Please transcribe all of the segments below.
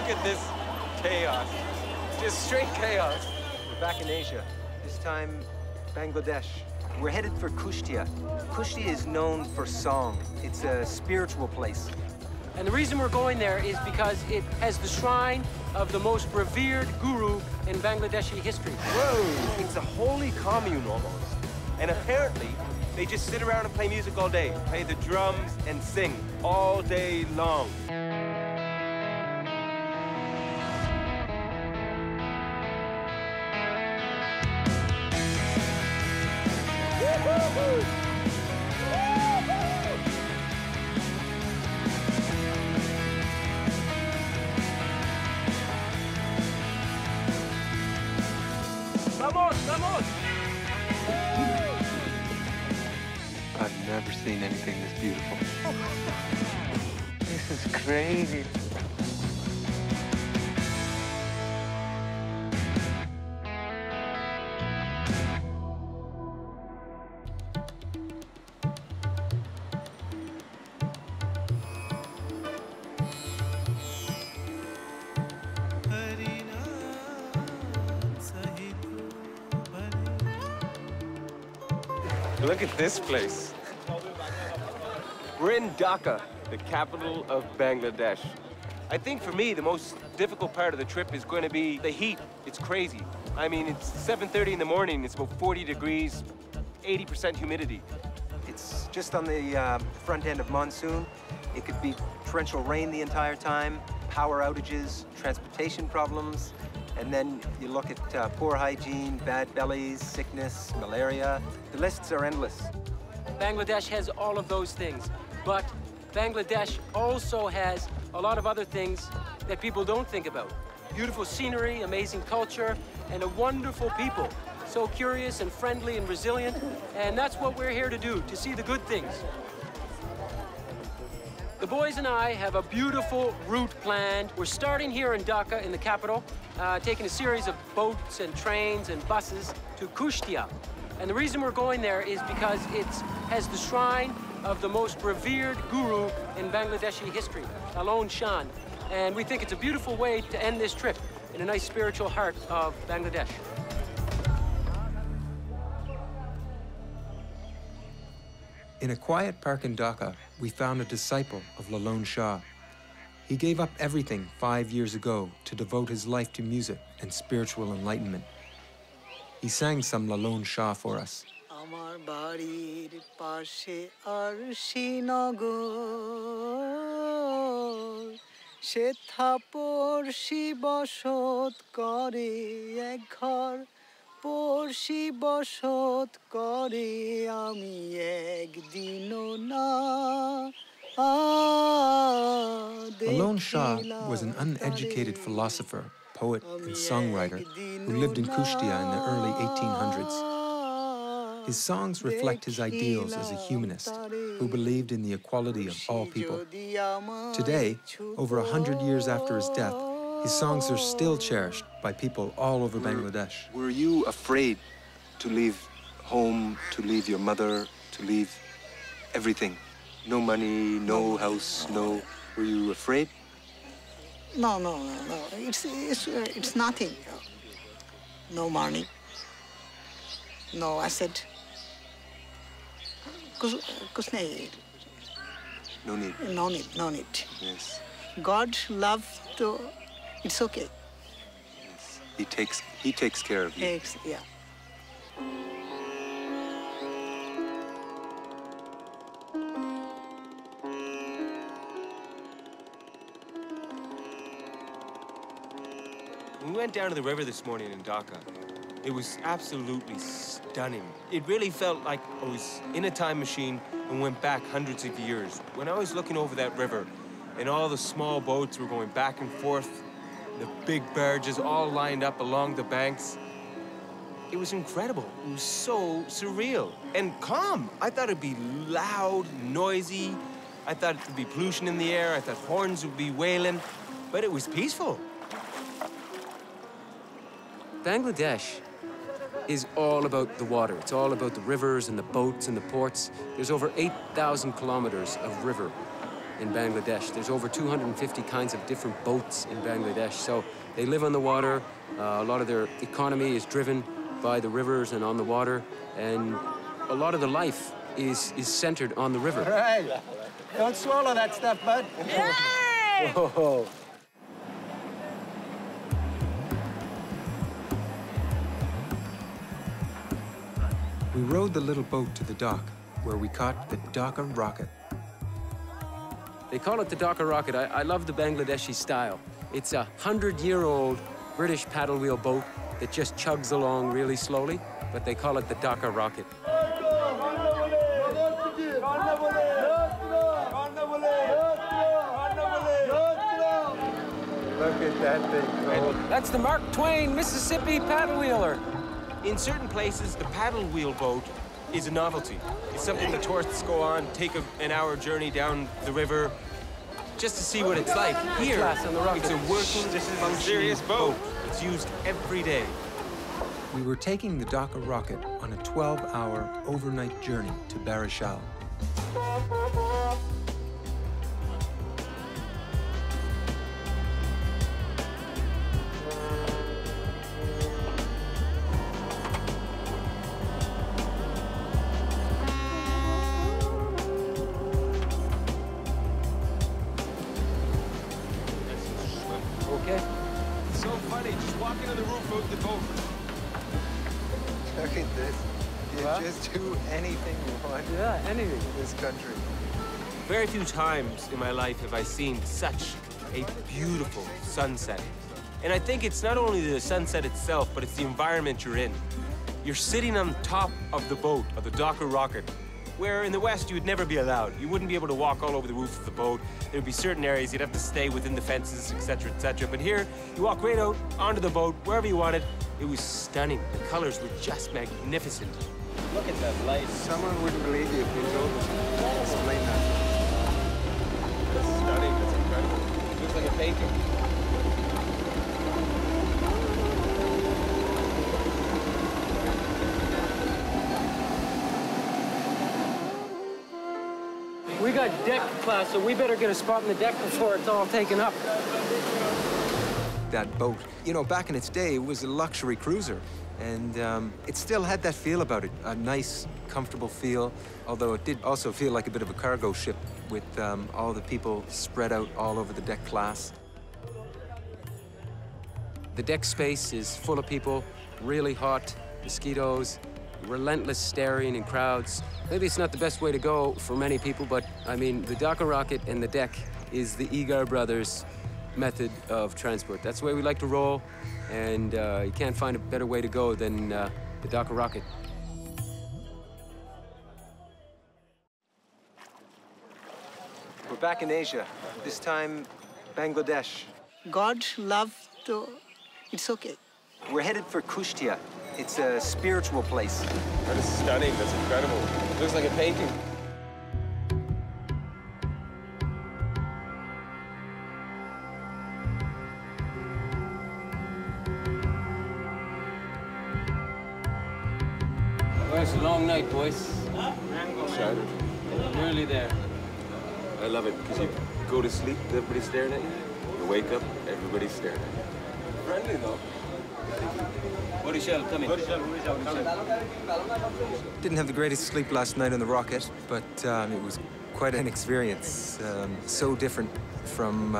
Look at this chaos. Just straight chaos. We're back in Asia, this time Bangladesh. We're headed for Kushtia. Kushtia is known for song. It's a spiritual place. And the reason we're going there is because it has the shrine of the most revered guru in Bangladeshi history. Whoa! It's a holy commune almost. And apparently, they just sit around and play music all day, play the drums and sing all day long. Vamos, vamos! I've never seen anything this beautiful. This is crazy. Look at this place. We're in Dhaka, the capital of Bangladesh. I think for me, the most difficult part of the trip is going to be the heat. It's crazy. I mean, it's 7:30 in the morning, it's about 40 degrees, 80% humidity. It's just on the front end of monsoon. It could be torrential rain the entire time, power outages, transportation problems, and then you look at poor hygiene, bad bellies, sickness, malaria. The lists are endless. Bangladesh has all of those things, but Bangladesh also has a lot of other things that people don't think about. Beautiful scenery, amazing culture, and a wonderful people. So curious and friendly and resilient, and that's what we're here to do, to see the good things. The boys and I have a beautiful route planned. We're starting here in Dhaka, in the capital, taking a series of boats and trains and buses to Kushtia. And the reason we're going there is because it has the shrine of the most revered guru in Bangladeshi history, Lalone Shaw. And we think it's a beautiful way to end this trip in a nice spiritual heart of Bangladesh. In a quiet park in Dhaka, we found a disciple of Lalone Shaw. He gave up everything 5 years ago to devote his life to music and spiritual enlightenment. He sang some Lalone Shaw for us. আমার বাড়ির পাশে আরশিনগর সে থাপড়শি বসত করে এক ঘর পড়শি বসত করে আমি একদিনও না Lalone Shaw was an uneducated philosopher, poet, and songwriter who lived in Kushtia in the early 1800s. His songs reflect his ideals as a humanist who believed in the equality of all people. Today, over 100 years after his death, his songs are still cherished by people all over Bangladesh. Were you afraid to leave home, to leave your mother, to leave everything? No money, no house, no... Were you afraid? No. It's nothing. No money. No asset. No need. No need. Yes. God love to... It's okay. Yes. He takes care of you. Yeah. We went down to the river this morning in Dhaka. It was absolutely stunning. It really felt like I was in a time machine and went back hundreds of years. When I was looking over that river and all the small boats were going back and forth, the big barges all lined up along the banks, it was incredible. It was so surreal and calm. I thought it'd be loud, noisy. I thought there'd be pollution in the air. I thought horns would be wailing, but it was peaceful. Bangladesh is all about the water. It's all about the rivers and the boats and the ports. There's over 8,000 kilometers of river. in Bangladesh. There's over 250 kinds of different boats in Bangladesh. So they live on the water. A lot of their economy is driven by the rivers and on the water. And a lot of the life is centered on the river. Right. Don't swallow that stuff, bud. Yay! Whoa. We rowed the little boat to the dock, where we caught the Dhaka rocket. They call it the Dhaka rocket. I love the Bangladeshi style. It's a 100-year-old British paddle wheel boat that just chugs along really slowly, but they call it the Dhaka rocket. Look at that thing go. That's the Mark Twain Mississippi paddle wheeler. In certain places, the paddle wheel boat is a novelty. It's something the tourists go on, take an hour journey down the river, just to see what it's like. Here, Class on the rocket. it's a working, functioning boat. It's used every day. We were taking the Dhaka rocket on a 12-hour overnight journey to Barishal. Okay. It's so funny, just walking on the roof of the boat. Look at this. You just do anything you want Yeah, anything. in this country. Very few times in my life have I seen such a beautiful sunset. And I think it's not only the sunset itself, but it's the environment you're in. You're sitting on top of the boat, of the Dhaka rocket, where in the West you would never be allowed. You wouldn't be able to walk all over the roof of the boat. There would be certain areas you'd have to stay within the fences, etc., etc. But here, you walk right out onto the boat, wherever you wanted. It was stunning. The colors were just magnificent. Look at that light. Someone wouldn't believe you if you told them. Explain that. That's stunning. That's incredible. It looks like a painting. We got deck class, so we better get a spot on the deck before it's all taken up. That boat, you know, back in its day, it was a luxury cruiser. And it still had that feel about it, a nice, comfortable feel, although it did also feel like a bit of a cargo ship with all the people spread out all over the deck class. The deck space is full of people, really hot, mosquitoes, relentless staring and crowds. Maybe it's not the best way to go for many people, but I mean, the Dhaka rocket and the deck is the Egar brothers' method of transport. That's the way we like to roll, and you can't find a better way to go than the Dhaka rocket. We're back in Asia, this time Bangladesh. God love, so it's okay. We're headed for Kushtia. It's a spiritual place. That is stunning. That's incredible. It looks like a painting. Well, it's a long night, boys. Excited. Nearly there. I love it because you go to sleep, everybody's staring at you. You wake up, everybody's staring at you. Friendly though. Didn't have the greatest sleep last night on the rocket, but it was quite an experience. So different from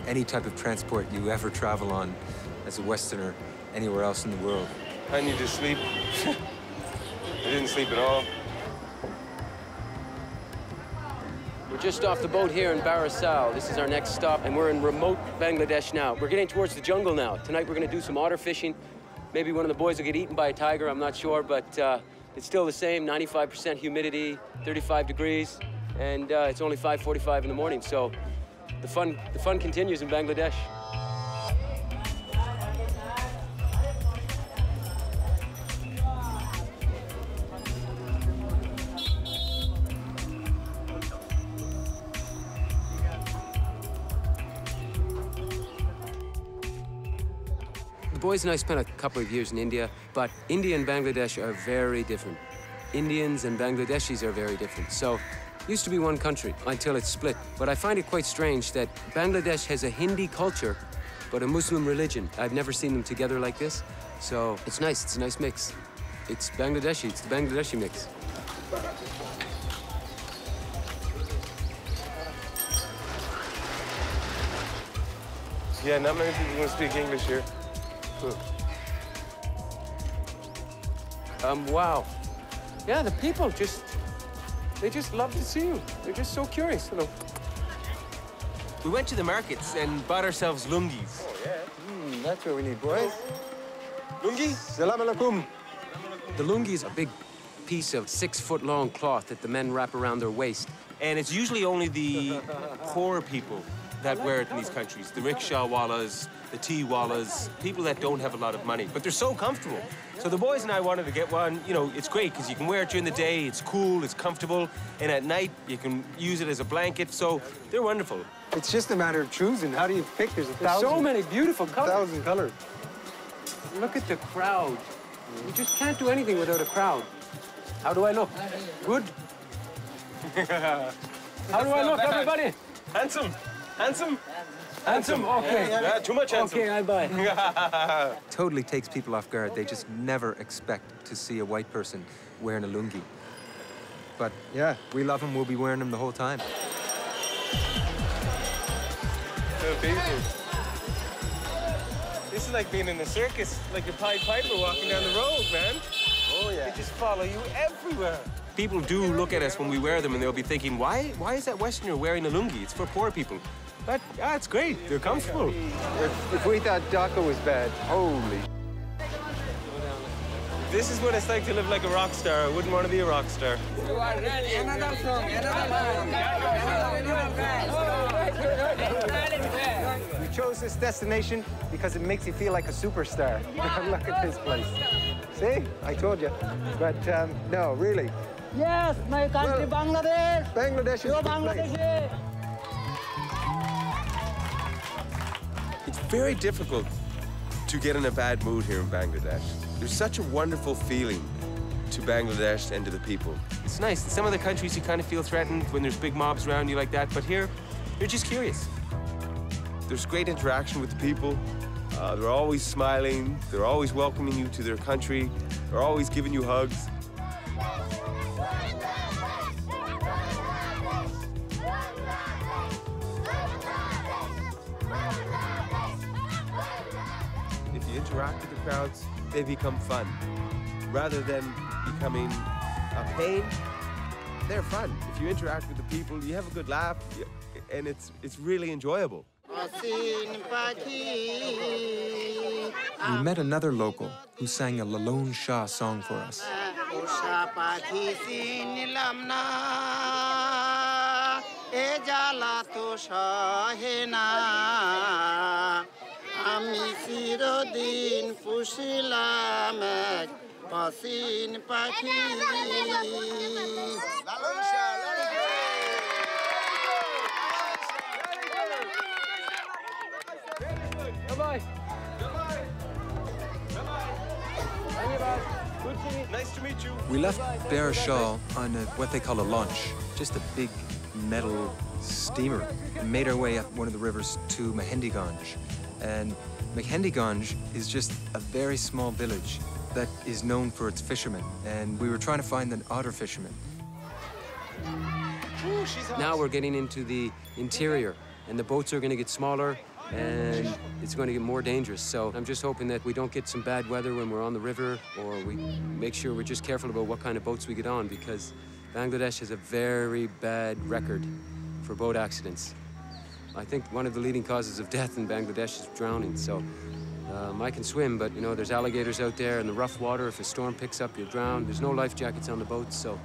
any type of transport you ever travel on as a Westerner anywhere else in the world. I need to sleep. I didn't sleep at all. We're just off the boat here in Barrisal. This is our next stop, and we're in remote Bangladesh now. We're getting towards the jungle now. Tonight we're going to do some otter fishing. Maybe one of the boys will get eaten by a tiger, I'm not sure, but it's still the same, 95% humidity, 35 degrees, and it's only 5:45 in the morning, so the fun continues in Bangladesh. The boys and I spent a couple of years in India, but India and Bangladesh are very different. Indians and Bangladeshis are very different. So Used to be one country until it's split. But I find it quite strange that Bangladesh has a Hindi culture, but a Muslim religion. I've never seen them together like this. So it's nice. It's a nice mix. It's Bangladeshi. It's the Bangladeshi mix. Yeah, not many people can speak English here. Wow. Yeah, the people they just love to see you. They're just so curious. Hello. We went to the markets and bought ourselves lungis. Oh, yeah. That's what we need, boys. Lungi? Salam alaikum. The lungi is a big piece of 6-foot-long cloth that the men wrap around their waist. And it's usually only the poor people that wear it in these countries. The rickshaw wallahs, the tea wallahs, people that don't have a lot of money. But they're so comfortable. So the boys and I wanted to get one. You know, it's great because you can wear it during the day, it's cool, it's comfortable, and at night you can use it as a blanket, so they're wonderful. It's just a matter of choosing. How do you pick? There's So many beautiful colors. 1,000 colors. Look at the crowd. You just can't do anything without a crowd. How do I look? Good? How do I look, everybody? Handsome. Handsome? Handsome, okay. Yeah, too much handsome. Okay, I buy. Totally takes people off guard. They just never expect to see a white person wearing a lungi. But yeah, we love them. We'll be wearing them the whole time. This is like being in a circus, like a Pied Piper walking down the road, man. Oh, yeah. They just follow you everywhere. People do look at us when we wear them and they'll be thinking, why is that Westerner wearing a lungi? It's for poor people. But, yeah, it's great. They're comfortable. If we thought Dhaka was bad, holy. This is what it's like to live like a rock star. I wouldn't want to be a rock star. We chose this destination because it makes you feel like a superstar. Look at this place. See? I told you. But no, really. Yes, my country, Bangladesh. Bangladesh is a good place. It's very difficult to get in a bad mood here in Bangladesh. There's such a wonderful feeling to Bangladesh and to the people. It's nice. In some other countries, you kind of feel threatened when there's big mobs around you like that, but here, you're just curious. There's great interaction with the people. They're always smiling. They're always welcoming you to their country. They're always giving you hugs. If you interact with the crowds, they become fun. Rather than becoming a pain, they're fun. If you interact with the people, you have a good laugh, and it's really enjoyable. We met another local who sang a Lalone Shaw song for us. Bye-bye. Nice to meet you. We left Bar Shaw on what they call a launch, just a big metal steamer, and made our way up one of the rivers to Mahendiganj. And Mahendiganj is just a very small village that is known for its fishermen. And we were trying to find an otter fisherman. Now we're getting into the interior, and the boats are going to get smaller, and it's going to get more dangerous. So I'm just hoping that we don't get some bad weather when we're on the river, or we make sure we're just careful about what kind of boats we get on, because Bangladesh has a very bad record for boat accidents. I think one of the leading causes of death in Bangladesh is drowning. So I can swim, but you know, there's alligators out there in the rough water. If a storm picks up, you'll drown. There's no life jackets on the boats, so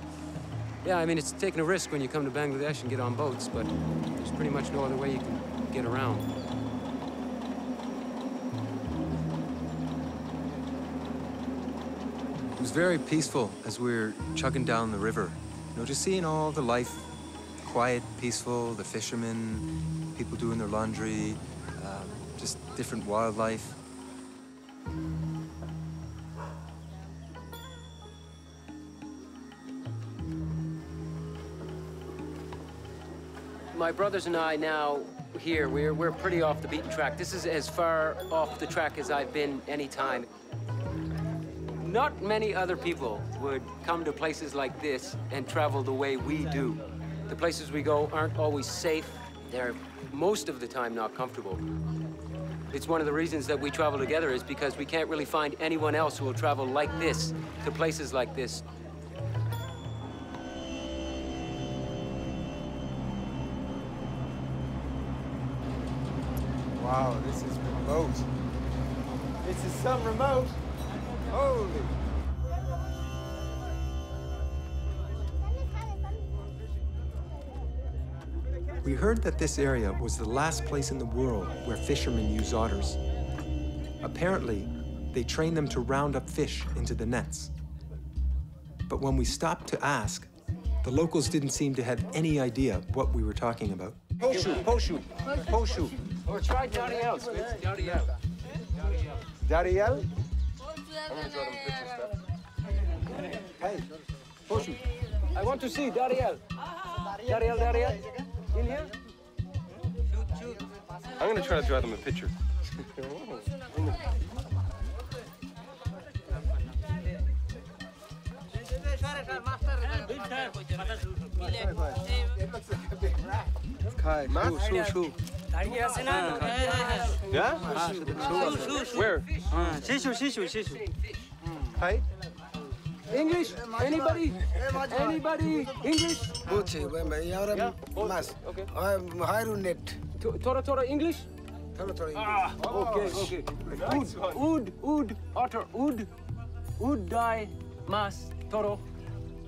yeah, I mean, it's taking a risk when you come to Bangladesh and get on boats, but there's pretty much no other way you can get around. It was very peaceful as we were chugging down the river. You know, just seeing all the life, quiet, peaceful, the fishermen, people doing their laundry, just different wildlife. My brothers and I now here, we're pretty off the beaten track. This is as far off the track as I've been any time. Not many other people would come to places like this and travel the way we do. The places we go aren't always safe. They're most of the time not comfortable. It's one of the reasons that we travel together is because we can't really find anyone else who will travel like this to places like this. Wow, this is remote. This is some remote. Holy. We heard that this area was the last place in the world where fishermen use otters. Apparently, they train them to round up fish into the nets. But when we stopped to ask, the locals didn't seem to have any idea what we were talking about. Poshu. Or try Dariel, Dariel. Dariel? I'm gonna draw them pictures, Steph. Hey, Poshu. I want to see Dariel. Dariel. In here? I'm gonna try to draw them a picture. Shoo. Yeah? Where? Hey? English? Anybody? Anybody? English? Yeah? Mas. Okay. Tora English? Okay. Oud, otter, oud, die, mas, toro.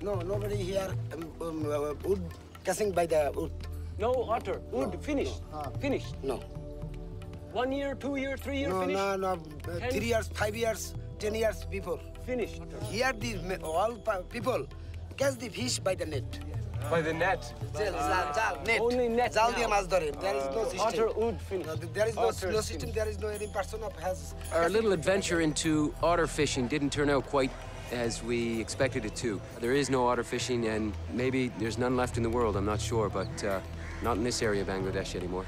No, nobody here wood casting by the wood. No otter, oud, finished. Finished. No. 1 year, 2 year, 3 year, No, finished? no. 3 years, 5 years, 10 years before. Finished. Here, these all people catch the fish by the net. By the net. Net. Only net Zal now. diye maç ধরে. There is no system. Otter, oud, finished. No, there is no system. There is no any person of has. Our little adventure into otter fishing didn't turn out quite as we expected it to. There is no otter fishing, and maybe there's none left in the world, I'm not sure, but not in this area of Bangladesh anymore.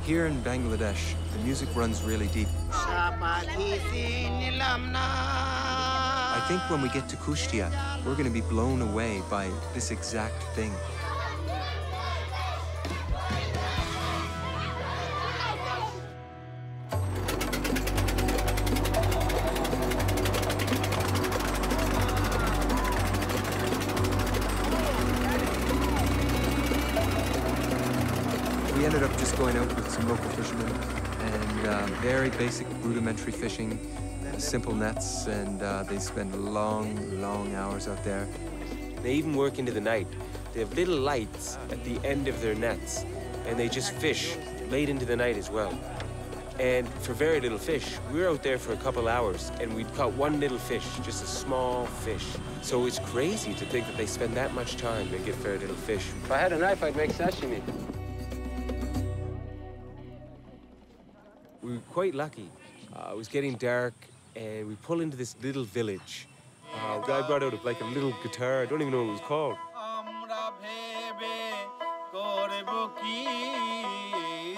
Here in Bangladesh, the music runs really deep. I think when we get to Kushtia, we're going to be blown away by this exact thing. We ended up just going out with some local fishermen and very basic rudimentary fishing, simple nets, and they spend long hours out there. They even work into the night. They have little lights at the end of their nets, and they just fish late into the night as well. And for very little fish, we were out there for a couple hours, and we'd caught one little fish, just a small fish. So it's crazy to think that they spend that much time and get very little fish. If I had a knife, I'd make sashimi. We were quite lucky. It was getting dark, and we pull into this little village. The guy brought out like a little guitar. I don't even know what it was called.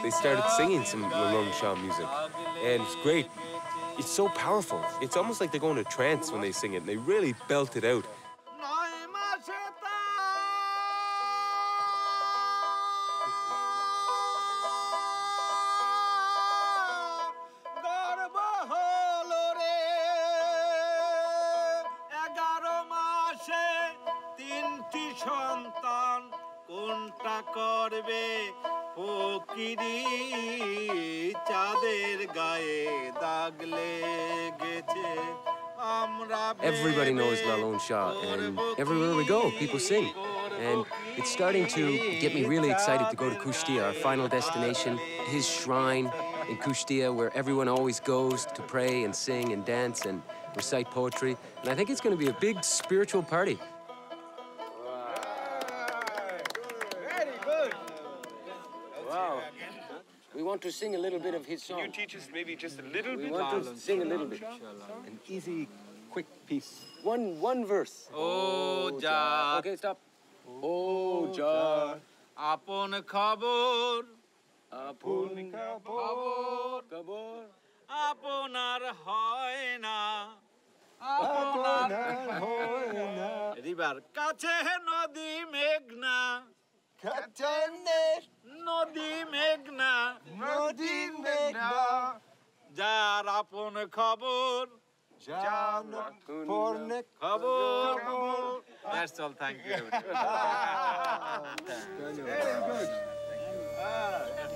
They started singing some Lalone Shaw music, and it's great. It's so powerful. It's almost like they're going to trance when they sing it, and they really belt it out. Everybody knows Lalone Shaw, and everywhere we go, people sing. And it's starting to get me really excited to go to Kushtia, our final destination, his shrine in Kushtia, where everyone always goes to pray and sing and dance and recite poetry. And I think it's going to be a big spiritual party. Wow. We want to sing a little bit of his song. Can you teach us maybe just a little bit? We want to sing a little bit. An easy, quick piece. One verse. Oh, Jar. Okay, stop. Oh, Jar. আপন খবর Apun kabor. আপনার হয় না river কাছে নদী মেঘনা নদী মেঘনা যার আপন খবর খবর That's all, thank you. Very good.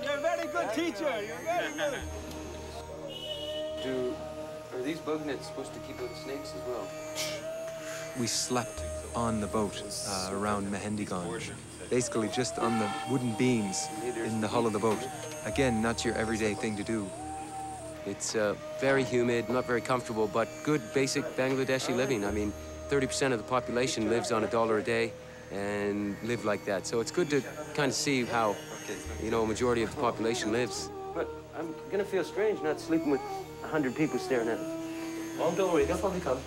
You're a very good teacher. You're very good. Are these bug nets supposed to keep out snakes as well? We slept on the boat around Mehendigan, basically just on the wooden beams in the hull of the boat. Again, not your everyday thing to do. It's very humid, not very comfortable, but good basic Bangladeshi living. I mean, 30% of the population lives on $1 a day and live like that. So it's good to kind of see how, you know, a majority of the population lives. But I'm gonna feel strange not sleeping with 100 people staring at us. Oh, don't worry, they'll probably come.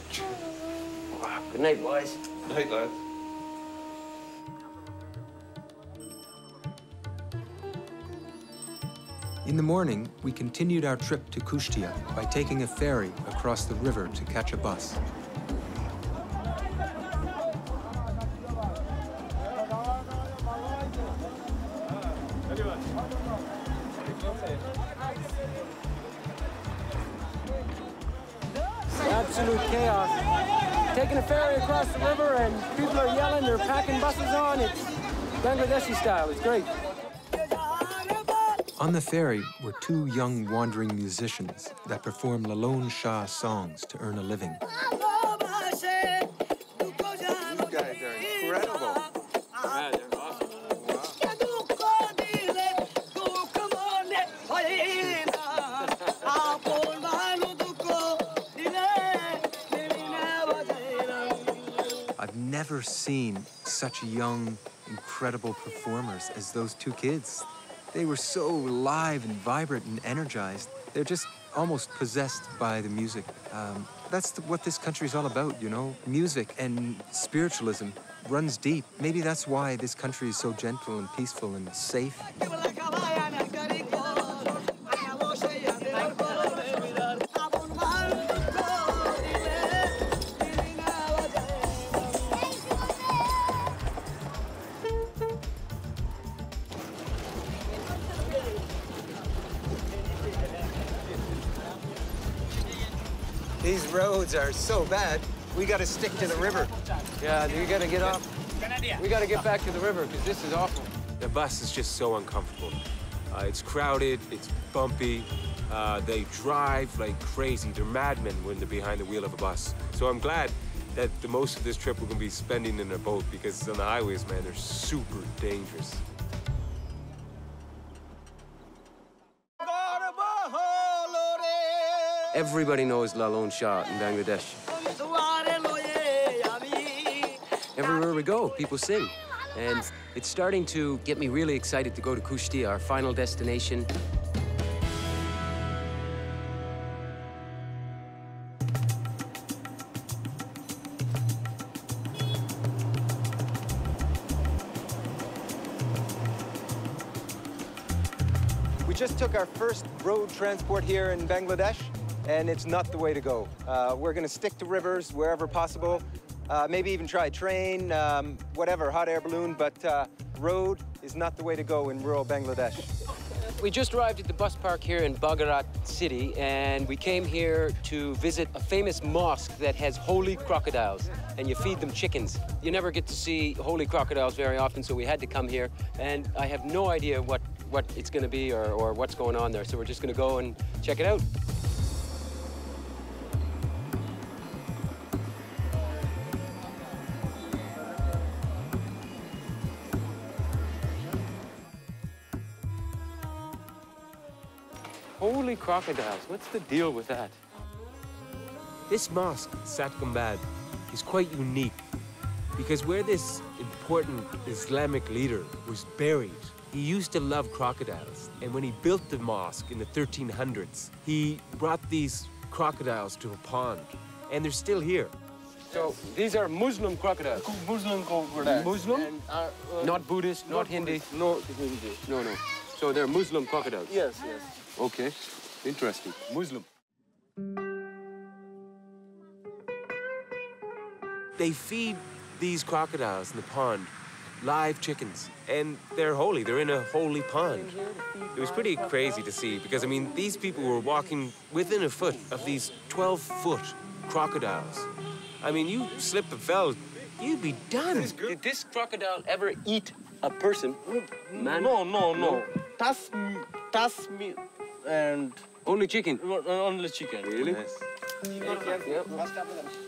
Good night, boys. Good night, lad. In the morning, we continued our trip to Kushtia by taking a ferry across the river to catch a bus. Absolute chaos. Taking a ferry across the river and people are yelling, they're packing buses on. It's Bangladeshi style, it's great. On the ferry were two young wandering musicians that perform Lalone Shaw songs to earn a living. These guys are incredible. Yeah, they're awesome. I've never seen such young, incredible performers as those two kids. They were so live and vibrant and energized. They're just almost possessed by the music. That's what this country is all about, you know? Music and spiritualism runs deep. Maybe that's why this country is so gentle and peaceful and safe. These roads are so bad, we gotta stick to the river. Yeah, you gotta get off. We gotta get back to the river because this is awful. The bus is just so uncomfortable. It's crowded, it's bumpy. They drive like crazy. They're madmen when they're behind the wheel of a bus. So I'm glad that the most of this trip we're gonna be spending in a boat because on the highways, man, they're super dangerous. Everybody knows Lalone Shaw in Bangladesh. Everywhere we go, people sing. And it's starting to get me really excited to go to Kushtia, our final destination. We just took our first road transport here in Bangladesh, and it's not the way to go. We're gonna stick to rivers wherever possible, maybe even try train, whatever, hot air balloon, but road is not the way to go in rural Bangladesh. We just arrived at the bus park here in Bagarat City, and we came here to visit a famous mosque that has holy crocodiles, and you feed them chickens. You never get to see holy crocodiles very often, so we had to come here, and I have no idea what it's going to be or what's going on there, so we're just going to go and check it out. Holy crocodiles, what's the deal with that? This mosque, Sat Gambad, is quite unique because where this important Islamic leader was buried, he used to love crocodiles. And when he built the mosque in the 1300s, he brought these crocodiles to a pond, and they're still here. So these are Muslim crocodiles. Muslim crocodile. Muslim? And, Not Buddhist, not Hindi? No Hindi. No, no. So they're Muslim crocodiles? Yes, yes. Okay. Interesting. Muslim. They feed these crocodiles in the pond live chickens, and they're holy. They're in a holy pond. It was pretty crazy to see because, I mean, these people were walking within a foot of these 12-foot crocodiles. I mean, you slip and fell, you'd be done. Did this crocodile ever eat a person? Man? No. Tas me and Only chicken? only chicken. Really? Yes.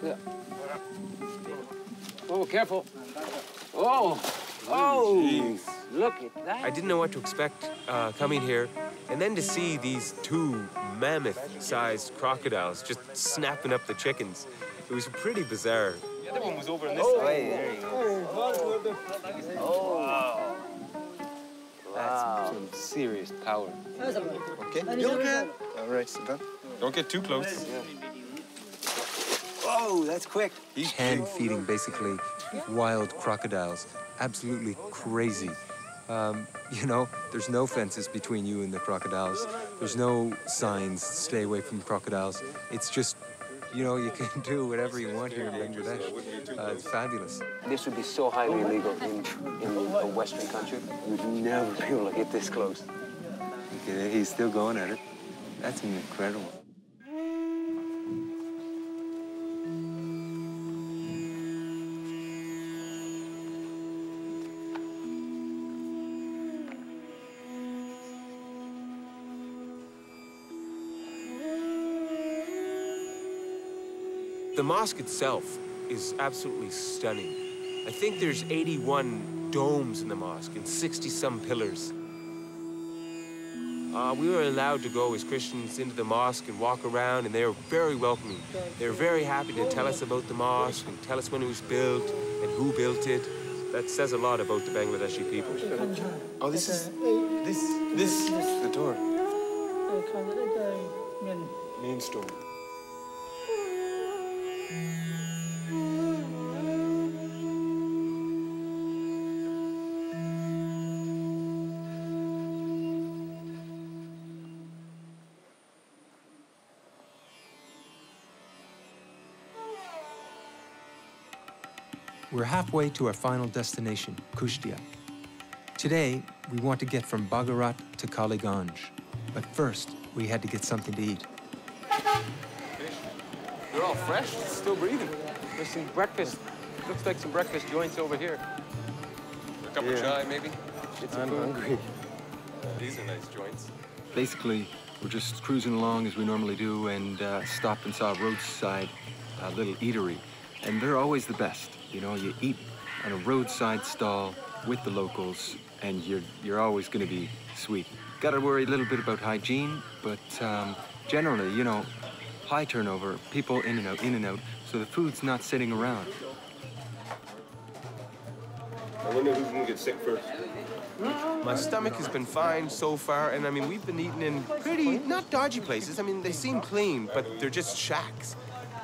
Yeah. Oh, careful. Oh, oh, look at that. I didn't know what to expect coming here, and then to see these two mammoth-sized crocodiles just snapping up the chickens. It was pretty bizarre. The other one was over on this side. There you go. Wow. That's some serious power. Okay. You okay? All right, sit down. Don't get too close. Whoa, that's quick. He's hand-feeding, basically, wild crocodiles. Absolutely crazy. You know, there's no fences between you and the crocodiles. There's no signs, stay away from crocodiles. It's just, you know, you can do whatever you want here in Bangladesh. It's fabulous. This would be so highly illegal in a Western country. You'd never be able to get this close. Okay, he's still going at it. That's incredible. The mosque itself is absolutely stunning. I think there's 81 domes in the mosque and 60-some pillars. We were allowed to go as Christians into the mosque and walk around, and they were very welcoming. They were very happy to tell us about the mosque and tell us when it was built and who built it. That says a lot about the Bangladeshi people. Oh, this is the door. Main store. We're halfway to our final destination, Kushtia. Today, we want to get from Bagarat to Kaliganj. But first, we had to get something to eat. They're all fresh, still breathing. There's some breakfast. Looks like some breakfast joints over here. A cup of chai, maybe? I'm hungry. These are nice joints. Basically, we're just cruising along as we normally do and stopped and saw a roadside little eatery. And they're always the best. You know, you eat on a roadside stall with the locals, and you're always going to be sweet. Got to worry a little bit about hygiene, but generally, you know, high turnover, people in and out, so the food's not sitting around. I wonder who's going to get sick first. My stomach has been fine so far, and I mean, we've been eating in pretty, not dodgy places. I mean, they seem clean, but they're just shacks.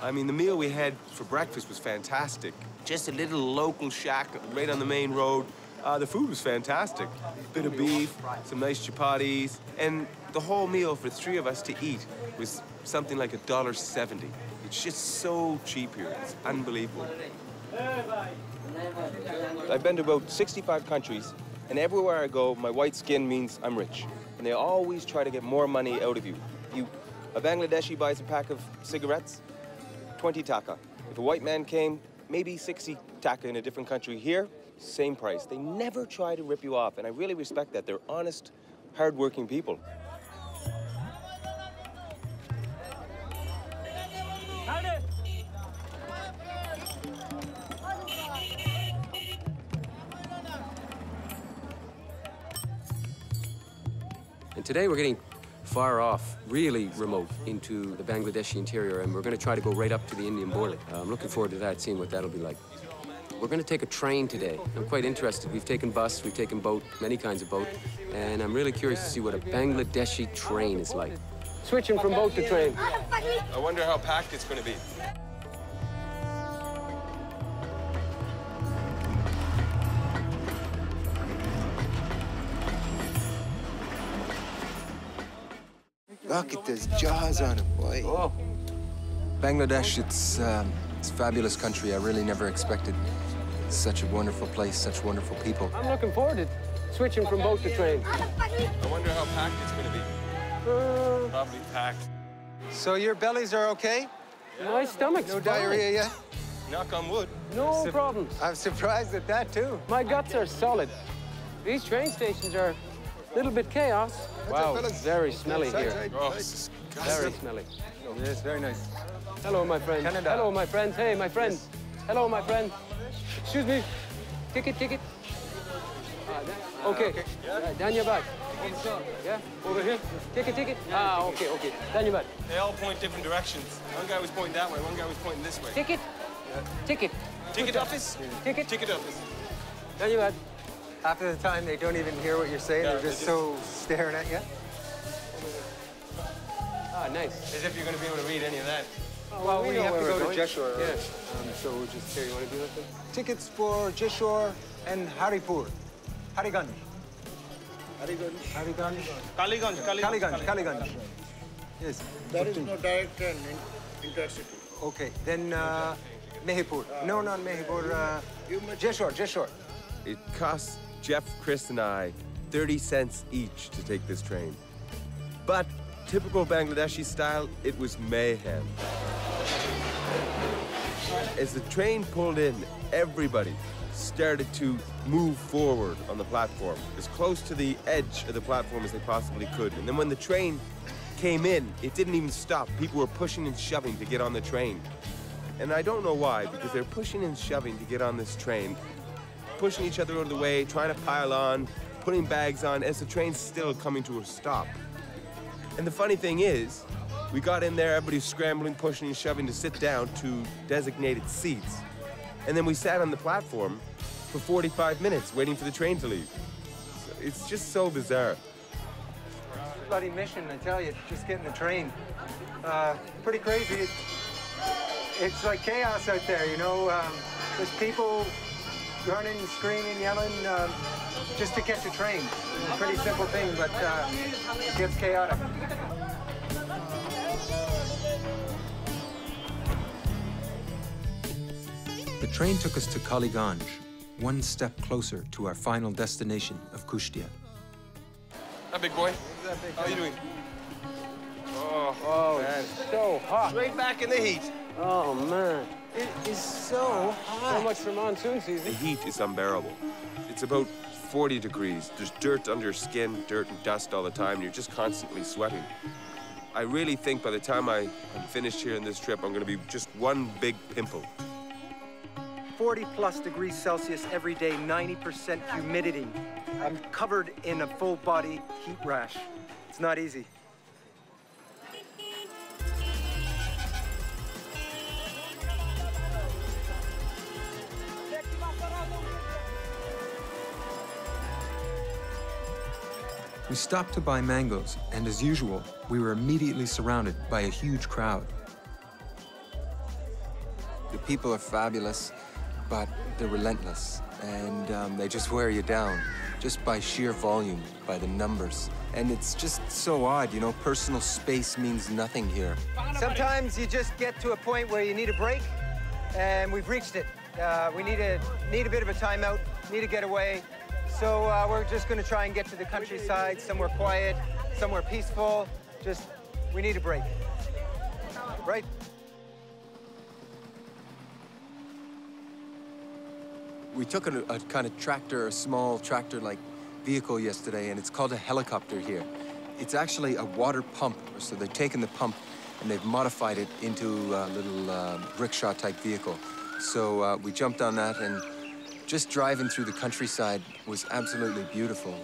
I mean, the meal we had for breakfast was fantastic. Just a little local shack right on the main road. The food was fantastic. Bit of beef, some nice chapatis, and the whole meal for 3 of us to eat was something like $1.70. It's just so cheap here. It's unbelievable. I've been to about 65 countries, and everywhere I go, my white skin means I'm rich. And they always try to get more money out of you. A Bangladeshi buys a pack of cigarettes, 20 taka. If a white man came, maybe 60 taka in a different country. Here, same price. They never try to rip you off, and I really respect that. They're honest, hard-working people. And today we're getting far off, really remote, into the Bangladeshi interior, and we're going to try to go right up to the Indian border. I'm looking forward to that, seeing what that'll be like. We're going to take a train today. I'm quite interested. We've taken bus, we've taken boat, many kinds of boat, and I'm really curious to see what a Bangladeshi train is like. Switching from boat to train. I wonder how packed it's going to be. Look at those jaws on him, boy. Oh. Bangladesh, it's a fabulous country. I really never expected such a wonderful place, such wonderful people. I'm looking forward to switching from boat to train. I wonder how packed it's going to be. Probably packed. So your bellies are okay? My stomach's No fine. diarrhea yet? Knock on wood. No problems. I'm surprised at that, too. My guts are solid. These train stations are a little bit chaos. Wow, it's very smelly here. Oh, it's Very smelly. Yes, very nice. Hello, my friend. Canada. Hello, my friends. Hey, my friend. Hello, my friend. Excuse me. Ticket. Okay. Down your back. Yeah, over here. Ticket. Ah, okay. Down your back. They all point different directions. One guy was pointing that way, one guy was pointing this way. Ticket. Ticket office? Ticket. Ticket office. Down your back. Half of the time, they don't even hear what you're saying. Yeah, They're just so staring at you. Ah, nice. As if you're going to be able to read any of that. Well, we know have to where go we're to going. Jeshore. Yeah. So we'll just, here, you want to do this? Tickets for Jeshore and Haripur. Hariganj. Kaliganj. Yes. There is no direct train in intercity. Okay, then Mehipur. No, not Mehipur. Jeshore. It cost Jeff, Chris, and I 30 cents each to take this train. But typical Bangladeshi style, it was mayhem. As the train pulled in, everybody started to move forward on the platform, as close to the edge of the platform as they possibly could. And then when the train came in, it didn't even stop. People were pushing and shoving to get on the train. And I don't know why, because they're pushing and shoving to get on this train, pushing each other out of the way, trying to pile on, putting bags on, as the train's still coming to a stop. And the funny thing is, we got in there, everybody's scrambling, pushing and shoving to sit down to designated seats. And then we sat on the platform for 45 minutes waiting for the train to leave. So it's just so bizarre. Bloody mission, I tell you, just getting the train. Pretty crazy. It's like chaos out there, you know. There's people running, screaming, yelling, just to catch a train. It's a pretty simple thing, but it gets chaotic. The train took us to Kaliganj, one step closer to our final destination of Kushtia. That big boy. How are you doing? Oh, man. It's so hot. Straight back in the heat. Oh, man. It is so hot. So much for monsoon The season. heat is unbearable. It's about 40 degrees. There's dirt under your skin, dirt and dust all the time, and you're just constantly sweating. I really think by the time I'm finished here in this trip, I'm gonna be just one big pimple. 40+ degrees Celsius every day, 90% humidity. I'm covered in a full body heat rash. It's not easy. We stopped to buy mangoes, and as usual, we were immediately surrounded by a huge crowd. The people are fabulous, but they're relentless, and they just wear you down, just by sheer volume, by the numbers. And it's just so odd, you know, personal space means nothing here. Sometimes you just get to a point where you need a break, and we've reached it. We need a bit of a timeout, need to get away. So we're just gonna try and get to the countryside, somewhere quiet, somewhere peaceful. We need a break, right? We took a kind of tractor, a small tractor-like vehicle yesterday, and it's called a helicopter here. It's actually a water pump, so they've taken the pump and they've modified it into a little rickshaw-type vehicle. So we jumped on that, and just driving through the countryside was absolutely beautiful.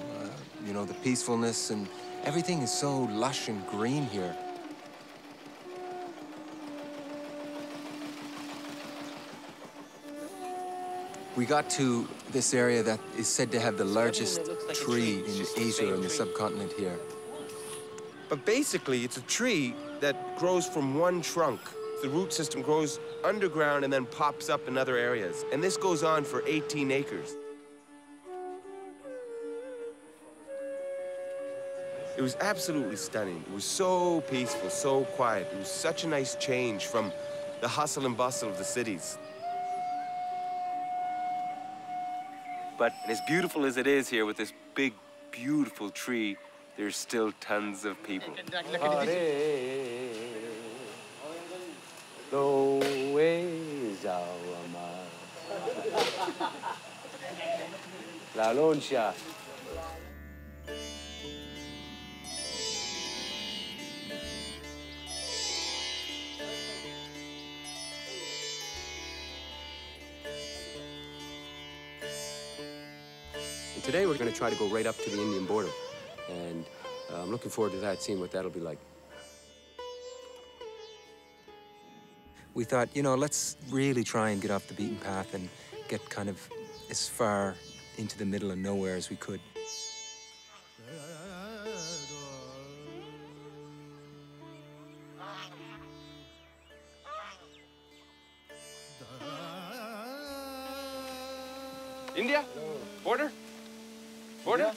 You know, the peacefulness, and everything is so lush and green here. We got to this area that is said to have the largest tree in Asia, in the subcontinent here. But basically, it's a tree that grows from one trunk. The root system grows underground and then pops up in other areas. And this goes on for 18 acres. It was absolutely stunning. It was so peaceful, so quiet. It was such a nice change from the hustle and bustle of the cities. But as beautiful as it is here with this big, beautiful tree, there's still tons of people. Lalone Shaw. And today we're going to try to go right up to the Indian border. And I'm looking forward to that, seeing what that'll be like. We thought, you know, let's really try and get off the beaten path and get kind of as far into the middle of nowhere as we could. India? Border? Border?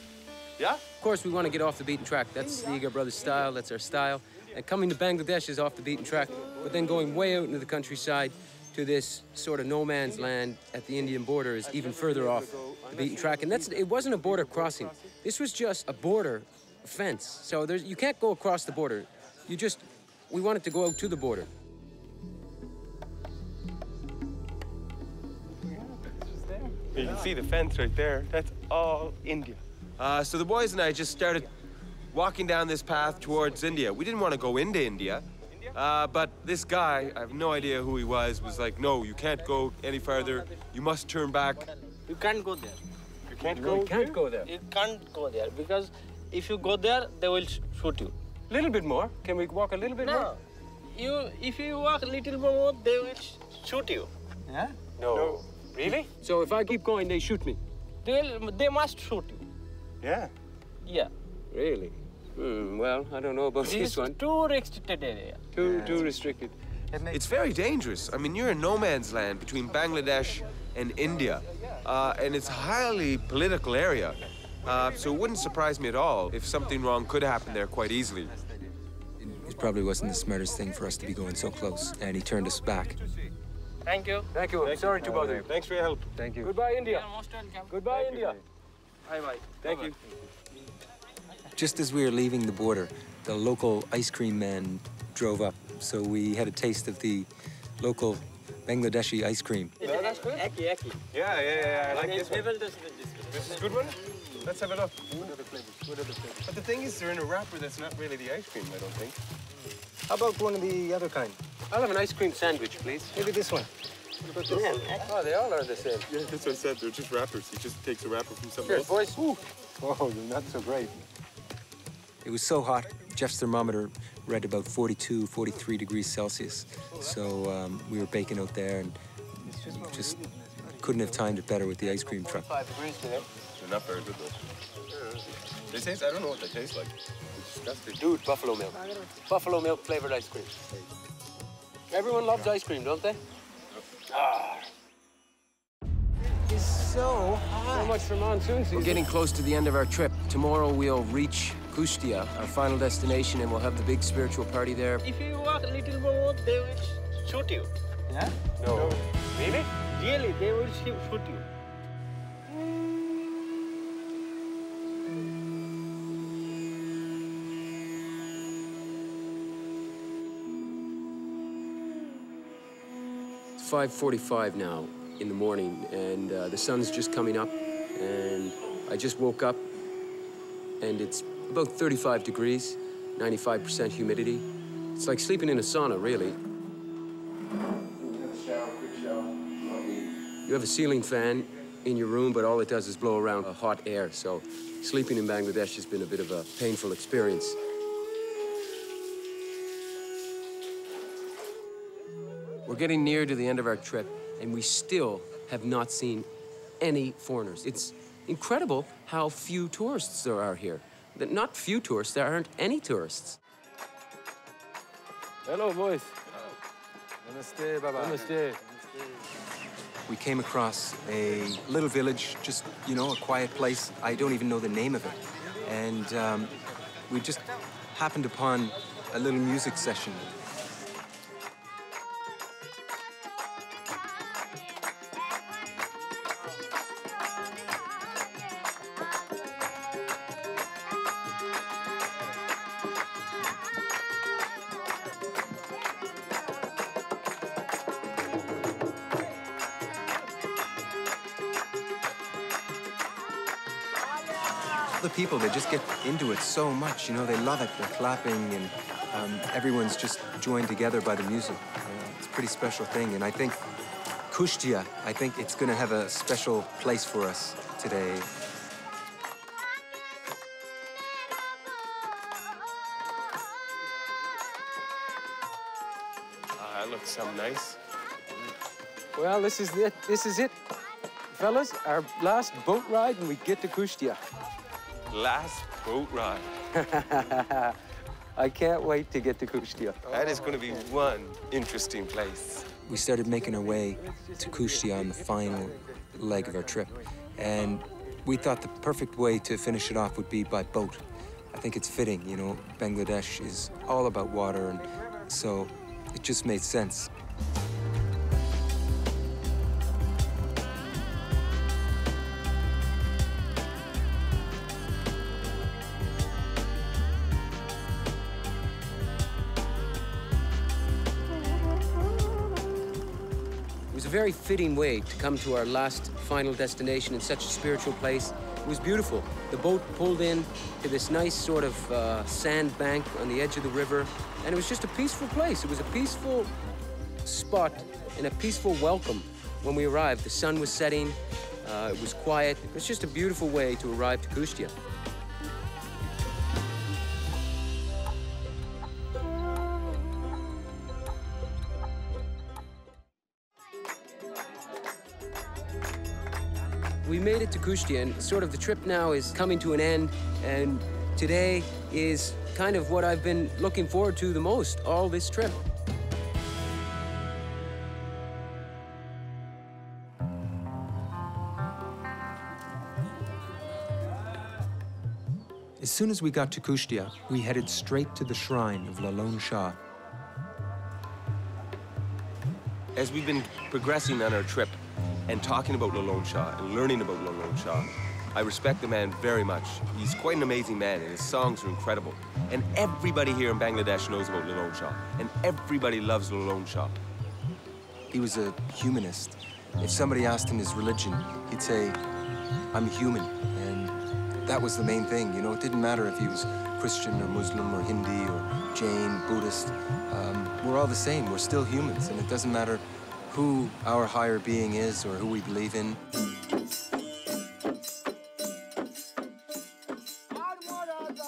Yeah? Of course, we want to get off the beaten track. That's the Iga Brothers style, that's our style. And coming to Bangladesh is off the beaten track, but then going way out into the countryside to this sort of no man's land at the Indian border is even further off the beaten track. And it wasn't a border crossing. This was just a border fence. So you can't go across the border. We wanted to go out to the border. You can see the fence right there. That's all India. So the boys and I just started walking down this path towards India. We didn't want to go into India, but this guy, I have no idea who he was like, no, you can't go any further. You must turn back. You can't go there. You can't go? You can't go there. You can't go there because if you go there, they will shoot you. A little bit more. Can we walk a little bit more? If you walk a little more, they will shoot you. Yeah? No. Really? So if I keep going, they shoot me? They must shoot you. Yeah. Yeah. Really? Well, I don't know about this one. Too restricted area. Too restricted. It's very dangerous. I mean, you're in no man's land between Bangladesh and India, and it's a highly political area. So it wouldn't surprise me at all if something wrong could happen there quite easily. It probably wasn't the smartest thing for us to be going so close, and he turned us back. Thank you. Thank you. Sorry to bother you. Thanks for your help. Thank you. Goodbye, India. You're most welcome. Goodbye, India. Bye-bye. Thank you. Just as we were leaving the border, the local ice cream man drove up, so we had a taste of the local Bangladeshi ice cream. No, that's good. Eki. Yeah, I like this one. This is a good one? Let's have a look. But the thing is, they're in a wrapper that's not really the ice cream, I don't think. How about one of the other kind? I'll have an ice cream sandwich, please. Maybe this one. Oh, they all are the same. Yeah, that's what I said. They're just wrappers. He just takes a wrapper from something Cheers, boys. Oh, you're not so great. It was so hot, Jeff's thermometer read about 42, 43 degrees Celsius. So we were baking out there and just couldn't have timed it better with the ice cream truck. 5 degrees today. They're not very good, though. They taste, I don't know what they taste like. It's disgusting. Dude, buffalo milk. Buffalo milk flavored ice cream. Everyone loves ice cream, don't they? It's so hot. So much for monsoon season. We're getting close to the end of our trip. Tomorrow we'll reach Kushtia, our final destination, and we'll have the big spiritual party there. If you walk a little more, they will shoot you. Yeah? No. Really? Really, they will shoot you. It's 5:45 now in the morning, and the sun's just coming up, and I just woke up, and it's about 35 degrees, 95% humidity. It's like sleeping in a sauna, really. You have a ceiling fan in your room, but all it does is blow around hot air, so sleeping in Bangladesh has been a bit of a painful experience. We're getting near to the end of our trip, and we still have not seen any foreigners. It's incredible how few tourists there are here. Not few tourists, there aren't any tourists. Hello, boys. Namaste, Baba. Namaste. We came across a little village, just, you know, a quiet place. I don't even know the name of it. And we just happened upon a little music session. The people, they just get into it so much, you know, they love it, they're clapping, and everyone's just joined together by the music. It's a pretty special thing, and I think Kushtia, I think it's going to have a special place for us today. That looks so nice. Well, this is it. This is it. Fellas, our last boat ride and we get to Kushtia. Last boat ride. I can't wait to get to Kushtia. That is going to be one interesting place. We started making our way to Kushtia on the final leg of our trip. And we thought the perfect way to finish it off would be by boat. I think it's fitting, you know, Bangladesh is all about water, and so it just made sense. It was a very fitting way to come to our last final destination in such a spiritual place. It was beautiful. The boat pulled in to this nice sort of sand bank on the edge of the river, and it was just a peaceful place. It was a peaceful spot and a peaceful welcome when we arrived. The sun was setting, it was quiet. It was just a beautiful way to arrive to Kushtia. We made it to Kushtia, and sort of the trip now is coming to an end, and today is kind of what I've been looking forward to the most all this trip. As soon as we got to Kushtia, we headed straight to the shrine of Lalone Shaw. As we've been progressing on our trip and talking about Lalone Shaw and learning about Lalone Shaw, I respect the man very much. He's quite an amazing man, and his songs are incredible. And everybody here in Bangladesh knows about Lalone Shaw, and everybody loves Lalone Shaw. He was a humanist. If somebody asked him his religion, he'd say, "I'm human." And that was the main thing, you know? It didn't matter if he was Christian or Muslim or Hindi or Jain, Buddhist. We're all the same. We're still humans, and it doesn't matter who our higher being is or who we believe in.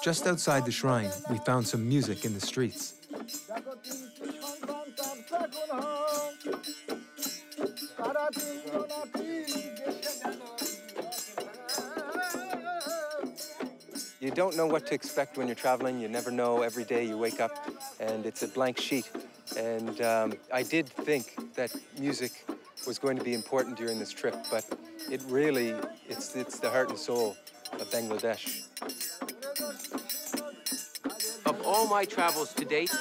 Just outside the shrine, we found some music in the streets. You don't know what to expect when you're traveling. You never know. Every day you wake up and it's a blank sheet. And I did think that music was going to be important during this trip, but it really, it's the heart and soul of Bangladesh. Of all my travels to date,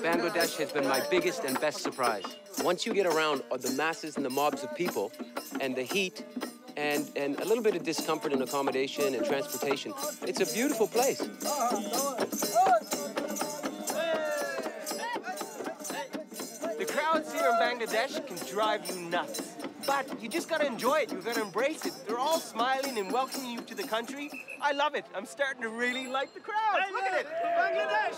Bangladesh has been my biggest and best surprise. Once you get around the masses and the mobs of people and the heat and a little bit of discomfort in accommodation and transportation, it's a beautiful place. The crowds here in Bangladesh can drive you nuts, but you just gotta enjoy it. You gotta embrace it. They're all smiling and welcoming you to the country. I love it. I'm starting to really like the crowds. Look at it. Bangladesh!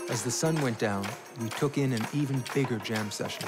As the sun went down, we took in an even bigger jam session.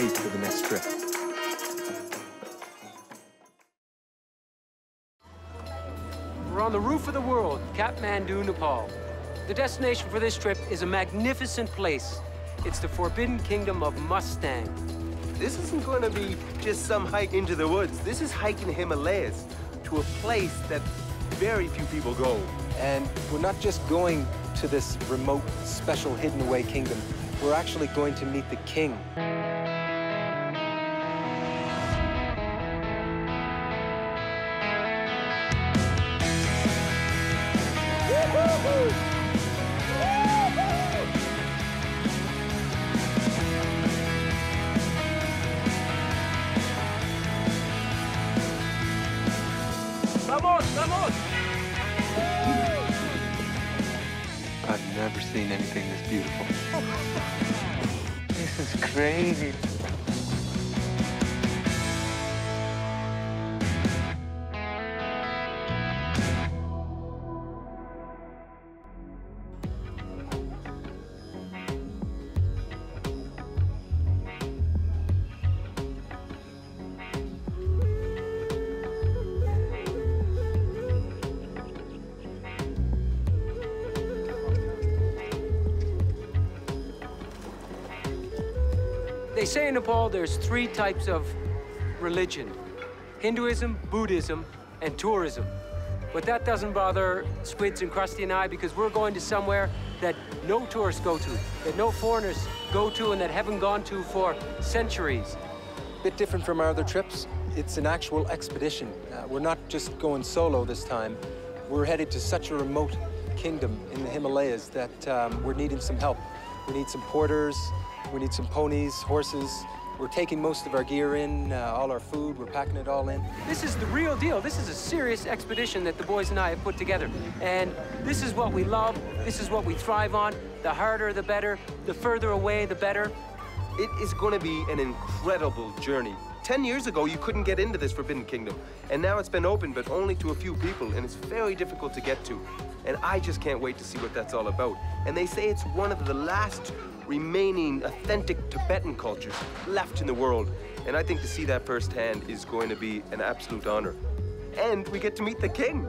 wait for the next trip. We're on the roof of the world, Kathmandu, Nepal. The destination for this trip is a magnificent place. It's the Forbidden Kingdom of Mustang. This isn't going to be just some hike into the woods. This is hiking the Himalayas to a place that very few people go. And we're not just going to this remote, special, hidden away kingdom. We're actually going to meet the king. Vamos, vamos! I've never seen anything this beautiful. This is crazy. They say in Nepal there's 3 types of religion: Hinduism, Buddhism, and tourism. But that doesn't bother Squids and Krusty and I, because we're going to somewhere that no tourists go to, that no foreigners go to, and that haven't gone to for centuries. A bit different from our other trips. It's an actual expedition. We're not just going solo this time. We're headed to such a remote kingdom in the Himalayas that we're needing some help. We need some porters, we need some ponies, horses. We're taking most of our gear in, all our food, we're packing it all in. This is the real deal. This is a serious expedition that the boys and I have put together. And this is what we love, this is what we thrive on. The harder, the better. The further away, the better. It is going to be an incredible journey. 10 years ago, you couldn't get into this Forbidden Kingdom. And now it's been open, but only to a few people, and it's very difficult to get to. And I just can't wait to see what that's all about. And they say it's one of the last remaining authentic Tibetan cultures left in the world. And I think to see that firsthand is going to be an absolute honor. And we get to meet the king.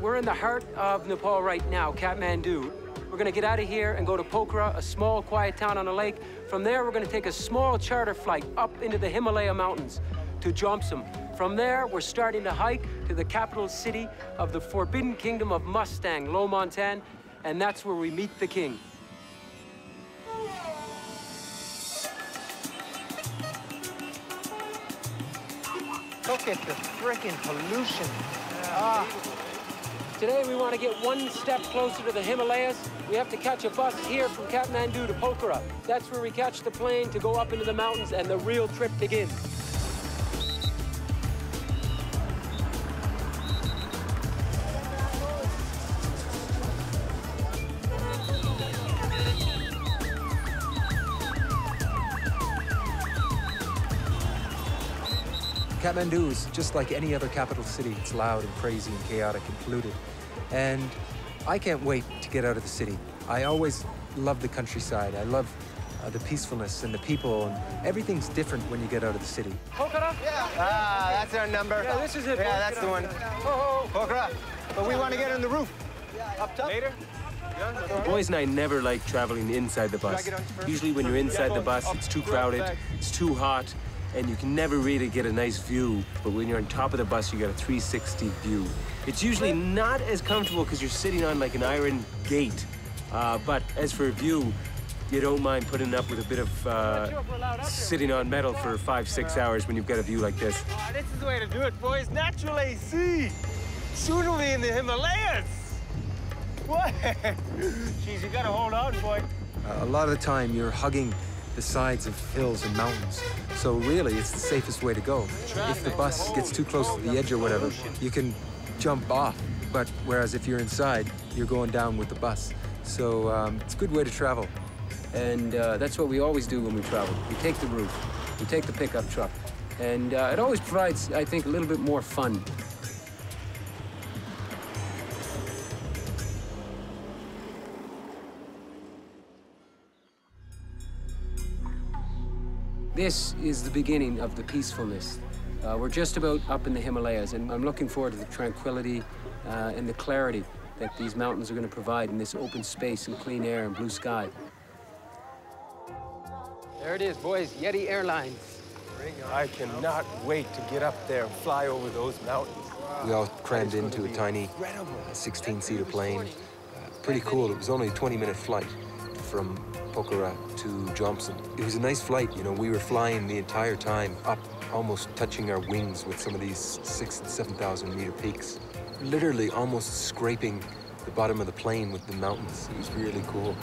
We're in the heart of Nepal right now, Kathmandu. We're gonna get out of here and go to Pokhara, a small, quiet town on a lake. From there, we're gonna take a small charter flight up into the Himalaya mountains to Jomsom. From there, we're starting to hike to the capital city of the Forbidden Kingdom of Mustang, Lo-Montan, and that's where we meet the king. Look at the frickin' pollution. Today, we want to get one step closer to the Himalayas. We have to catch a bus here from Kathmandu to Pokhara. That's where we catch the plane to go up into the mountains, and the real trip begins. Kathmandu is just like any other capital city. It's loud and crazy and chaotic and polluted. And I can't wait to get out of the city. I always love the countryside. I love the peacefulness and the people, and everything's different when you get out of the city. Pokhara? Ah, that's our number. Yeah, this is it. Yeah, that's the one. Pokhara. But we want to get on the roof. Up top? Later? The boys and I never like traveling inside the bus. Usually when you're inside the bus, it's too crowded, it's too hot, and you can never really get a nice view. But when you're on top of the bus, you get a 360 view. It's usually not as comfortable because you're sitting on like an iron gate. But as for a view, you don't mind putting up with a bit of sitting on metal for 5-6 hours when you've got a view like this. Oh, this is the way to do it, boys. Naturally, see. Soon we'll be in the Himalayas. What? Jeez, you gotta hold on, boy. A lot of the time, you're hugging the sides of hills and mountains. So really, it's the safest way to go. If the bus gets too close to the edge or whatever, you can jump off. But whereas if you're inside, you're going down with the bus. So it's a good way to travel. And that's what we always do when we travel. We take the roof, we take the pickup truck. And it always provides, I think, a little bit more fun. This is the beginning of the peacefulness. We're just about up in the Himalayas, and I'm looking forward to the tranquility and the clarity that these mountains are going to provide in this open space and clean air and blue sky. There it is, boys, Yeti Airlines. I cannot wait to get up there and fly over those mountains. We all crammed into a tiny 16-seater plane. Pretty cool. It was only a 20-minute flight from Pokhara to Johnson. It was a nice flight, you know. We were flying the entire time up, almost touching our wings with some of these 6,000 and 7,000 meter peaks. Literally almost scraping the bottom of the plane with the mountains. It was really cool.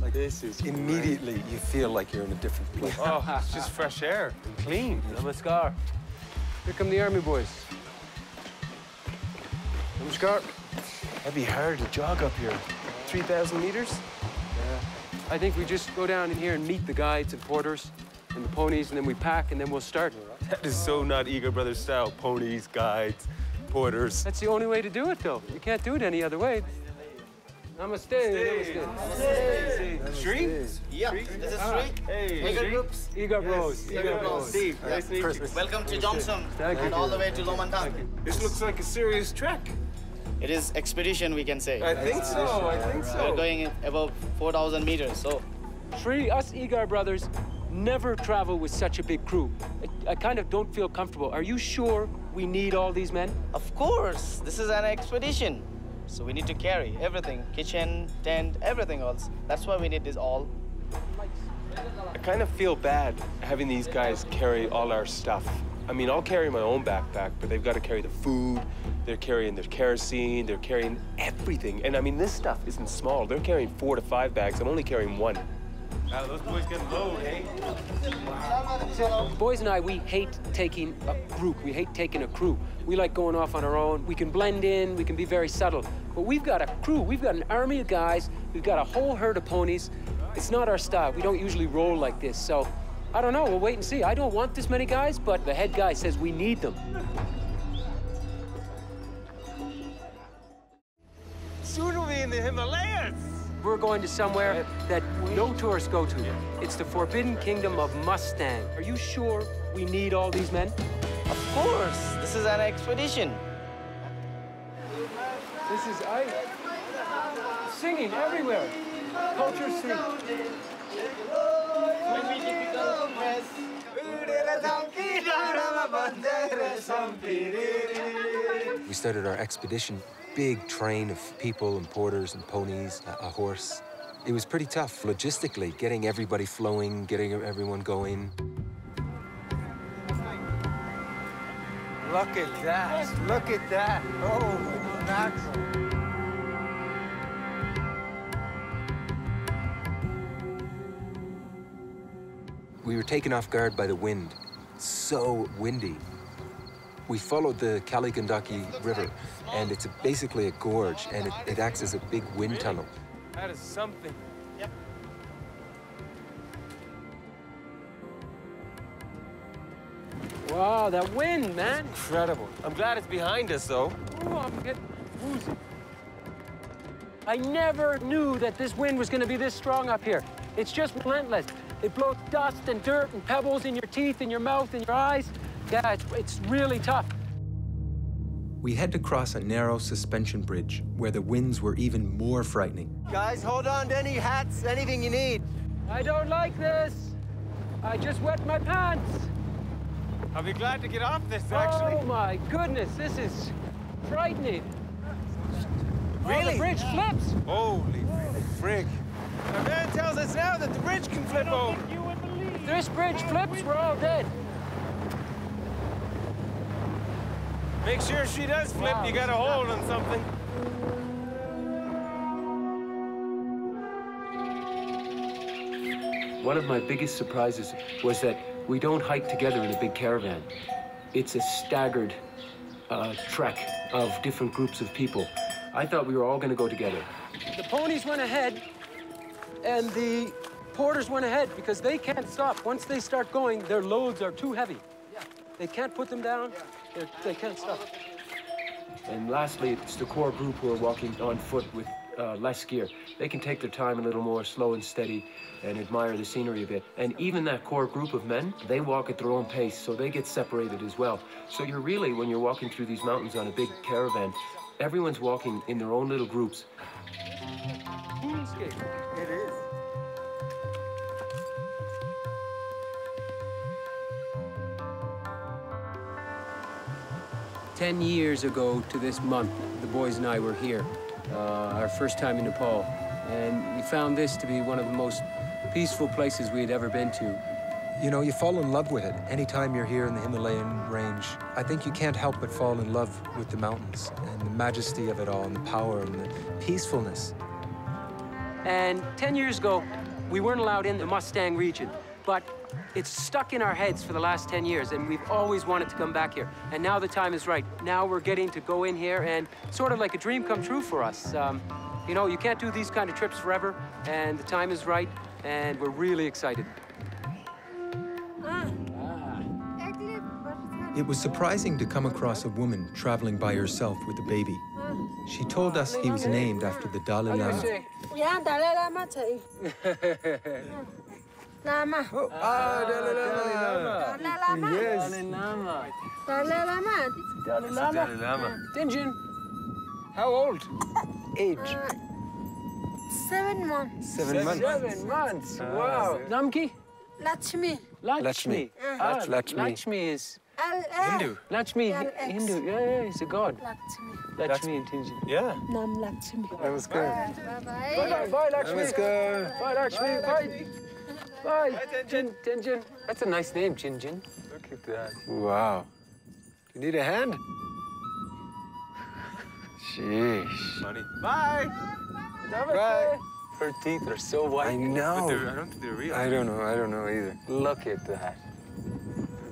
Like this is immediately you feel like you're in a different place. Oh, it's just fresh air and clean. Namaskar. Here come the army boys. Namaskar. That'd be hard to jog up here. 3,000 meters? Yeah. I think we just go down in here and meet the guides and porters and the ponies, and then we pack, and then we'll start. That is so not Eager Brothers style. Ponies, guides, porters. That's the only way to do it, though. You can't do it any other way. Namaste. Namaste. Sri? Yeah, this is Sri. Hey, Eager Groups. Eager Bros. Eager Bros. Steve, nice to meet you. Welcome to Johnson and all the way to Lomantang. This looks like a serious trek. It is expedition, we can say. I think so, I think so. We're going above 4,000 meters, so. Sri, us Eagar brothers never travel with such a big crew. I kind of don't feel comfortable. Are you sure we need all these men? Of course, this is an expedition. So we need to carry everything, kitchen, tent, everything else. That's why we need this all. I kind of feel bad having these guys carry all our stuff. I mean, I'll carry my own backpack, but they've got to carry the food, they're carrying their kerosene, they're carrying everything. And I mean, this stuff isn't small. They're carrying 4 to 5 bags. I'm only carrying 1. Wow, those boys get low, eh? The boys and I, we hate taking a group. We hate taking a crew. We like going off on our own. We can blend in, we can be very subtle. But we've got a crew. We've got an army of guys. We've got a whole herd of ponies. It's not our style. We don't usually roll like this. So, I don't know. We'll wait and see. I don't want this many guys, but the head guy says we need them. Soon we'll be in the Himalayas. We're going to somewhere that no tourists go to. It's the Forbidden Kingdom of Mustang. Are you sure we need all these men? Of course, this is an expedition. This is singing everywhere. Culture sing. We started our expedition. Big train of people and porters and ponies, a horse. It was pretty tough logistically, getting everybody flowing, getting everyone going. Look at that. Look at that. Oh, mackerel. We were taken off guard by the wind. So windy. We followed the Kaligandaki River, and it's basically a gorge, and it acts as a big wind tunnel. That is something. Yep. Wow, that wind, man. Incredible. I'm glad it's behind us, though. Oh, I'm getting woozy. I never knew that this wind was going to be this strong up here. It's just relentless. It blows dust and dirt and pebbles in your teeth, in your mouth, in your eyes. Yeah, it's really tough. We had to cross a narrow suspension bridge where the winds were even more frightening. Guys, hold on to any hats, anything you need. I don't like this. I just wet my pants. I'll be glad to get off this, actually. Oh, my goodness, this is frightening. Really? Oh, the bridge flips. Holy frig. A man tells us now that the bridge can flip over. If this bridge flips, we're all dead. Make sure she does flip, Wow. you got a hold on something. One of my biggest surprises was that we don't hike together in a big caravan. It's a staggered trek of different groups of people. I thought we were all going to go together. The ponies went ahead, and the porters went ahead because they can't stop. Once they start going, their loads are too heavy. They can't put them down. They can't stop. And lastly, it's the core group who are walking on foot with less gear. They can take their time a little more, slow and steady, and admire the scenery a bit. And even that core group of men, they walk at their own pace, so they get separated as well. So you're really, when you're walking through these mountains on a big caravan, everyone's walking in their own little groups. It is. "10 years ago to this month, the boys and I were here, our first time in Nepal, and we found this to be one of the most peaceful places we had ever been to. You know, you fall in love with it anytime you're here in the Himalayan range. I think you can't help but fall in love with the mountains and the majesty of it all and the power and the peacefulness. And 10 years ago, we weren't allowed in the Mustang region, but it's stuck in our heads for the last 10 years, and we've always wanted to come back here. And now the time is right. Now we're getting to go in here, and sort of like a dream come true for us. You know, you can't do these kind of trips forever, and the time is right, and we're really excited. It was surprising to come across a woman traveling by herself with a baby. She told us he was named after the Dalai Lama. Yeah, Dalai Lama. Lama. Oh, Dalai Lama. Dalai Lama. Yes. Dalai Lama. Dalai Lama. Dalai Lama. Dalai Lama. Dinjin, how old? Age? 7 months. 7 months. 7 months. Wow. Namki? Lakshmi. Lakshmi. Lakshmi. Lakshmi is Hindu. Lakshmi, Hindu. Yeah, he's a god. Lakshmi. Lakshmi and Tinjin. Yeah. Nam Lakshmi. Namaskar. Bye-bye. Bye, Lakshmi. Namaskar. Bye, Lakshmi. Bye. Bye, Tinjin. That's a nice name, Tinjin. Look at that. Wow. You need a hand? Sheesh. Funny. Bye. Bye. Her teeth are so white. I know. I don't think they're real. I don't know either. Look at that.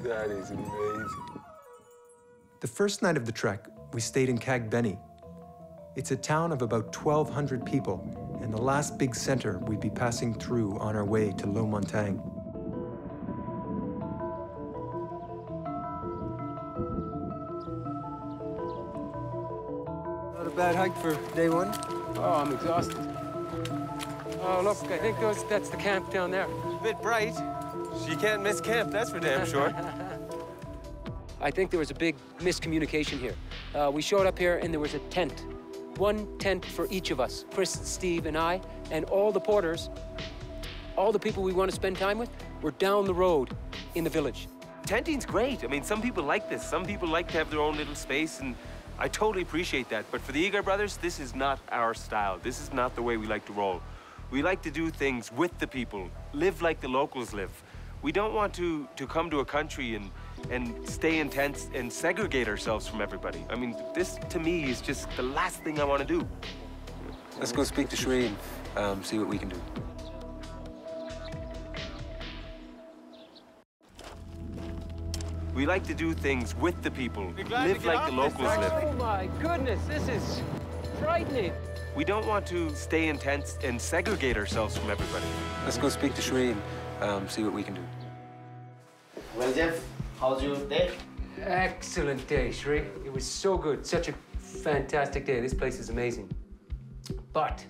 That is amazing. The first night of the trek, we stayed in Kagbeni. It's a town of about 1,200 people, and the last big center we'd be passing through on our way to Lo Montang. Not a bad hike for day one. Oh, I'm exhausted. Oh, look, I think that's the camp down there. A bit bright. You can't miss camp, that's for damn sure. I think there was a big miscommunication here. We showed up here and there was a tent. One tent for each of us, Chris, Steve, and I, and all the porters, all the people we want to spend time with, were down the road in the village. Tenting's great. I mean, some people like this. Some people like to have their own little space, and I totally appreciate that. But for the Igar brothers, this is not our style. This is not the way we like to roll. We like to do things with the people, live like the locals live. We don't want to come to a country and stay in tents and segregate ourselves from everybody. I mean, this, to me, is just the last thing I want to do. Let's go speak to Shri and see what we can do. We like to do things with the people, live like the locals live. Oh my goodness, this is frightening. We don't want to stay in tents and segregate ourselves from everybody. Let's go speak to Shri and see what we can do. Well, Jeff, how's your day? Excellent day, Shri. It was so good. Such a fantastic day. This place is amazing. But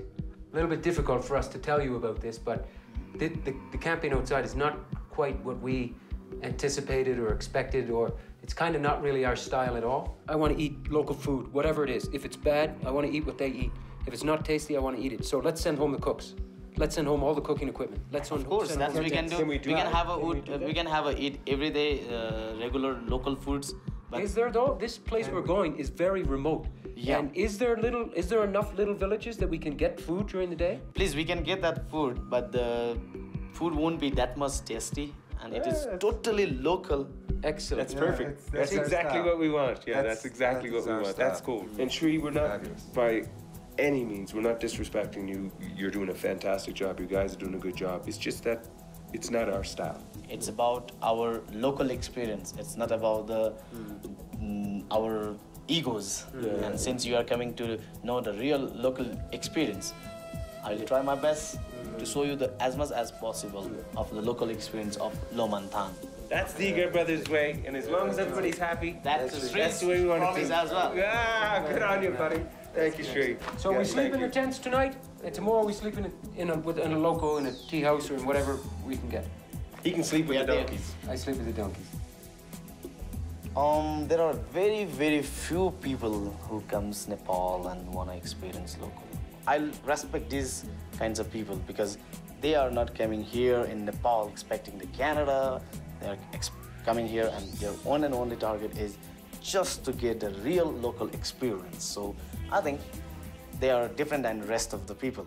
a little bit difficult for us to tell you about this, but the camping outside is not quite what we anticipated or expected, or it's kind of not really our style at all. I want to eat local food, whatever it is. If it's bad, I want to eat what they eat. If it's not tasty, I want to eat it. So let's send home the cooks. Let's send home all the cooking equipment. Let's Of course, that's what we can do. We can have a eat every day regular local foods. But is there though? This place we're going is very remote. Yeah. And is there enough little villages that we can get food during the day? Please, we can get that food, but the food won't be that much tasty, and it is totally local. Excellent. That's perfect. That's exactly what we want. Yeah, that's exactly what we want. That's cool. And Shri, we're not by any means, we're not disrespecting you. You're doing a fantastic job. You guys are doing a good job. It's just that it's not our style. It's about our local experience. It's not about our egos. And since you are coming to know the real local experience, I'll try my best to show you as much as possible of the local experience of Lo Montang. That's the Igar brothers' way, and as long as everybody's happy, that's the way we want to do it as well. Ah, good on you, buddy. Thank you, Sri. So we sleep in the tents tonight, and tomorrow we sleep in a local, in a tea house, or in whatever we can get. He can sleep with the donkeys. I sleep with the donkeys. There are very, very few people who comes Nepal and want to experience local. I respect these kinds of people because they are not coming here in Nepal expecting the Canada. They are coming here and their one and only target is just to get a real local experience. So I think they are different than the rest of the people.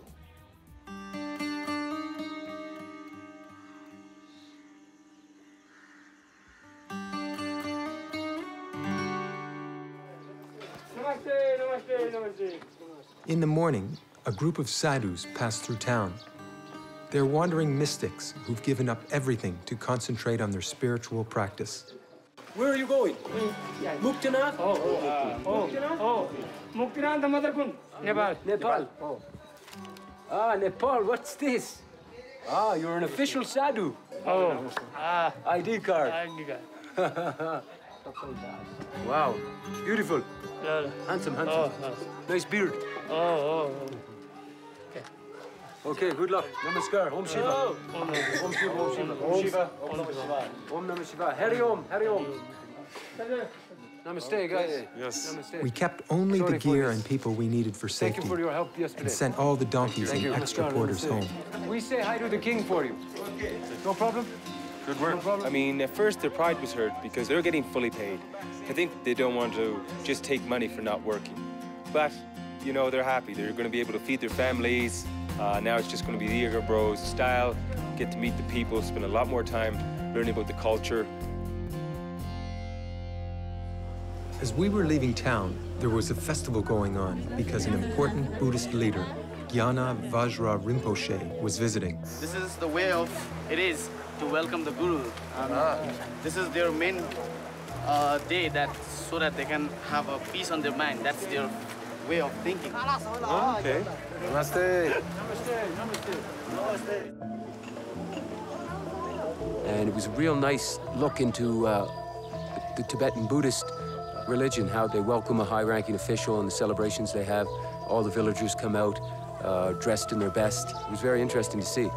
In the morning, a group of sadhus pass through town. They're wandering mystics who've given up everything to concentrate on their spiritual practice. Where are you going? Muktinath? Muktinath, the mother kund. Nepal. Nepal. Oh. Ah, Nepal, what's this? Ah, you're an official sadhu. Oh. ID card. ID card. Wow, beautiful. Handsome. Nice beard. Okay, good luck. Namaskar. Om Shiva. Om Shiva. Om Shiva. Om Shiva. Om Namah Shiva. Hari Om. Namaste, guys. Yes. Namaste. We kept only the gear and people we needed for Thank safety you for your help yesterday. and sent all the donkeys and extra porters home. We say hi to the king for you. No problem? Good work. No problem. I mean, at first their pride was hurt because they're getting fully paid. I think they don't want to just take money for not working. But, you know, they're happy. They're going to be able to feed their families. Now it's just going to be the Eager Bros style. Get to meet the people, spend a lot more time learning about the culture. As we were leaving town, there was a festival going on because an important Buddhist leader, Gyana Vajra Rinpoche, was visiting. This is the way of it is to welcome the Guru. This is their main day so that they can have a peace on their mind. That's their way of thinking. Oh, okay. Namaste. And it was a real nice look into the Tibetan Buddhist religion, how they welcome a high-ranking official and the celebrations they have. All the villagers come out dressed in their best. It was very interesting to see.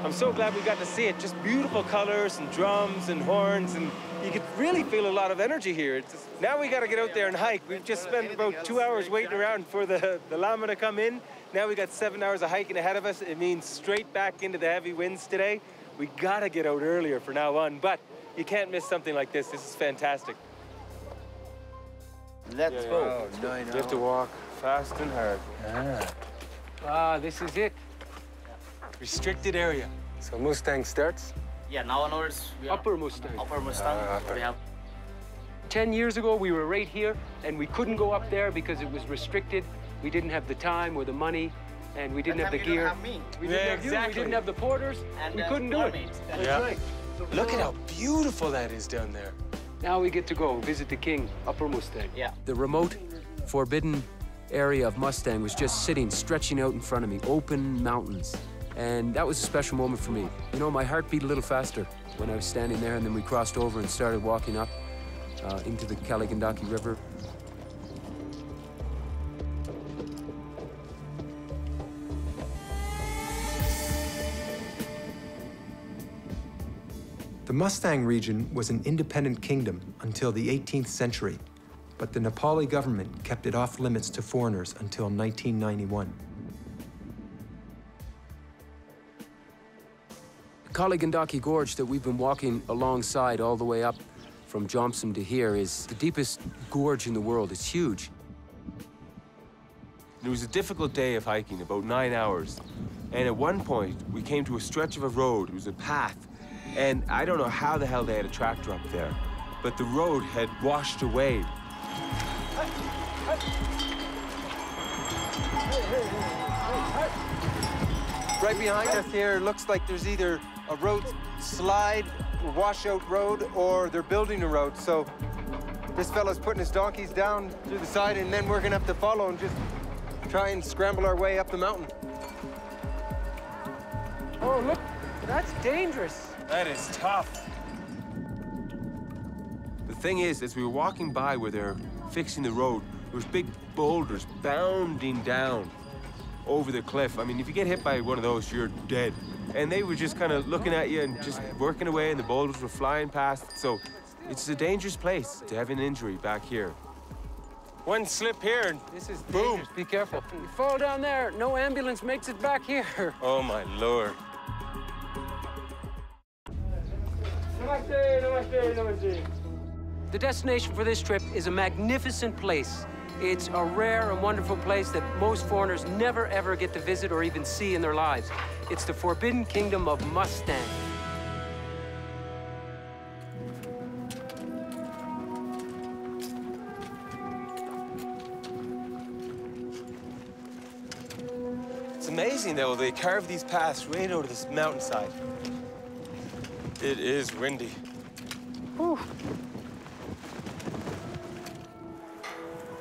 I'm so glad we got to see it. Just beautiful colors and drums and horns, and you could really feel a lot of energy here. Now we got to get out there and hike. We've just spent about 2 hours waiting around for the llama to come in. Now we got 7 hours of hiking ahead of us. It means straight back into the heavy winds today. We got to get out earlier from now on, but you can't miss something like this. This is fantastic. Let's go. You have to walk fast and hard. Ah, this is it. Restricted area. So Mustang starts? Yeah, now onwards we are Upper Mustang. Upper Mustang. We have 10 years ago, we were right here, and we couldn't go up there because it was restricted. We didn't have the time or the money, and we didn't have the gear. We didn't have you, we didn't have the porters. And we couldn't do it. That's right. Look at how beautiful that is down there. Now we get to go visit the king, Upper Mustang. Yeah. The remote, forbidden area of Mustang was just sitting, stretching out in front of me, open mountains. And that was a special moment for me. You know, my heart beat a little faster when I was standing there, and then we crossed over and started walking up into the Kaligandaki River. The Mustang region was an independent kingdom until the 18th century, but the Nepali government kept it off limits to foreigners until 1991. Kaligandaki Gorge that we've been walking alongside all the way up from Jompsum to here is the deepest gorge in the world. It's huge. It was a difficult day of hiking, about 9 hours. And at one point, we came to a stretch of a road. It was a path. And I don't know how the hell they had a tractor up there, but the road had washed away. Right behind us here, looks like there's either a road slide, a washout road, or they're building a road. So this fella's putting his donkeys down to the side, and then we're gonna have to follow and just try and scramble our way up the mountain. Oh, look, that's dangerous. That is tough. The thing is, as we were walking by where they're fixing the road, there was big boulders bounding down over the cliff. I mean, if you get hit by one of those, you're dead. And they were just kind of looking at you and just working away, and the boulders were flying past. So it's a dangerous place to have an injury back here. One slip here and This is boom. dangerous. Be careful. You fall down there, no ambulance makes it back here. Oh my Lord. The destination for this trip is a magnificent place. It's a rare and wonderful place that most foreigners never ever get to visit or even see in their lives. It's the Forbidden Kingdom of Mustang. It's amazing, though, they carved these paths right over this mountainside. It is windy. Whew.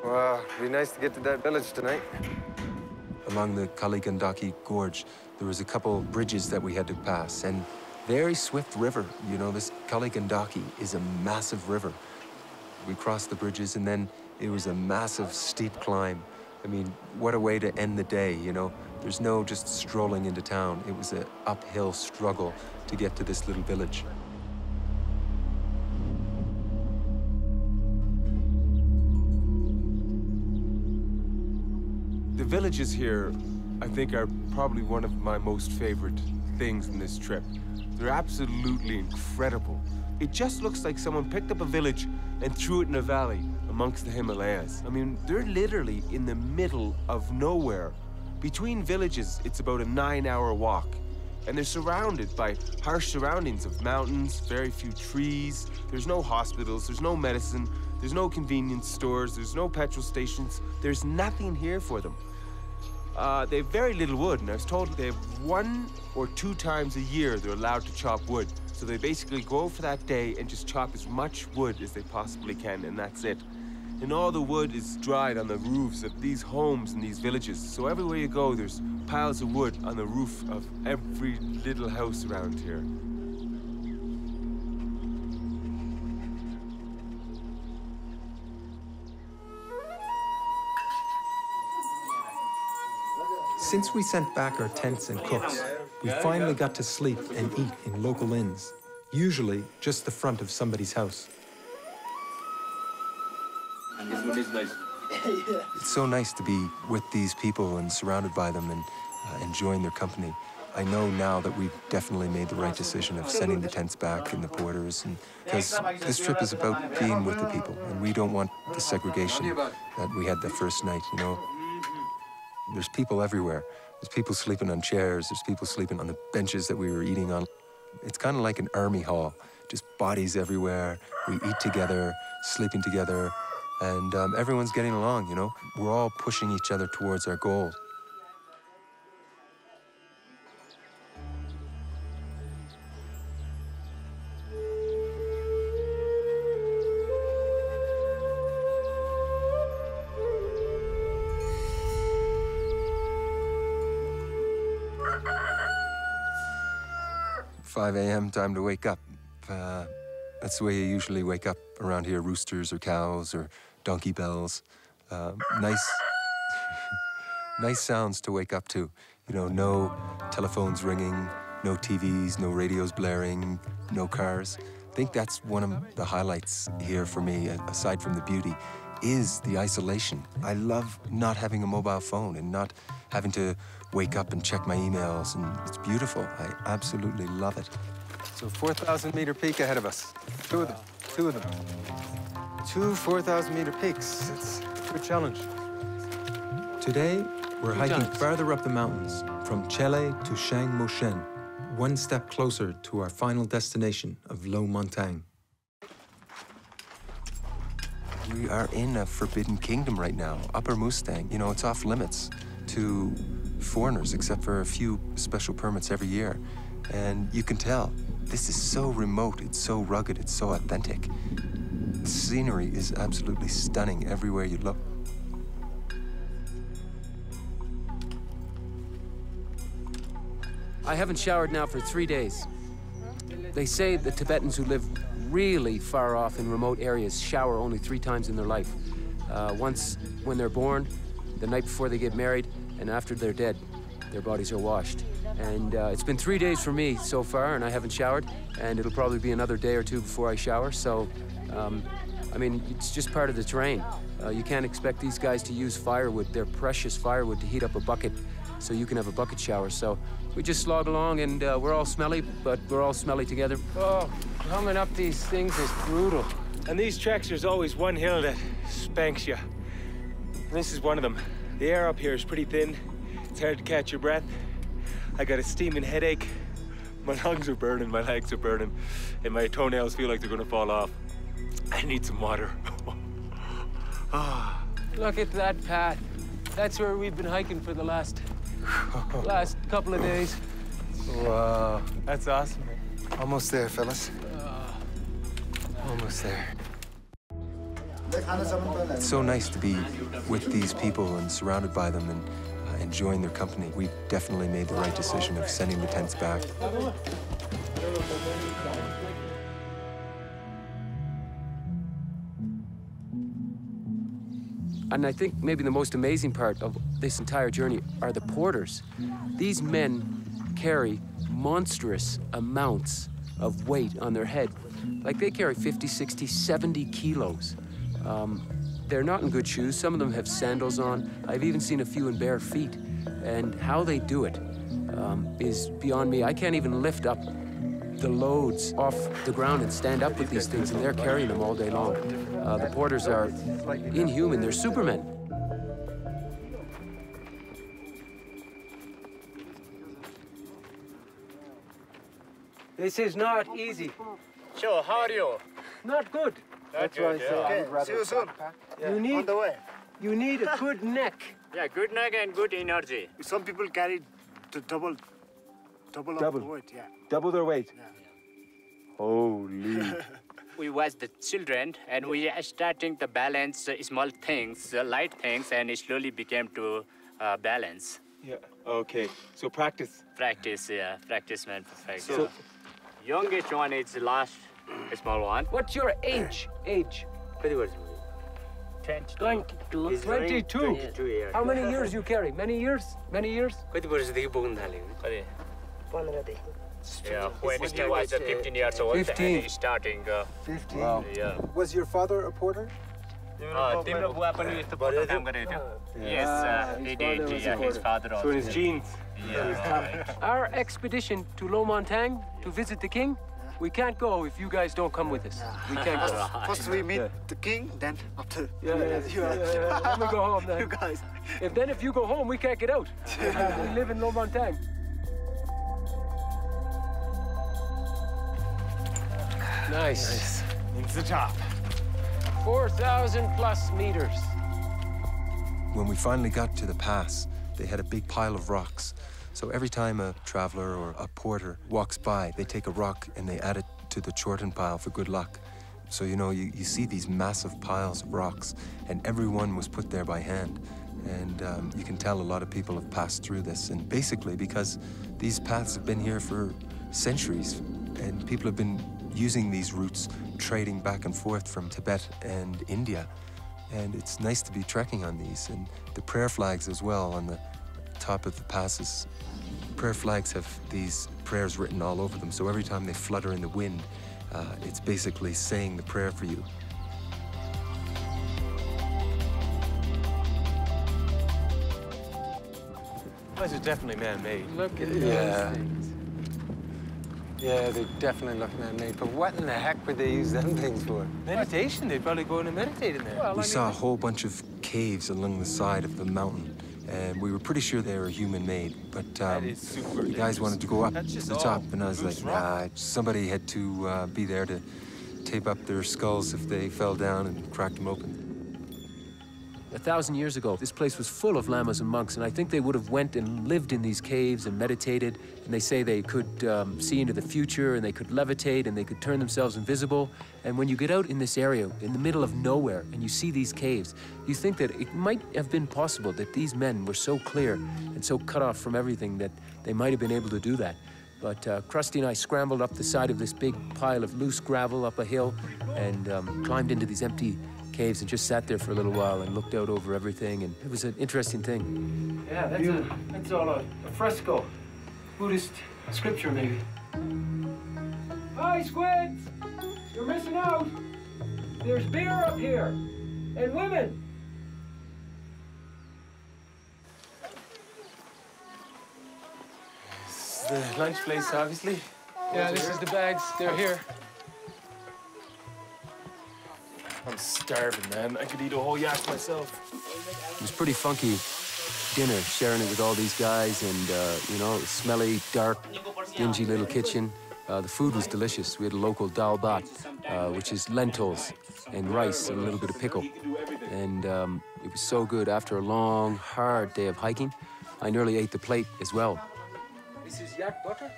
Wow, it'd be nice to get to that village tonight. Along the Kaligandaki Gorge, there was a couple bridges that we had to pass, and very swift river. You know, this Kaligandaki is a massive river. We crossed the bridges, and then it was a massive, steep climb. I mean, what a way to end the day, you know? There's no just strolling into town. It was an uphill struggle to get to this little village. The villages here, I think, are probably one of my most favorite things in this trip. They're absolutely incredible. It just looks like someone picked up a village and threw it in a valley amongst the Himalayas. I mean, they're literally in the middle of nowhere. Between villages, it's about a 9-hour walk. And they're surrounded by harsh surroundings of mountains, very few trees. There's no hospitals, there's no medicine, there's no convenience stores, there's no petrol stations. There's nothing here for them. They have very little wood, and I was told they have 1 or 2 times a year they're allowed to chop wood. So they basically go out for that day and just chop as much wood as they possibly can, and that's it. And all the wood is dried on the roofs of these homes in these villages. So everywhere you go, there's piles of wood on the roof of every little house around here. Since we sent back our tents and cooks, we finally got to sleep and eat in local inns, usually just the front of somebody's house. It's so nice to be with these people and surrounded by them and enjoying their company. I know now that we've definitely made the right decision of sending the tents back and the porters, and because this trip is about being with the people, and we don't want the segregation that we had the first night, you know. There's people everywhere. There's people sleeping on chairs. There's people sleeping on the benches that we were eating on. It's kind of like an army hall, just bodies everywhere. We eat together, sleeping together, and everyone's getting along, you know. We're all pushing each other towards our goal. "5 a.m., time to wake up." That's the way you usually wake up around here, roosters or cows or donkey bells. Nice, nice sounds to wake up to. You know, no telephones ringing, no TVs, no radios blaring, no cars. I think that's one of the highlights here for me, aside from the beauty, is the isolation. I love not having a mobile phone and not having to wake up and check my emails, and it's beautiful. I absolutely love it. So 4,000-meter peak ahead of us. 2 of the two of them. Two 4,000-meter peaks. It's a good challenge. Today, we're hiking farther up the mountains, from Chele to Chiang Mo-Shen, one step closer to our final destination of Lo Montagne. We are in a forbidden kingdom right now, Upper Mustang. You know, it's off limits to foreigners, except for a few special permits every year. And you can tell, this is so remote, it's so rugged, it's so authentic. The scenery is absolutely stunning everywhere you look. I haven't showered now for 3 days. They say the Tibetans who live really far off in remote areas shower only 3 times in their life. Once when they're born, the night before they get married, and after they're dead. Their bodies are washed. And it's been 3 days for me so far, and I haven't showered, and it'll probably be another day or two before I shower, so, I mean, it's just part of the terrain. You can't expect these guys to use firewood, their precious firewood, to heat up a bucket so you can have a bucket shower. So we just slog along, and we're all smelly, but we're all smelly together. Oh, coming up these things is brutal. And these treks, there's always one hill that spanks you. And this is one of them. The air up here is pretty thin. It's hard to catch your breath. I got a steaming headache. My lungs are burning, my legs are burning, and my toenails feel like they're gonna fall off. I need some water. Look at that path. That's where we've been hiking for the last couple of days. Wow. That's awesome. Almost there, fellas. Almost there. It's so nice to be with these people and surrounded by them and enjoying their company. We definitely made the right decision of sending the tents back. And I think maybe the most amazing part of this entire journey are the porters. These men carry monstrous amounts of weight on their head. Like they carry 50, 60, 70 kilos. They're not in good shoes. Some of them have sandals on. I've even seen a few in bare feet. And how they do it is beyond me. I can't even lift up the loads off the ground and stand up with these things, and they're carrying them all day long. The porters are inhuman. They're supermen. This is not easy. So, how are you? Not good. That's why I say See you soon. On the way. You need a good neck. Yeah, good neck and good energy. Some people carry double of the weight, yeah. Double their weight? Yeah. Holy. We was the children, and we are starting to balance small things, light things, and it slowly became to balance. Yeah, okay. So practice. Practice, yeah. Practice, man, perfect. So, youngest one is the last small one. What's your age? Age? 22. 22 years. How many years you carry? Many years? Many years? Yeah, when he was 15 years old, 15. and he's starting. 15? Wow. Yeah. Was your father a porter? Yes, he did. Yeah, his father also. So in his genes. Yeah. Our expedition to Lo Montagne to visit the king, we can't go if you guys don't come with us. We can't go. First we meet the king, then after Then we go home then. you guys. If you go home, we can't get out. We live in Lo Montagne. Nice. It's the top. 4,000 plus meters. When we finally got to the pass, they had a big pile of rocks. So every time a traveler or a porter walks by, they take a rock and they add it to the chorten pile for good luck. So, you know, you see these massive piles of rocks, and everyone was put there by hand. And you can tell a lot of people have passed through this. And basically because these paths have been here for centuries, and people have been using these routes, trading back and forth from Tibet and India. And it's nice to be trekking on these. And the prayer flags as well on the top of the passes. Prayer flags have these prayers written all over them, so every time they flutter in the wind, it's basically saying the prayer for you. Those are definitely man-made. Look at those things. Yeah, they definitely look man-made. But what in the heck would they use them things for? Meditation. They'd probably go in and meditate in there. Well, We saw a whole bunch of caves along the side of the mountain, and we were pretty sure they were human-made. But the guys wanted to go up to the top, and I was like, nah, somebody had to be there to tape up their skulls if they fell down and cracked them open. 1,000 years ago, this place was full of lamas and monks, and I think they would have went and lived in these caves and meditated, and they say they could see into the future, and they could levitate, and they could turn themselves invisible. And when you get out in this area, in the middle of nowhere, and you see these caves, you think that it might have been possible that these men were so clear and so cut off from everything that they might have been able to do that. But Krusty and I scrambled up the side of this big pile of loose gravel up a hill and climbed into these empty caves and just sat there for a little while and looked out over everything, and it was an interesting thing. Yeah, that's all a fresco. Buddhist scripture, maybe. Hi, squids! You're missing out! There's beer up here, and women! This is the lunch place, obviously. Yeah, this is the bags. They're here. I'm starving, man. I could eat a whole yak myself. It was pretty funky dinner, sharing it with all these guys, and, you know, smelly, dark, dingy little kitchen. The food was delicious. We had a local dal bat, which is lentils and rice and a little bit of pickle. And it was so good. After a long, hard day of hiking, I nearly ate the plate as well. This is yak butter?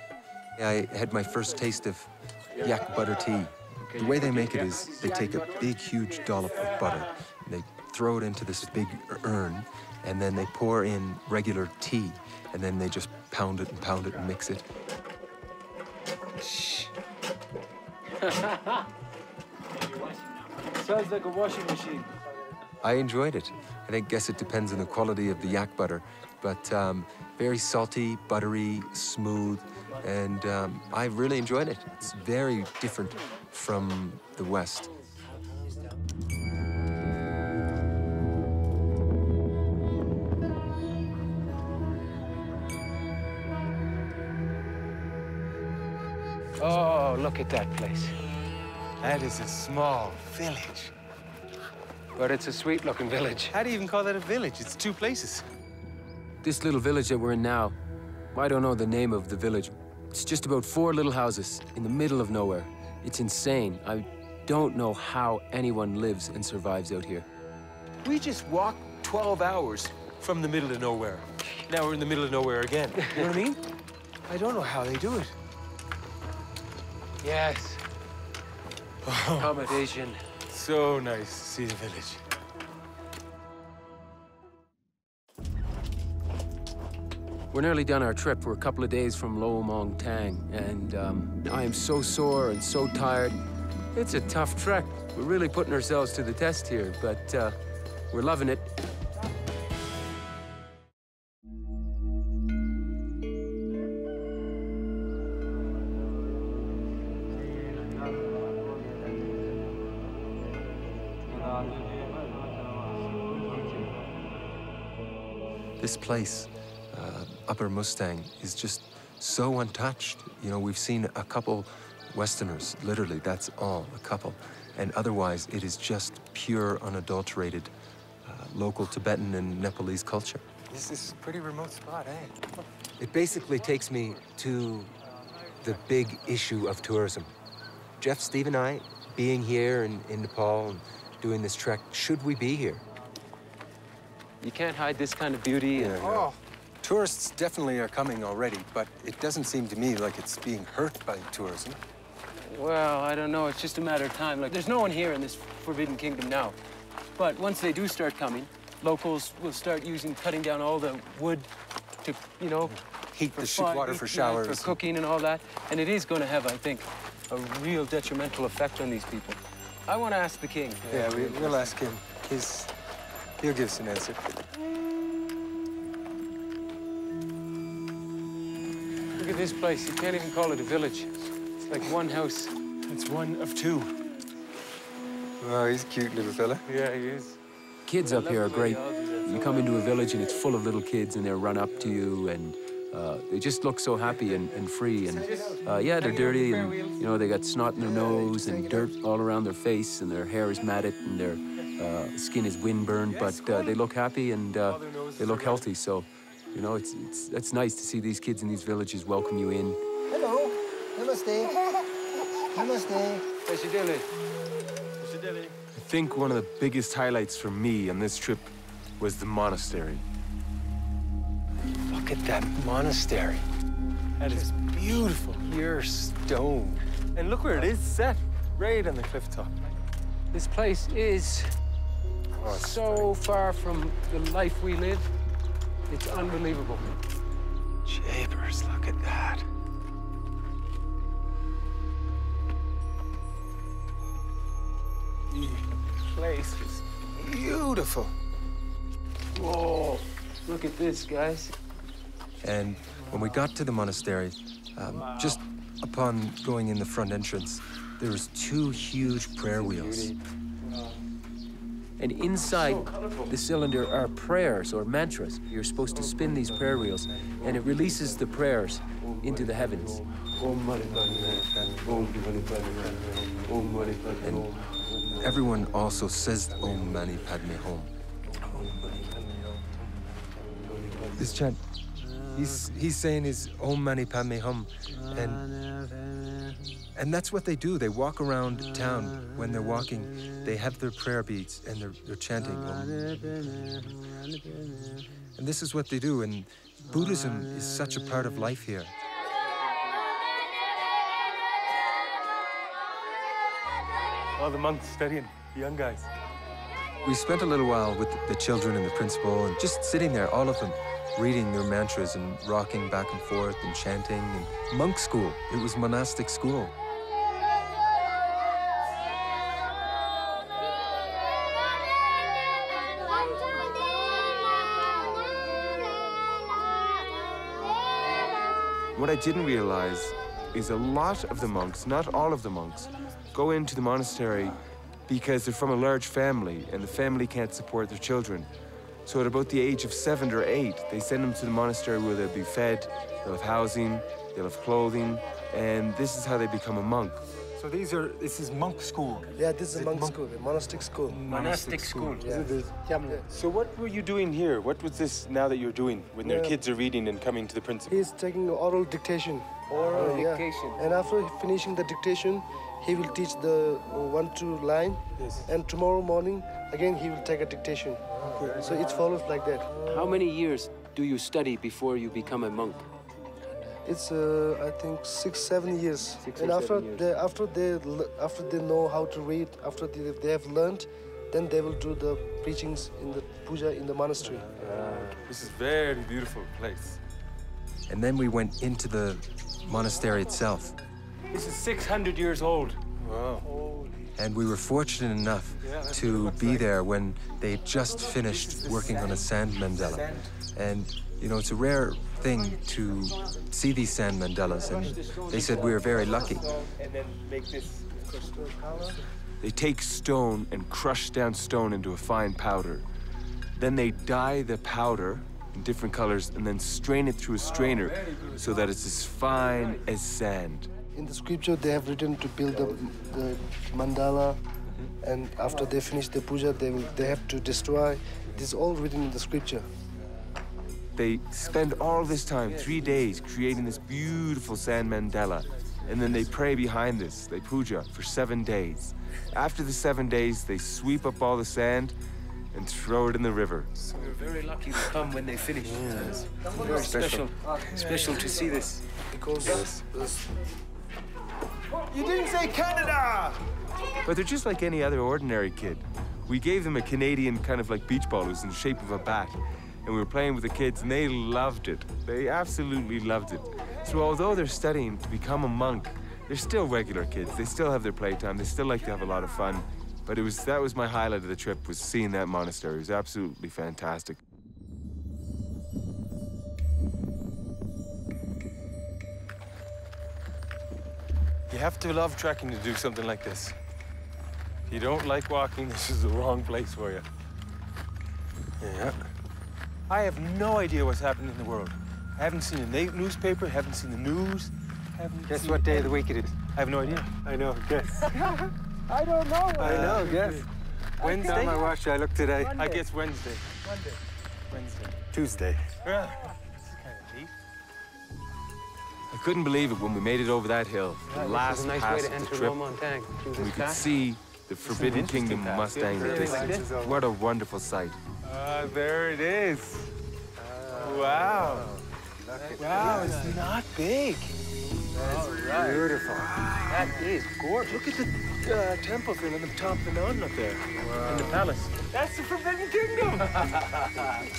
Yeah, I had my first taste of yak butter tea. The way they make it is they take a big, huge dollop of butter, and they throw it into this big urn, and then they pour in regular tea, and then they just pound it and mix it. Sounds like a washing machine. I enjoyed it. I guess it depends on the quality of the yak butter, but very salty, buttery, smooth, and I really enjoyed it. It's very different from the West. Oh, look at that place. That is a small village. But it's a sweet-looking village. How do you even call that a village? It's two places. This little village that we're in now, I don't know the name of the village. It's just about 4 little houses in the middle of nowhere. It's insane. I don't know how anyone lives and survives out here. We just walked 12 hours from the middle of nowhere. Now we're in the middle of nowhere again. You know what I mean? I don't know how they do it. Yes. Accommodation. So nice to see the village. We're nearly done our trip. We're a couple of days from Lo Mong Tang, and I am so sore and so tired. It's a tough trek. We're really putting ourselves to the test here, but we're loving it. This place, Upper Mustang, is just so untouched. You know, we've seen a couple Westerners, literally, that's all, a couple. And otherwise, it is just pure, unadulterated, local Tibetan and Nepalese culture. This is a pretty remote spot, eh? It basically takes me to the big issue of tourism. Jeff, Steve, and I, being here in Nepal and doing this trek, should we be here? You can't hide this kind of beauty. And, Oh, tourists definitely are coming already, but it doesn't seem to me like it's being hurt by tourism. well, I don't know. It's just a matter of time. Like, there's no one here in this Forbidden Kingdom now. But once they do start coming, locals will start cutting down all the wood to, you know, Heat the water for showers. for cooking and all that. And it is going to have, I think, a real detrimental effect on these people. I want to ask the king. Yeah, we'll ask him. He'll give us an answer. Look at this place. You can't even call it a village. It's like one house. It's one of two. Oh, he's a cute little fella. Yeah, he is. Kids up here are great. You come into a village and it's full of little kids and they'll run up to you and They just look so happy and free. And yeah, they're dirty, and you know, they got snot in their nose and dirt all around their face, and their hair is matted, and their skin is windburned. But they look happy and they look healthy. So, you know, it's nice to see these kids in these villages welcome you in. Hello, namaste. Namaste. I think one of the biggest highlights for me on this trip was the monastery. Look at that monastery. That is beautiful. Pure stone. And look where it is set, right on the cliff top. This place is so far from the life we live. It's unbelievable. Japers, look at that. The place is beautiful. Whoa, look at this, guys. And when we got to the monastery, just upon going in the front entrance, there was 2 huge prayer wheels. And inside the cylinder are prayers or mantras. You're supposed to spin these prayer wheels, and it releases the prayers into the heavens. And everyone also says Om Mani Padme Hum. This chant, he's saying is Om Mani Padme Hum, and that's what they do. They walk around town. When they're walking, they have their prayer beads and they're chanting Om. And this is what they do, and Buddhism is such a part of life here. All the monks studying, the young guys. We spent a little while with the children and the principal, and just sitting there, all of them, reading their mantras and rocking back and forth and chanting. And monk school, it was monastic school. What I didn't realize is a lot of the monks, not all of the monks, go into the monastery because they're from a large family and the family can't support their children. So at about the age of 7 or 8, they send them to the monastery where they'll be fed, they'll have housing, they'll have clothing, and this is how they become a monk. So this is monk school? Yeah, this is monk school, monastic school. Monastic school. Yeah. So what were you doing here? What was this now that you're doing when their kids are reading and coming to the principal? He's taking oral dictation. Oral dictation. And after finishing the dictation, he will teach the 1-2 line. Yes. And tomorrow morning, again, he will take a dictation. Okay. So it follows like that. How many years do you study before you become a monk? It's I think 6-7 years. And after they know how to read, after they have learned, then they will do the preachings in the puja in the monastery. This is a very beautiful place. And then we went into the monastery itself. This is 600 years old. Wow. And we were fortunate enough to be there when they had just finished working on a sand mandala. And, you know, it's a rare thing to see these sand mandalas, and they said we were very lucky. And then make this. They take stone and crush down stone into a fine powder. Then they dye the powder in different colors and then strain it through a strainer so that it's as fine as sand. In the scripture, they have written to build the mandala, and after they finish the puja, they have to destroy. This is all written in the scripture. They spend all this time, 3 days, creating this beautiful sand mandala, and then they pray behind this. They puja for 7 days. After the 7 days, they sweep up all the sand and throw it in the river. So we're very lucky to come when they finish. It's very special to see this. Because you didn't say Canada! But they're just like any other ordinary kid. We gave them a Canadian kind of like beach ball. It was in the shape of a bat. And we were playing with the kids, and they loved it. They absolutely loved it. So although they're studying to become a monk, they're still regular kids. They still have their playtime. They still like to have a lot of fun. But that was my highlight of the trip, was seeing that monastery. It was absolutely fantastic. You have to love trekking to do something like this. If you don't like walking, this is the wrong place for you. Yeah. I have no idea what's happening in the world. Haven't seen a newspaper, haven't seen the news. Guess what day of the week it is? I have no idea. I know, guess. I don't know. I know, guess. Wednesday? Time I watched, I looked today. I guess Wednesday. Monday. Wednesday. Tuesday. Yeah. I couldn't believe it when we made it over that hill. The last nice pass way to of the enter trip. Montang. We could see the Forbidden Kingdom Mustang in the distance. What a wonderful sight. There it is. Wow. Wow, it's not big. That's beautiful. That is gorgeous. Look at the temple thing on the top of the mountain up there. And the palace. That's the Forbidden Kingdom.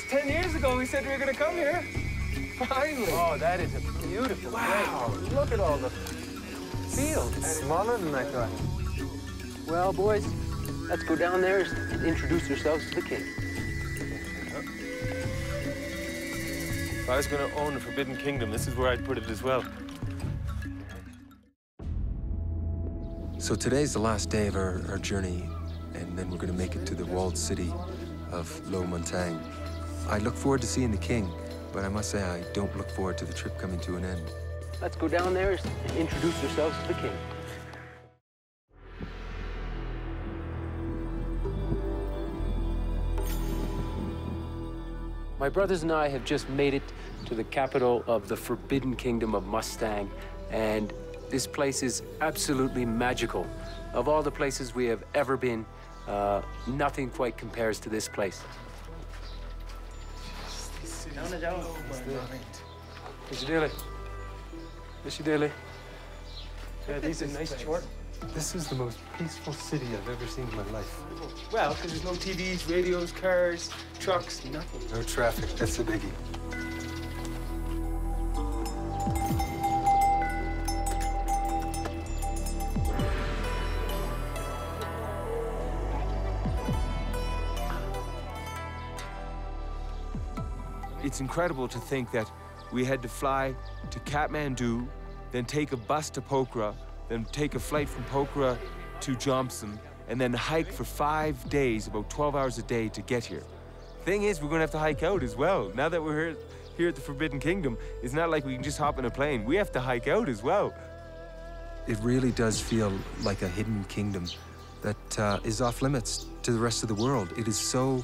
10 years ago, we said we were going to come here. Finally. Oh, that is a beautiful place. Look at all the fields. It's smaller than I thought. Well, boys, let's go down there and introduce ourselves to the king. If I was going to own the Forbidden Kingdom, this is where I'd put it as well. So today's the last day of our journey, and then we're going to make it to the walled city of Lo Montang. I look forward to seeing the king, but I must say I don't look forward to the trip coming to an end. Let's go down there and introduce ourselves to the king. My brothers and I have just made it to the capital of the Forbidden Kingdom of Mustang, and this place is absolutely magical. Of all the places we have ever been, nothing quite compares to this place. These are nice short. This is the most peaceful city I've ever seen in my life. Well, because there's no TVs, radios, cars, trucks, nothing. No traffic, that's a biggie. It's incredible to think that we had to fly to Kathmandu, then take a bus to Pokhara, then take a flight from Pokhara to Johnson, and then hike for 5 days, about 12 hours a day to get here. Thing is, we're gonna have to hike out as well. Now that we're here at the Forbidden Kingdom, it's not like we can just hop in a plane. We have to hike out as well. It really does feel like a hidden kingdom that is off limits to the rest of the world. It is so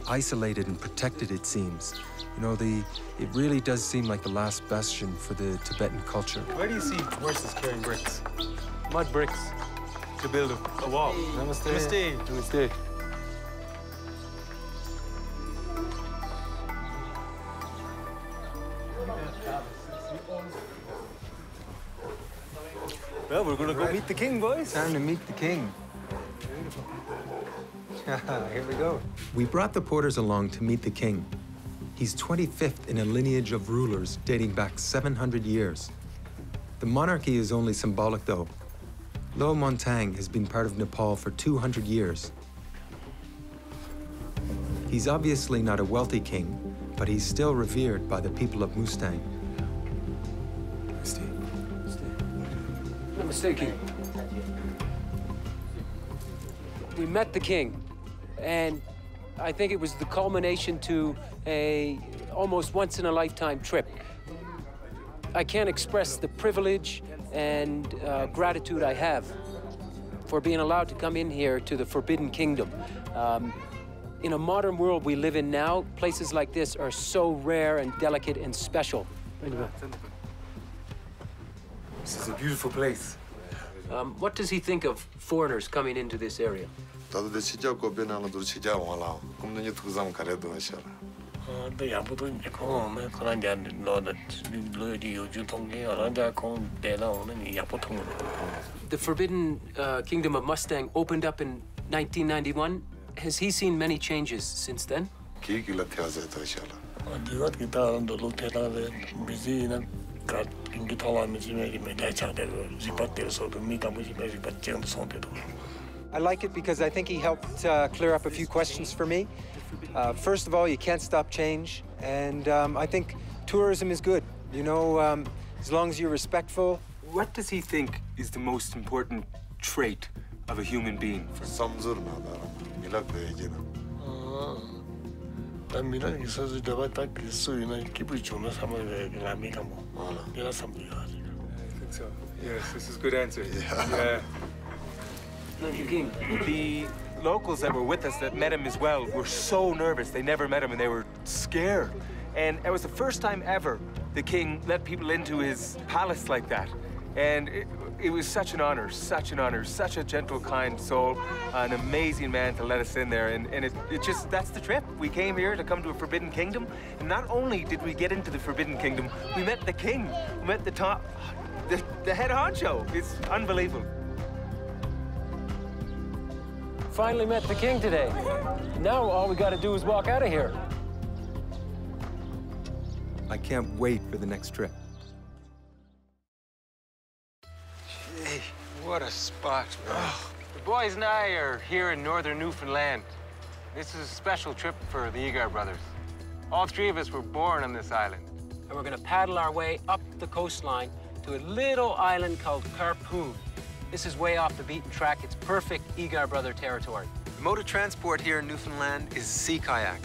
isolated and protected, it seems. You know, it really does seem like the last bastion for the Tibetan culture. Where do you see horses carrying bricks? Mud bricks. To build a wall. Namaste. Namaste. Namaste. Well, we're gonna go meet the king, boys. Time to meet the king. Here we go. We brought the porters along to meet the king. He's 25th in a lineage of rulers dating back 700 years. The monarchy is only symbolic, though. Lo Montang has been part of Nepal for 200 years. He's obviously not a wealthy king, but he's still revered by the people of Mustang. Namaste, king. We met the king, and I think it was the culmination to a almost once-in-a-lifetime trip. I can't express the privilege and gratitude I have for being allowed to come in here to the Forbidden Kingdom. In a modern world we live in now, places like this are so rare and delicate and special. This is a beautiful place. What does he think of foreigners coming into this area? The Forbidden Kingdom of Mustang opened up in 1991. Has he seen many changes since then? I like it because I think he helped clear up a few questions for me. First of all, you can't stop change, and I think tourism is good. You know, as long as you're respectful. What does he think is the most important trait of a human being? So, yes, this is a good answer. Yeah. The locals that were with us that met him as well were so nervous. They never met him and they were scared. And it was the first time ever the king let people into his palace like that. And it was such an honor, such a gentle, kind soul, an amazing man to let us in there. And it just, that's the trip. We came here to come to a forbidden kingdom. And not only did we get into the forbidden kingdom, we met the king. We met the top, the head honcho. It's unbelievable. Finally met the king today. Now all we gotta do is walk out of here. I can't wait for the next trip. Hey, what a spot, man. The boys and I are here in northern Newfoundland. This is a special trip for the Egar brothers. All three of us were born on this island. And we're gonna paddle our way up the coastline to a little island called Harpoon. This is way off the beaten track. It's perfect Egar brother territory. The mode of transport here in Newfoundland is sea kayak.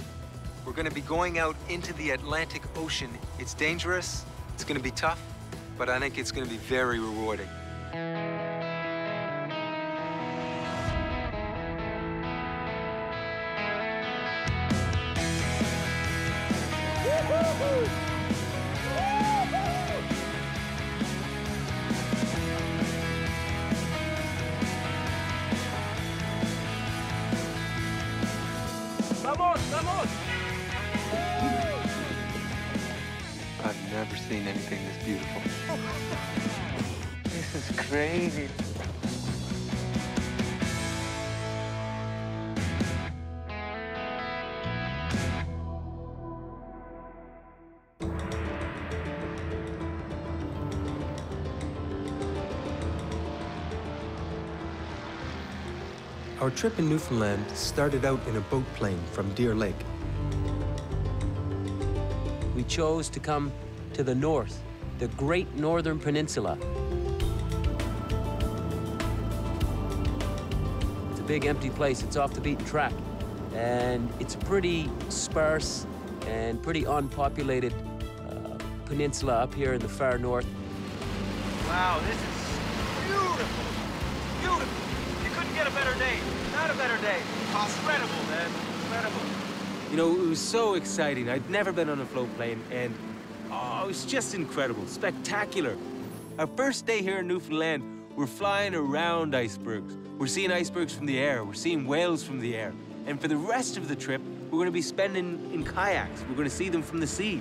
We're going to be going out into the Atlantic Ocean. It's dangerous, it's going to be tough, but I think it's going to be very rewarding. Vamos, vamos! I've never seen anything this beautiful. This is crazy. Our trip in Newfoundland started out in a boat plane from Deer Lake. We chose to come to the north, the Great Northern Peninsula. It's a big empty place. It's off the beaten track. And it's a pretty sparse and pretty unpopulated peninsula up here in the far north. Wow, this is beautiful. Beautiful. You couldn't get a better day. Not a better day. Incredible, man. Incredible. You know, it was so exciting. I'd never been on a float plane, and oh, it was just incredible, spectacular. Our first day here in Newfoundland, we're flying around icebergs. We're seeing icebergs from the air. We're seeing whales from the air. And for the rest of the trip, we're going to be spending in kayaks. We're going to see them from the sea.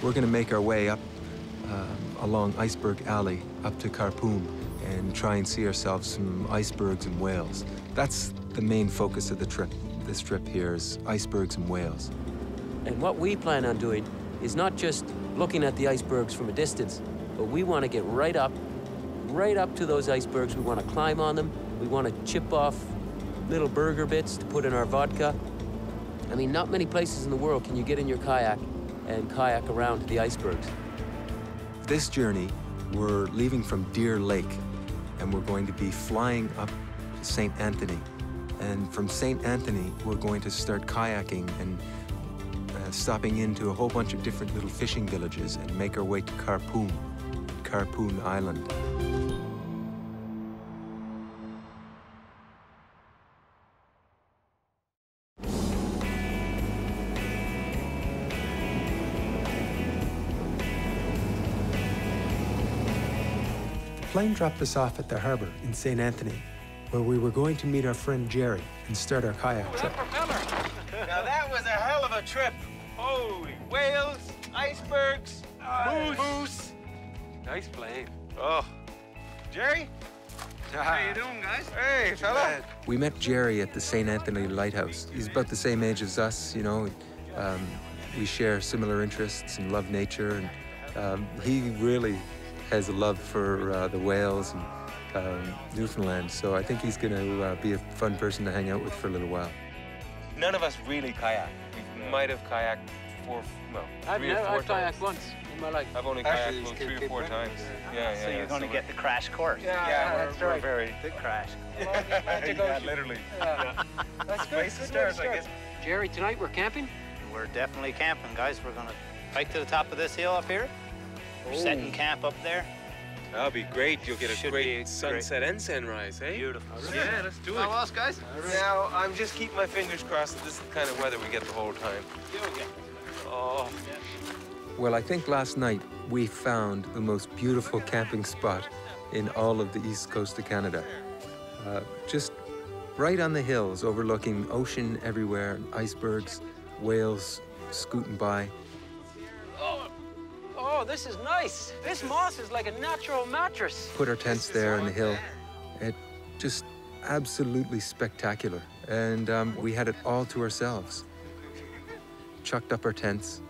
We're going to make our way up along Iceberg Alley up to Harpoon and try and see ourselves some icebergs and whales. That's the main focus of the trip. This trip here is icebergs and whales. And what we plan on doing is not just looking at the icebergs from a distance, but we want to get right up to those icebergs. We want to climb on them. We want to chip off little burger bits to put in our vodka. I mean, not many places in the world can you get in your kayak and kayak around to the icebergs. This journey, we're leaving from Deer Lake, and we're going to be flying up to St. Anthony. And from St. Anthony, we're going to start kayaking and stopping into a whole bunch of different little fishing villages and make our way to Harpoon Island. The plane dropped us off at the harbor in St. Anthony, where we were going to meet our friend Jerry and start our kayak trip. Now that was a hell of a trip. Holy whales, icebergs, moose. Nice plane. Oh, Jerry? How you doing, guys? Hey, fella. We met Jerry at the St. Anthony Lighthouse. He's about the same age as us, you know. We share similar interests and love nature, and he really has a love for the whales and Newfoundland, so I think he's going to be a fun person to hang out with for a little while. None of us really kayak. We might have kayaked 4, well, I've 3 or 4 I've kayaked times. once in my life. I've only kayaked about 3 or 4 times. Yeah, So you're going to get the crash course. we're very Good crash. yeah, literally. That's good. Place to start, I guess. Jerry, tonight we're camping? We're definitely camping, guys. We're going to hike to the top of this hill up here. We're setting camp up there. That'll be great. You'll get a Should be great sunset and sunrise, eh? Beautiful. Yeah, let's do it. Follow us, guys. Now, I'm just keeping my fingers crossed that this is the kind of weather we get the whole time. Oh. Well, I think last night we found the most beautiful camping spot in all of the east coast of Canada. Just right on the hills, overlooking ocean everywhere, icebergs, whales scooting by. Oh, this is nice. This moss is like a natural mattress. Put our tents there on the hill. It just absolutely spectacular. And we had it all to ourselves. Chucked up our tents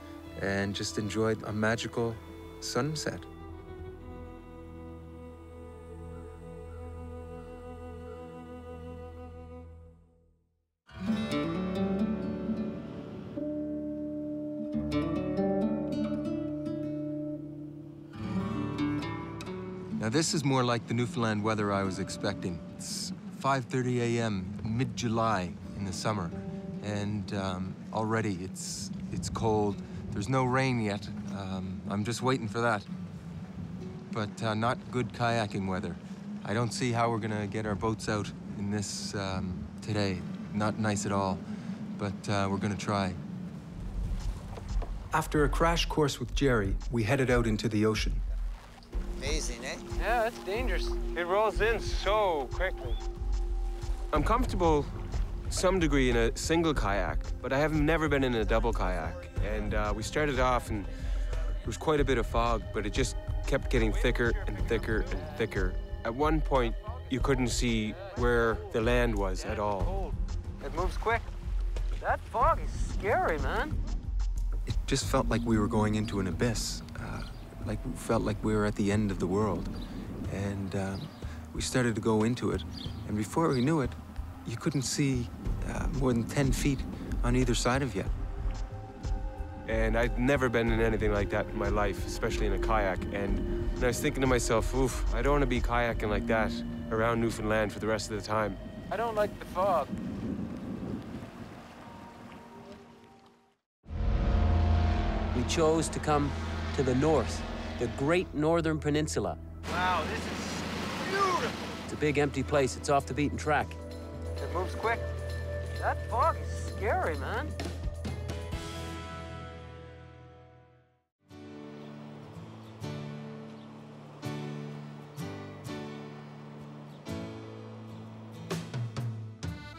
and just enjoyed a magical sunset. Now this is more like the Newfoundland weather I was expecting. It's 5:30 a.m., mid-July in the summer, and already it's cold. There's no rain yet. I'm just waiting for that. But not good kayaking weather. I don't see how we're gonna get our boats out in this today. Not nice at all, but we're gonna try. After a crash course with Jerry, we headed out into the ocean. Amazing, eh? Yeah, that's dangerous. It rolls in so quickly. I'm comfortable to some degree in a single kayak, but I have never been in a double kayak. And we started off and there was quite a bit of fog, but it just kept getting thicker and thicker and thicker. At one point, you couldn't see where the land was at all. It moves quick. That fog is scary, man. It just felt like we were going into an abyss. Like we felt like we were at the end of the world. And we started to go into it. And before we knew it, you couldn't see more than 10 feet on either side of you. And I'd never been in anything like that in my life, especially in a kayak. And I was thinking to myself, oof, I don't want to be kayaking like that around Newfoundland for the rest of the time. I don't like the fog. We chose to come to the north, the Great Northern Peninsula. Wow, this is beautiful. It's a big empty place. It's off the beaten track. It moves quick. That fog is scary, man.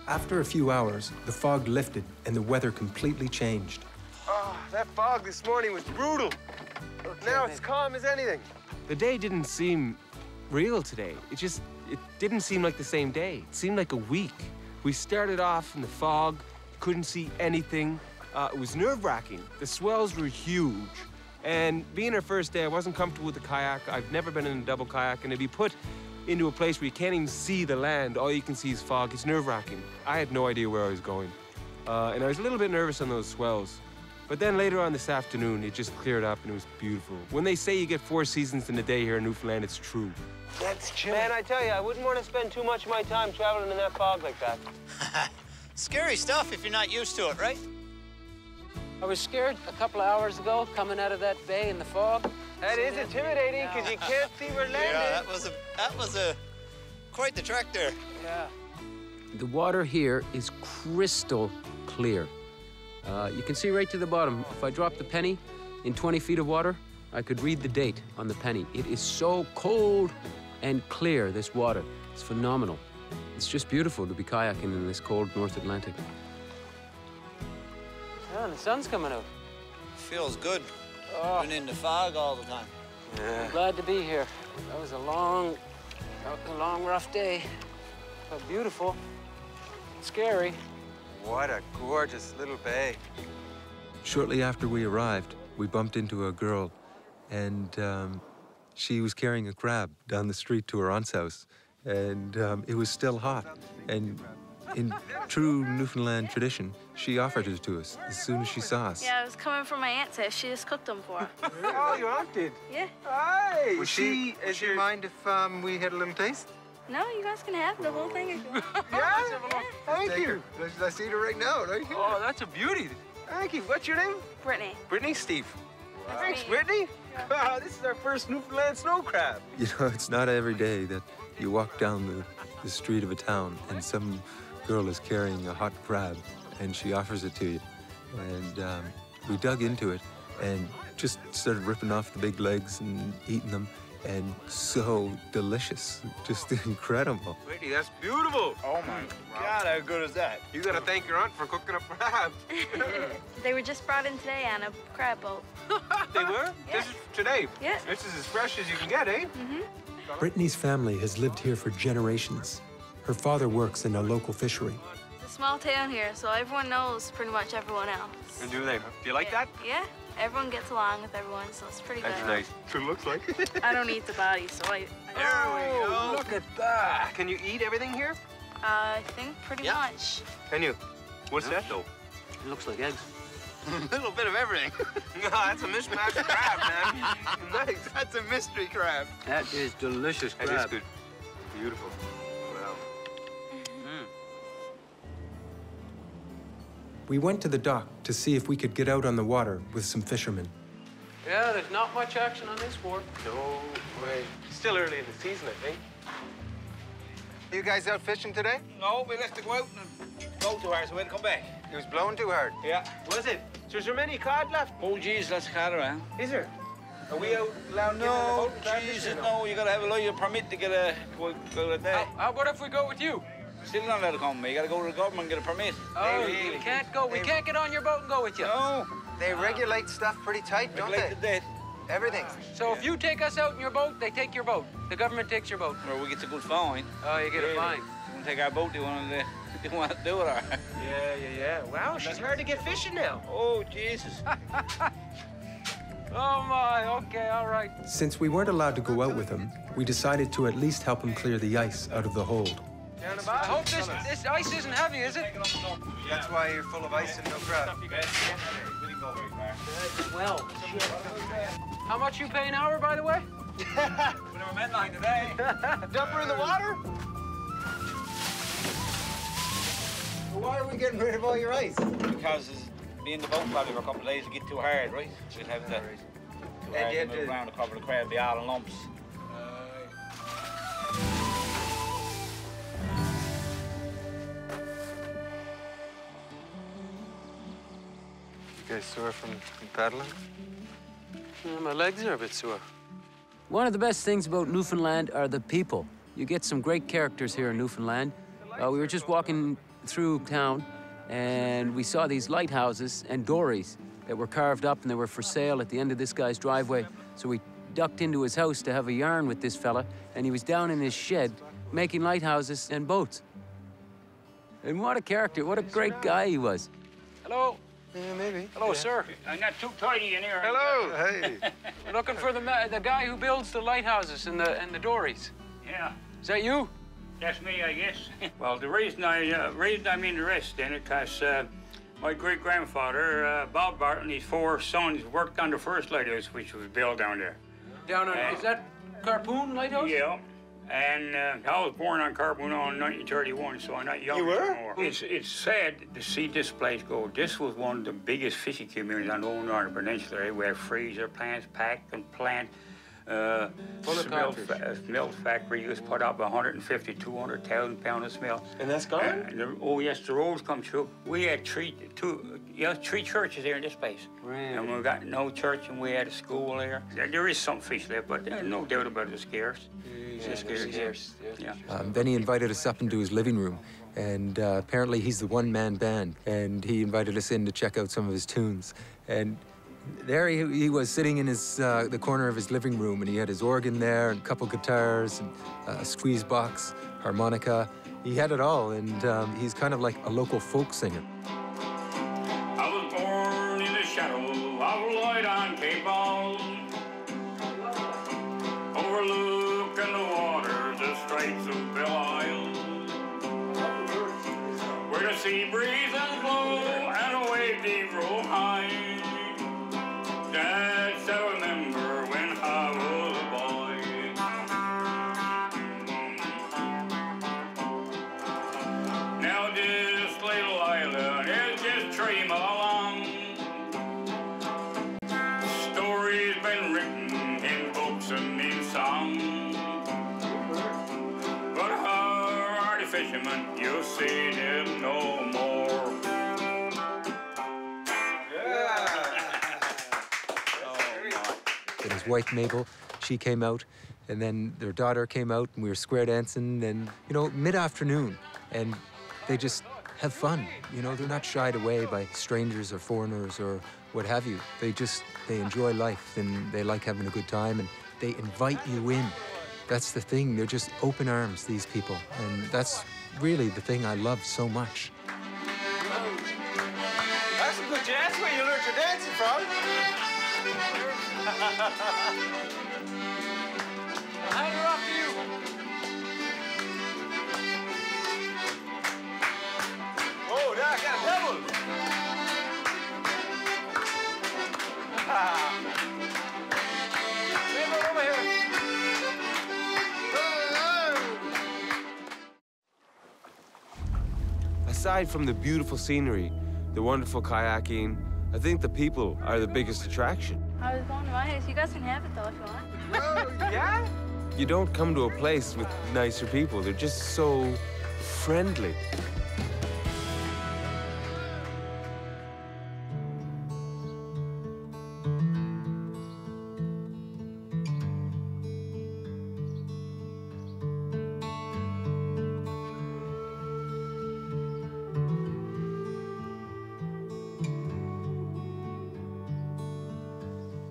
After a few hours, the fog lifted and the weather completely changed. Oh, that fog this morning was brutal. Now it's calm as anything. The day didn't seem real today. It didn't seem like the same day. It seemed like a week. We started off in the fog, couldn't see anything. It was nerve-wracking. The swells were huge. And being our first day, I wasn't comfortable with the kayak. I've never been in a double kayak, and to be put into a place where you can't even see the land, all you can see is fog, it's nerve-wracking. I had no idea where I was going. And I was a little bit nervous on those swells. But then later on this afternoon, it just cleared up and it was beautiful. When they say you get 4 seasons in a day here in Newfoundland, it's true. That's chilly. Man, I tell you, I wouldn't want to spend too much of my time traveling in that fog like that. Scary stuff if you're not used to it, right? I was scared a couple of hours ago coming out of that bay in the fog. That is intimidating because you can't see where land is. Yeah, that was quite the trek there. Yeah. The water here is crystal clear. You can see right to the bottom. If I drop the penny in 20 feet of water, I could read the date on the penny. It is so cold and clear, this water. It's phenomenal. It's just beautiful to be kayaking in this cold North Atlantic. Yeah, the sun's coming out. Feels good. Oh. Been in the fog all the time. I'm glad to be here. That was a long, rough day. But beautiful. Scary. What a gorgeous little bay. Shortly after we arrived, we bumped into a girl, and she was carrying a crab down the street to her aunt's house. And it was still hot. And In true Newfoundland tradition, she offered it to us as soon as she saw us. Yeah, it was coming from my aunt's house. She just cooked them for her. Oh, your aunt did? Yeah. Hi! Would she mind if we had a little taste? No, you guys can have the whole thing if you want. Yeah? Thank Take you. her. Let's eat it right now, right here. Oh, that's a beauty. Thank you. What's your name? Brittany. Brittany? Steve. That's Thanks, me. Brittany. Wow, this is our first Newfoundland snow crab. You know, it's not every day that you walk down the street of a town and some girl is carrying a hot crab and she offers it to you. And we dug into it and just started ripping off the big legs and eating them. And so delicious, just incredible. Brittany, that's beautiful. Oh my God, how good is that? You gotta thank your aunt for cooking up crab. They were just brought in today on a crab boat. They were? Yeah. This is today? Yeah. This is as fresh as you can get, eh? Brittany's family has lived here for generations. Her father works in a local fishery. It's a small town here, so everyone knows pretty much everyone else. And do you like that? Yeah, everyone gets along with everyone, so it's pretty good. That's nice. So it looks like. I don't eat the body, so I There we go. Look at that. Can you eat everything here? I think pretty much. Can you? What's that, though? It looks like eggs. A little bit of everything. No, that's a mishmash crab, man. Nice. That's a mystery crab. That is delicious crab. That is good. Beautiful. Wow. We went to the dock to see if we could get out on the water with some fishermen. Yeah, there's not much action on this wharf. No way. Still early in the season, I think. You guys out fishing today? No, we left to go out and go too hard, so we had to come back. It was blowing too hard. Yeah. Was it? So is there many cod left? Oh, geez, that's cod around. Is there? Are we out allowed to get in the No, boat and crab Jesus, fishing, or no. You gotta have a lawyer permit to get a go a day. How about if we go with you? Still not allowed to come. You gotta go to the government and get a permit. Oh, we can't go. We can't get on your boat and go with you. No. They regulate stuff pretty tight, don't they? Regulate the debt. Everything. So if you take us out in your boat, they take your boat. The government takes your boat. Well, we get a good fine. Oh, you get a fine. They won't take our boat. They want to do it. Yeah. Wow, she's hard to get fishing now. Oh, Jesus. Oh, my. Okay, all right. Since we weren't allowed to go out with him, we decided to at least help him clear the ice out of the hold. I hope this ice isn't heavy, is it? That's why you're full of ice and no crab. Well, how much you pay an hour, by the way? We never met like today. Dump her in the water? Why are we getting rid of all your ice? Because being in the boat probably for a couple of days will get too hard, right? We'll have to move around to cover the crab, be all in lumps. You guys sore from paddling? Yeah, my legs are a bit sore. One of the best things about Newfoundland are the people. You get some great characters here in Newfoundland. We were just walking through town, and we saw these lighthouses and dories that were carved up, and they were for sale at the end of this guy's driveway. So we ducked into his house to have a yarn with this fella, and he was down in his shed making lighthouses and boats. And what a character, what a great guy he was. Hello. Yeah, maybe. Hello, sir. I'm not too tidy in here. Hello. Hey. We're looking for the guy who builds the lighthouses and the dories. Yeah, Is that you? that's me, I guess. Well, the reason I'm interested in it, because my great-grandfather, Bob Barton, his 4 sons worked on the first lighthouse, which was built down there. Down on, is that Carpoon Lighthouse? Yeah. And I was born on Carbono in 1931, so I'm not young anymore. It's sad to see this place go. This was one of the biggest fishing communities on the whole Northern Peninsula. Right? We had freezer plants, pack and plant. Milk factory used to put up 150, 200,000 pounds of smell. And that's gone? Oh yes, the roads come through. We had 3 churches here in this place. Really? And we got no church, and we had a school there. There is some fish left, but there's no doubt about it, it's scarce. It's scarce. Yeah. Then he invited us up into his living room, and apparently he's the one-man band, and he invited us in to check out some of his tunes. And there he was sitting in his the corner of his living room, and he had his organ there, and a couple guitars, and a squeeze box, harmonica. He had it all, and he's kind of like a local folk singer. I was born in the shadow of light on Cape Ball, overlooking the waters, the Straits of Belle Isle. sea breeze and blow, and a wave deep roll high. That's how I remember when I was a boy. Now this little island is just 3 miles long. Stories been written in books and in song. But how are the fishermen? You'll see them no more. And his wife, Mabel, she came out, and then their daughter came out, and we were square dancing, and, you know, mid-afternoon, and they just have fun. You know, they're not shied away by strangers or foreigners or what have you. They enjoy life, and they like having a good time, and they invite you in. That's the thing. They're just open arms, these people, and that's really the thing I love so much. That's a good dance where you learned your dancing from. I'll hand her off to you. Oh, now I got double. Over here. Aside from the beautiful scenery, the wonderful kayaking, I think the people are the biggest attraction. I was going to my house. You guys can have it though if you want. Oh, yeah? You don't come to a place with nicer people. They're just so friendly.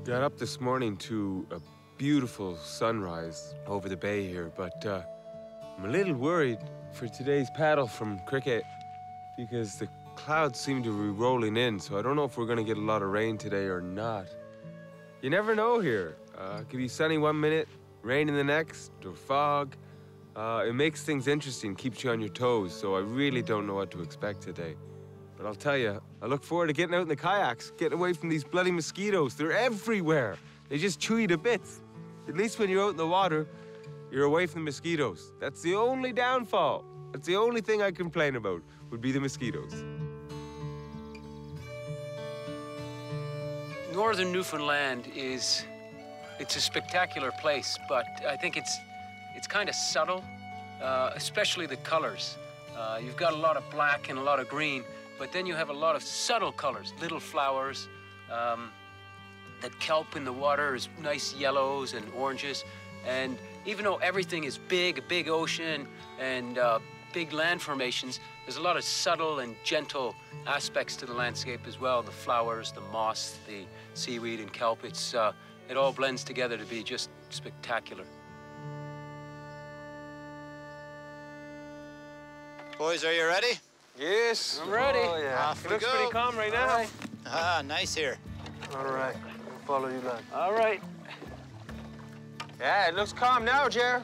Got up this morning to a beautiful sunrise over the bay here, but I'm a little worried for today's paddle from cricket because the clouds seem to be rolling in, so I don't know if we're gonna get a lot of rain today or not. You never know here. It could be sunny 1 minute, rain in the next, or fog. It makes things interesting, keeps you on your toes, so I really don't know what to expect today. But I'll tell you, I look forward to getting out in the kayaks, getting away from these bloody mosquitoes. They're everywhere. They just chew you to bits. At least when you're out in the water, you're away from the mosquitoes. That's the only downfall. That's the only thing I complain about, would be the mosquitoes. Northern Newfoundland it's a spectacular place, but I think it's kind of subtle, especially the colors. You've got a lot of black and a lot of green, but then you have a lot of subtle colors, little flowers. That kelp in the water is nice yellows and oranges. And even though everything is big, a big ocean and big land formations, there's a lot of subtle and gentle aspects to the landscape as well. The flowers, the moss, the seaweed and kelp, it all blends together to be just spectacular. Boys, are you ready? Yes. I'm ready. Oh, yeah. Off It we looks go. pretty calm right now. Right. Ah, nice here. All right. We'll follow you, lad. All right. Yeah, it looks calm now, Jer.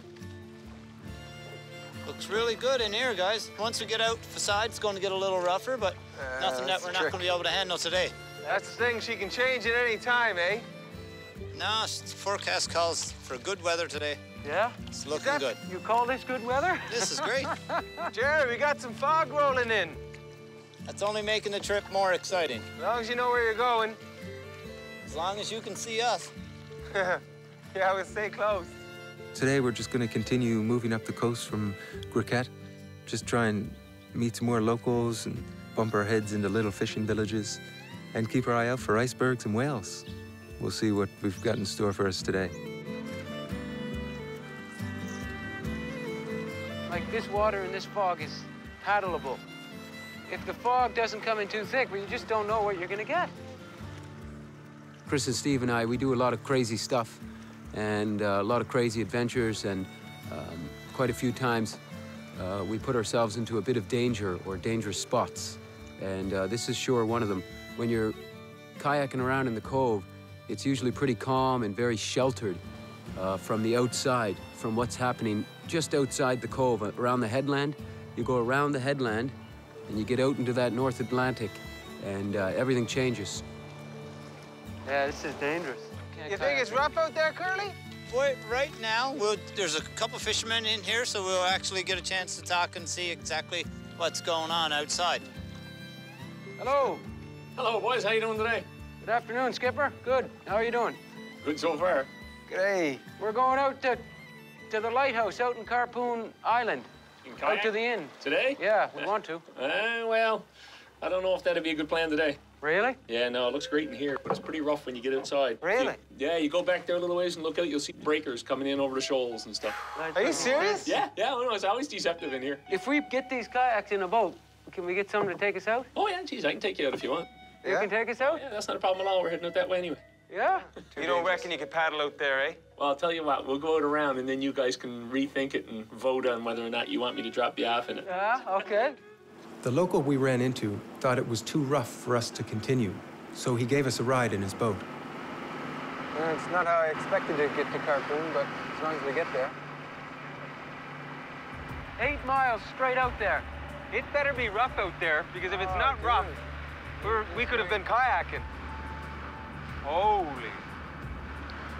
Looks really good in here, guys. Once we get out the side, it's going to get a little rougher, but nothing that that's we're the not trick. going to be able to handle today. That's the thing, she can change at any time, eh? No, forecast calls for good weather today. Yeah? It's looking good. You call this good weather? This is great. Jer, we got some fog rolling in. That's only making the trip more exciting. As long as you know where you're going. As long as you can see us. Yeah, we'll stay close. Today we're just going to continue moving up the coast from Griquet, just try and meet some more locals and bump our heads into little fishing villages and keep our eye out for icebergs and whales. We'll see what we've got in store for us today. Like this water in this fog is paddleable. If the fog doesn't come in too thick, well, you just don't know what you're gonna get. Chris and Steve and I, we do a lot of crazy stuff and a lot of crazy adventures, and quite a few times we put ourselves into a bit of danger or dangerous spots. And this is sure one of them. When you're kayaking around in the cove, it's usually pretty calm and very sheltered from the outside, from what's happening just outside the cove, around the headland. You go around the headland and you get out into that North Atlantic, and everything changes. Yeah, this is dangerous. You think it's rough out there, Curly? Boy, right now, there's a couple fishermen in here, so we'll actually get a chance to talk and see exactly what's going on outside. Hello. Hello, boys. How you doing today? Good afternoon, Skipper. Good. How are you doing? Good so far. G'day. We're going out to the lighthouse out in Harpoon Island. Out to the inn. Today? Yeah, we want to. Well, I don't know if that'd be a good plan today. Really? Yeah, no, it looks great in here, but it's pretty rough when you get outside. Really? You go back there a little ways and look out, you'll see breakers coming in over the shoals and stuff. Are you serious? Yeah, no, it's always deceptive in here. If we get these kayaks in a boat, can we get someone to take us out? Oh, yeah, geez, I can take you out if you want. You can take us out? Yeah, that's not a problem at all. We're heading out that way anyway. Yeah? You don't reckon you could paddle out there, eh? Well, I'll tell you what, we'll go out around and then you guys can rethink it and vote on whether or not you want me to drop you off in it. Yeah, okay. The local we ran into thought it was too rough for us to continue, so he gave us a ride in his boat. It's not how I expected to get to Harpoon, but as long as we get there. 8 miles straight out there. It better be rough out there, because if it's not rough, we could have been kayaking. Holy.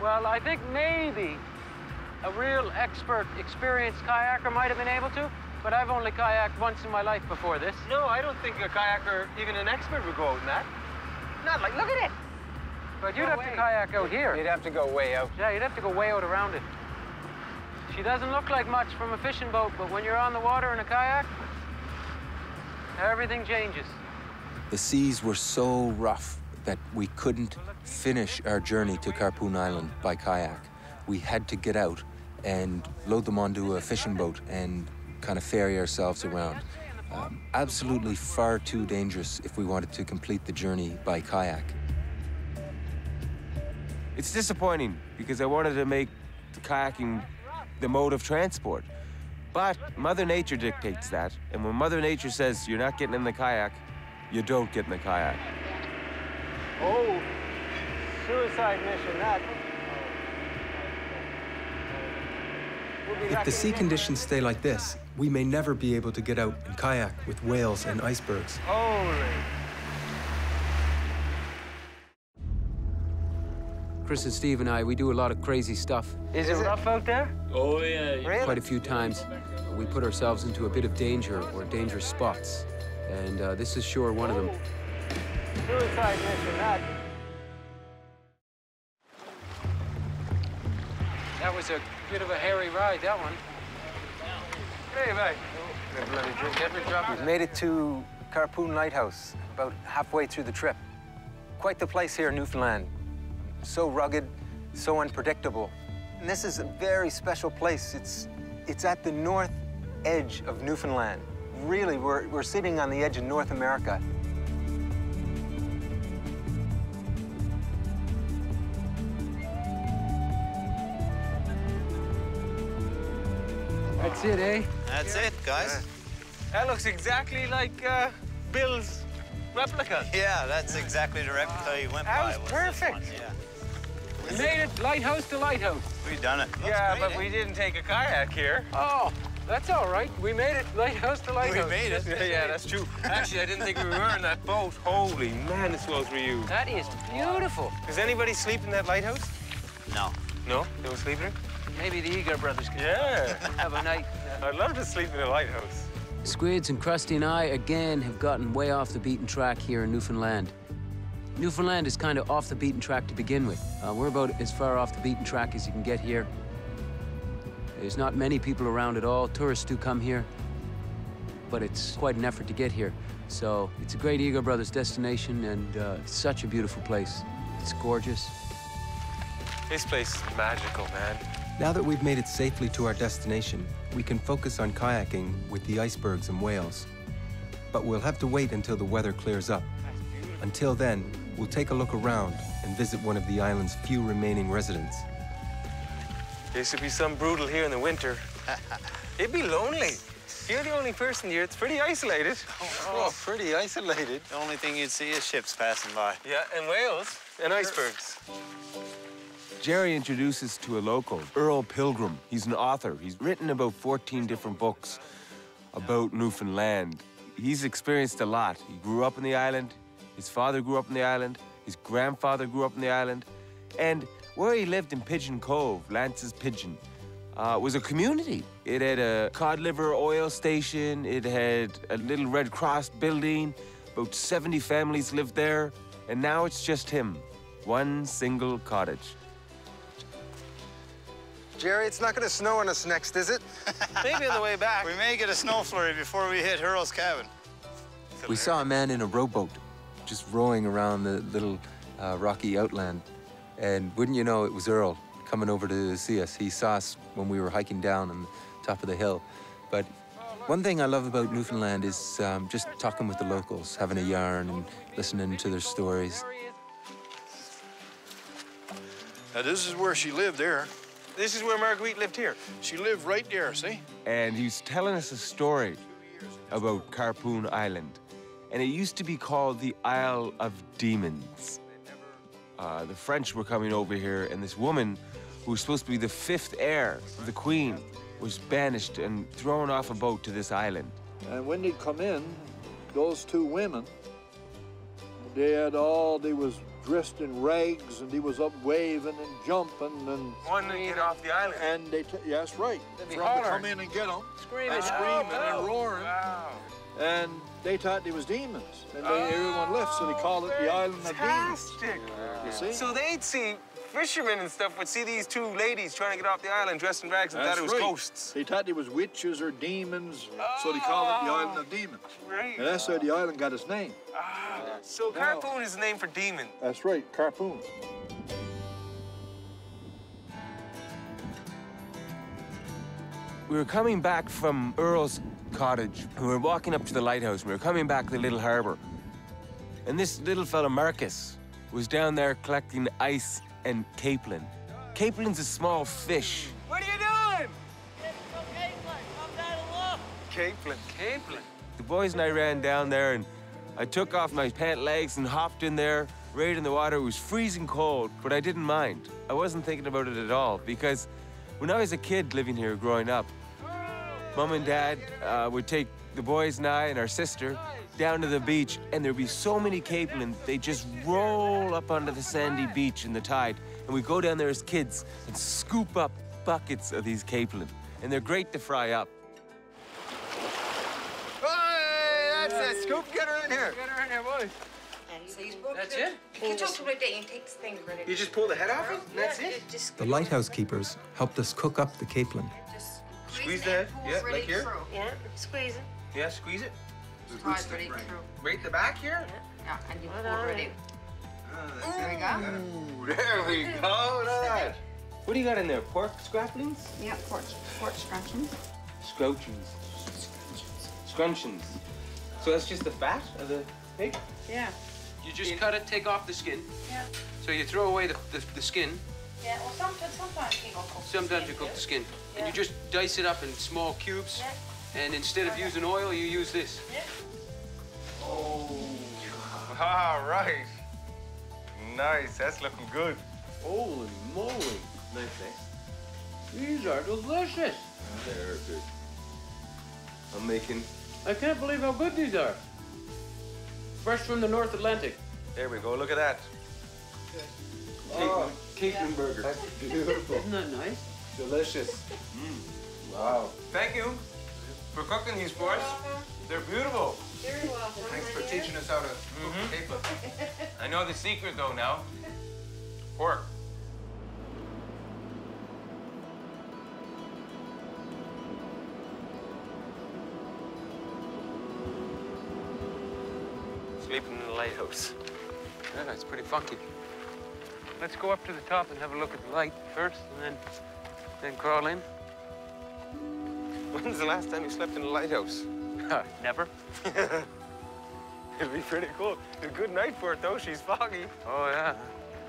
Well, I think maybe a real expert, experienced kayaker might have been able to, but I've only kayaked once in my life before this. No, I don't think a kayaker, even an expert, would go out in that. Not like, look at it. But you'd have to kayak out here. You'd have to go way out. Yeah, you'd have to go way out around it. She doesn't look like much from a fishing boat, but when you're on the water in a kayak, everything changes. The seas were so rough that we couldn't finish our journey to Harpoon Island by kayak. We had to get out and load them onto a fishing boat and kind of ferry ourselves around. Absolutely far too dangerous if we wanted to complete the journey by kayak. It's disappointing, because I wanted to make the kayaking the mode of transport. But Mother Nature dictates that, and when Mother Nature says you're not getting in the kayak, you don't get in the kayak. Oh, suicide mission, that. If the sea conditions stay like this, we may never be able to get out and kayak with whales and icebergs. Holy. Chris and Steve and I, we do a lot of crazy stuff. Is it rough out there? Oh, yeah. Really? Quite a few times, we put ourselves into a bit of danger or dangerous spots. And this is sure one of them. Suicide mission, that. That was a bit of a hairy ride, that one. Hey, mate. We've made it to Harpoon Lighthouse, about halfway through the trip. Quite the place here in Newfoundland. So rugged, so unpredictable. And this is a very special place. It's at the north edge of Newfoundland. Really, we're sitting on the edge of North America. That's it, eh? That's it, guys. That looks exactly like Bill's replica. Yeah, that's exactly the replica you went by. That was perfect. Yeah. We made it lighthouse to lighthouse. We've done it. Yeah, Looks but great, we didn't take a kayak here. Oh, that's all right. We made it lighthouse to lighthouse. We made it. Yeah, that's true. Actually, I didn't think we were in that boat. Holy man, this was for you. That is beautiful. Does anybody sleep in that lighthouse? No. No? They don't sleep in it? Maybe the Eager brothers can Yeah. have a night. I'd love to sleep in a lighthouse. Squids and Krusty and I, again, have gotten way off the beaten track here in Newfoundland. Newfoundland is kind of off the beaten track to begin with. We're about as far off the beaten track as you can get here. There's not many people around at all. Tourists do come here, but it's quite an effort to get here. So it's a great Eager Brothers destination, and it's such a beautiful place. It's gorgeous. This place is magical, man. Now that we've made it safely to our destination, we can focus on kayaking with the icebergs and whales. But we'll have to wait until the weather clears up. Until then, we'll take a look around and visit one of the island's few remaining residents. This would be some brutal here in the winter. It'd be lonely. You're the only person here. It's pretty isolated. Oh, pretty isolated. The only thing you'd see is ships passing by. Yeah, and whales and icebergs. Jerry introduces to a local, Earl Pilgrim. He's an author. He's written about 14 different books about Newfoundland. he's experienced a lot. He grew up on the island. His father grew up on the island. His grandfather grew up on the island. And where he lived in Pigeon Cove, Lance's Pigeon, was a community. It had a cod liver oil station. It had a little Red Cross building. About 70 families lived there. And now it's just him, one single cottage. Jerry, it's not going to snow on us next, is it? Maybe on the way back. We may get a snow flurry before we hit Hurl's cabin. We saw a man in a rowboat just rowing around the little rocky outland. And wouldn't you know, it was Earl coming over to see us. He saw us when we were hiking down on the top of the hill. But one thing I love about Newfoundland is just talking with the locals, having a yarn and listening to their stories. Now, this is where she lived there. This is where Marguerite lived here. She lived right there, see? And he's telling us a story about Carpoon Island. And it used to be called the Isle of Demons. The French were coming over here, and this woman, who was supposed to be the 5th heir of the Queen, was banished and thrown off a boat to this island. And when they come in, those two women, they was dressed in rags, and they was up waving and jumping and... Wanting to get off the island. And they, yeah, that's right. They to come in and get them. Screaming. And screaming and roaring. Wow. And they thought they was demons. And everyone left, so they called it the Island of Demons. Fantastic. You see? So they'd see, fishermen and stuff would see these two ladies trying to get off the island dressed in rags and thought it was ghosts. They thought they was witches or demons, so they called it the Island of Demons. Right. And that's how the island got its name. So Carpoon is the name for demon. That's right, Carpoon. We were coming back from Earl's cottage. We were walking up to the lighthouse. We were coming back to the little harbor. And this little fella, Marcus, was down there collecting ice and capelin. Capelin's a small fish. What are you doing? Capelin. Capelin. The boys and I ran down there, and I took off my pant legs and hopped in there, right in the water. It was freezing cold, but I didn't mind. I wasn't thinking about it at all, because when I was a kid living here growing up, Mom and Dad would take the boys and I and our sister down to the beach, and there'd be so many capelin, they just roll up onto the sandy beach in the tide, and we'd go down there as kids and scoop up buckets of these capelin, and they're great to fry up. Hey, that's it. Scoop, get her in here. Get her in here, boys. That's it? You just like that, you take the thing right. You just pull the head off it, and that's it? The lighthouse keepers helped us cook up the capelin. Squeeze the head, yeah, like here? Yeah, squeeze it. Yeah, squeeze it. Right, ready through. Right the back here? Yeah, and you pull it right in. There we go. Ooh, there we go, look at that. What do you got in there, pork scrapplings? Yeah, pork scrunchions. Scrouchings. Scrunchions. So that's just the fat of the pig? Yeah. You just cut it, take off the skin. Yeah. So you throw away the skin. Yeah, well, sometimes people cook Sometimes you cook the skin. Yeah. And you just dice it up in small cubes. Yeah. And instead of using oil, you use this. Yeah. Oh, all right. Nice, that's looking good. Holy moly. Nice, eh? These are delicious. They're good. I'm making... I can't believe how good these are. Fresh from the North Atlantic. There we go, look at that. Capelin burger. That's beautiful. Isn't that nice? Delicious. Wow. Thank you for cooking these for us. They're beautiful. Very welcome. Thanks for teaching us how to cook capelin. I know the secret though now. Pork. Sleeping in the lighthouse. Yeah, it's pretty funky. Let's go up to the top and have a look at the light first, and then crawl in. When's the last time you slept in a lighthouse? Never. It'd be pretty cool. It's a good night for it though, she's foggy. Oh, yeah.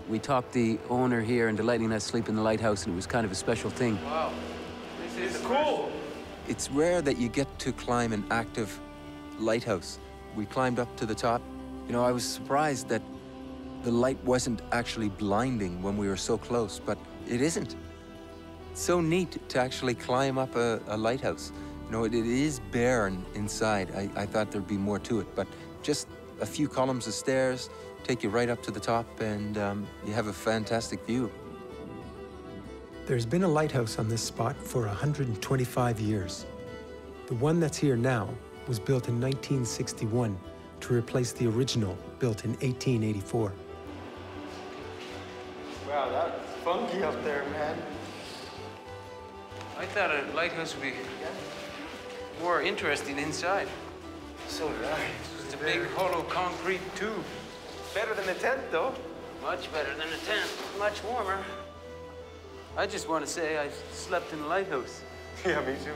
We talked the owner here into letting us sleep in the lighthouse, and it was kind of a special thing. Wow. This is cool. It's rare that you get to climb an active lighthouse. We climbed up to the top. You know, I was surprised that the light wasn't actually blinding when we were so close, but it isn't. It's so neat to actually climb up a lighthouse. You No, it is barren inside. I thought there'd be more to it, but just a few columns of stairs take you right up to the top, and you have a fantastic view. There's been a lighthouse on this spot for 125 years. The one that's here now was built in 1961 to replace the original built in 1884. Wow, that's funky up there, man. I thought a lighthouse would be more interesting inside. So did I. It's a big hollow concrete tube. Better than a tent, though. Much better than a tent. Much warmer. I just want to say I slept in a lighthouse. Yeah, me too.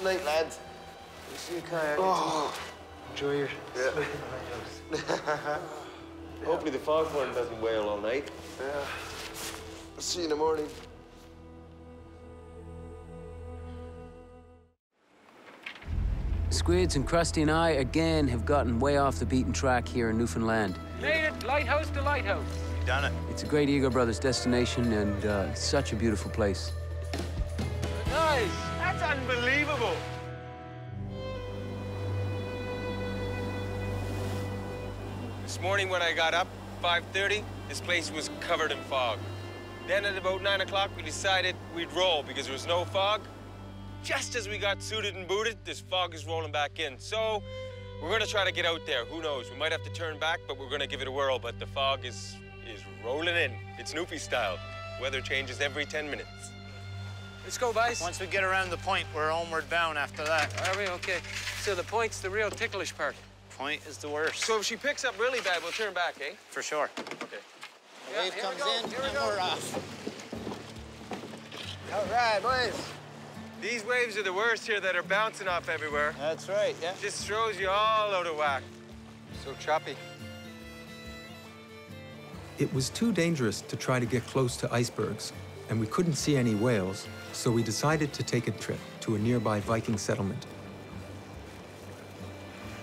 Night, lads. You see a kayak? Oh, enjoy your sleep in the lighthouse. Hopefully the foghorn doesn't wail all night. Yeah. I'll see you in the morning. Squids and Krusty and I, again, have gotten way off the beaten track here in Newfoundland. Made it lighthouse to lighthouse. You've done it. It's a great Eagle Brothers destination and such a beautiful place. Nice. That's unbelievable. This morning when I got up, 5:30, this place was covered in fog. Then at about 9 o'clock, we decided we'd roll because there was no fog. Just as we got suited and booted, this fog is rolling back in. So we're gonna try to get out there. Who knows? We might have to turn back, but we're gonna give it a whirl. But the fog is rolling in. It's Newfie style. Weather changes every 10 minutes. Let's go, boys. Once we get around the point, we're homeward bound after that. Are we? Okay. So the point's the real ticklish part. Point is the worst. So if she picks up really bad, we'll turn back, eh? For sure. Okay. The wave comes in, and we're off. All right, boys. These waves are the worst here that are bouncing off everywhere. That's right, yeah. Just throws you all out of whack. So choppy. It was too dangerous to try to get close to icebergs, and we couldn't see any whales, so we decided to take a trip to a nearby Viking settlement.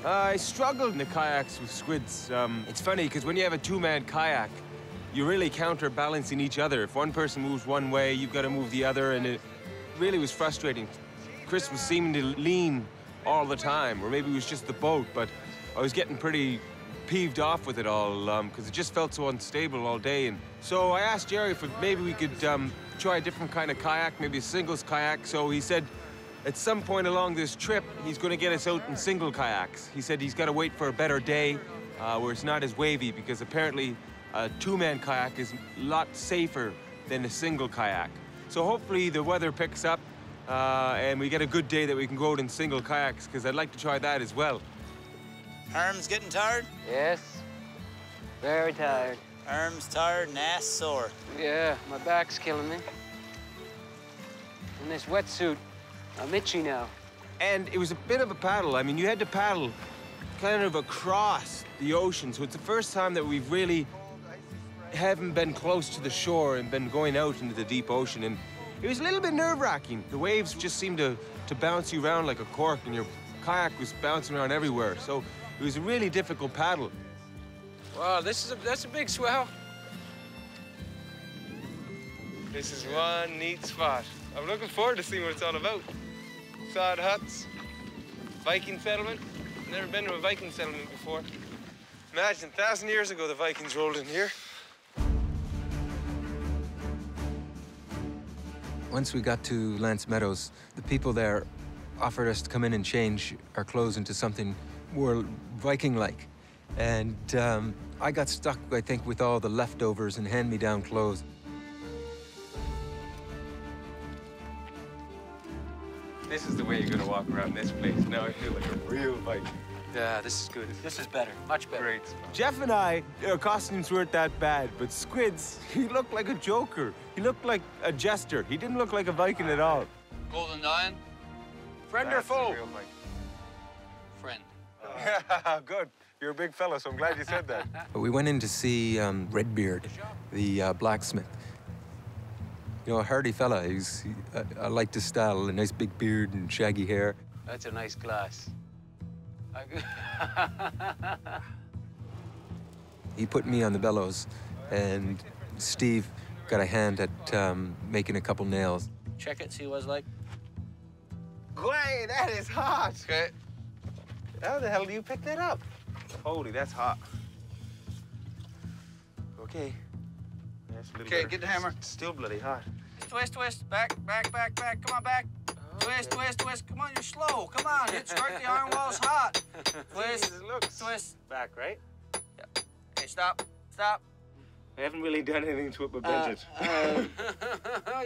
I struggled in the kayaks with squids. It's funny, because when you have a two-man kayak, you're really counterbalancing each other. If one person moves one way, you've got to move the other, and it really was frustrating. Chris was seeming to lean all the time, or maybe it was just the boat, but I was getting pretty peeved off with it all, because it just felt so unstable all day. And so I asked Jerry if maybe we could try a different kind of kayak, maybe a singles kayak. So he said at some point along this trip, he's going to get us out in single kayaks. He said he's got to wait for a better day where it's not as wavy, because apparently a two-man kayak is a lot safer than a single kayak. So hopefully the weather picks up and we get a good day that we can go out in single kayaks, because I'd like to try that as well. Arms getting tired? Yes. Very tired. Arms tired and ass sore. Yeah, my back's killing me. In this wetsuit, I'm itchy now. And it was a bit of a paddle. I mean, you had to paddle kind of across the ocean. So it's the first time that we've really haven't been close to the shore and been going out into the deep ocean. And it was a little bit nerve-wracking. The waves just seemed to bounce you around like a cork, and your kayak was bouncing around everywhere. So it was a really difficult paddle. Wow, that's a big swell. This is one neat spot. I'm looking forward to seeing what it's all about. Sod huts, Viking settlement. Never been to a Viking settlement before. Imagine, 1,000 years ago, the Vikings rolled in here. Once we got to Lance Meadows, the people there offered us to come in and change our clothes into something more Viking-like. And I got stuck, I think, with all the leftovers and hand-me-down clothes. This is the way you're gonna walk around this place. Now I feel like a real Viking. Yeah, this is good. This is better. Much better. Great. Jeff and I, our costumes weren't that bad, but Squids, he looked like a joker. He looked like a jester. He didn't look like a Viking at all. Golden Lion? Friend or foe? Friend. Good. You're a big fella, so I'm glad you said that. But we went in to see Redbeard, the blacksmith. You know, a hardy fella. I liked his style, a nice big beard and shaggy hair. That's a nice glass. He put me on the bellows, and Steve got a hand at making a couple nails. Check it, see what it's like. Gway, that is hot. Okay. How the hell do you pick that up? Holy, that's hot. Okay. Okay, get the hammer. Still bloody hot. Twist, twist, back, back, back, back. Come on, back. Twist, twist, twist. Come on, you're slow. Come on, hit strike. The iron wall's hot. Twist, twist. Back, right? Yeah. Okay, stop, stop. I haven't really done anything to it but bend it.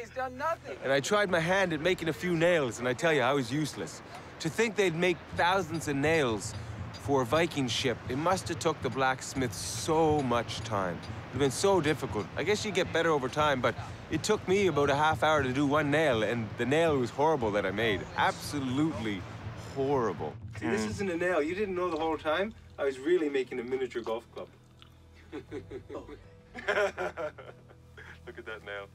He's done nothing. And I tried my hand at making a few nails, and I tell you, I was useless. To think they'd make thousands of nails for a Viking ship, it must have took the blacksmith so much time. It would have been so difficult. I guess you get better over time, but it took me about a half hour to do one nail, and the nail was horrible that I made. Absolutely horrible. See, this isn't a nail. You didn't know the whole time? I was really making a miniature golf club. Look at that nail.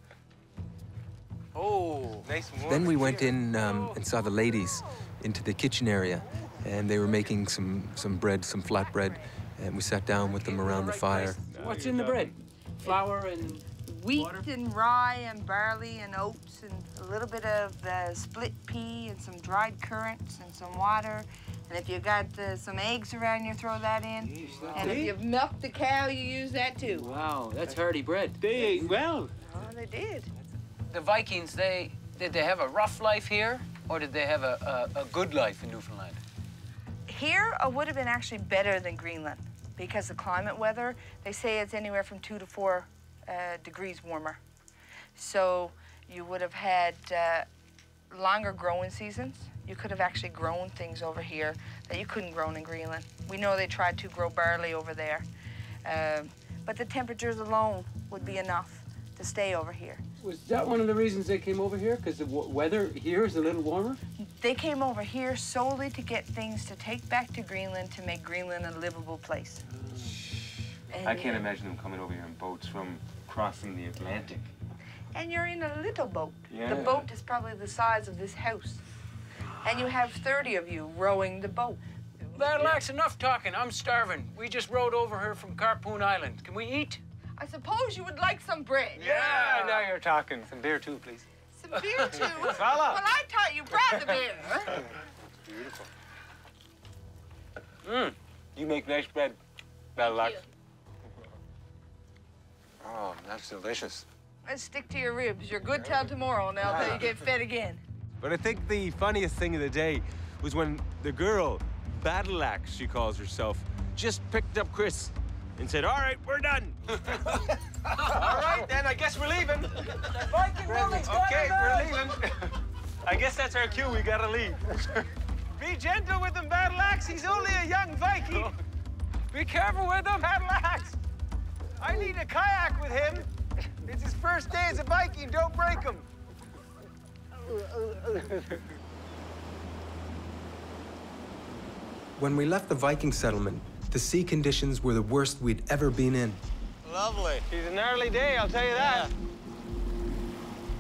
Oh, nice and warm. Then we went in and saw the ladies into the kitchen area, and they were making some bread, some flatbread, and we sat down with them around the fire. What's in the bread? Flour and wheat and rye and barley and oats and a little bit of split pea and some dried currants and some water. And if you got some eggs around, you throw that in. And if you've milked the cow, you use that too. Wow, that's hearty bread. They ate well. Oh, they did. The Vikings, did they have a rough life here, or did they have a good life in Newfoundland? Here would have been actually better than Greenland because the climate weather, they say it's anywhere from 2 to 4 degrees warmer. So you would have had longer growing seasons. You could have actually grown things over here that you couldn't grow in Greenland. We know they tried to grow barley over there, but the temperatures alone would be enough to stay over here. Was that one of the reasons they came over here? Because the weather here is a little warmer? They came over here solely to get things to take back to Greenland to make Greenland a livable place. I can't imagine them coming over here in boats from crossing the Atlantic. And you're in a little boat. Yeah. The boat is probably the size of this house. And you have 30 of you rowing the boat. That's enough talking. I'm starving. We just rode over here from Harpoon Island. Can we eat? I suppose you would like some bread. Yeah, now you're talking. Some beer too, please. Some beer too? Well, Fala. I taught you brought the beer. Beautiful. You make nice bread, Bella. Oh, that's delicious. Let's stick to your ribs. You're good till tomorrow, and I'll tell you get fed again. But I think the funniest thing of the day was when the girl, Battle Axe, she calls herself, just picked up Chris and said, "All right, we're done." All right, then, I guess we're leaving. Okay, we're leaving. I guess that's our cue, we gotta leave. Be gentle with him, Battle Axe. He's only a young Viking. Be careful with him, Battle Axe. I need a kayak with him. It's his first day as a Viking, don't break him. When we left the Viking settlement, the sea conditions were the worst we'd ever been in. Lovely. It's an early day, I'll tell you that.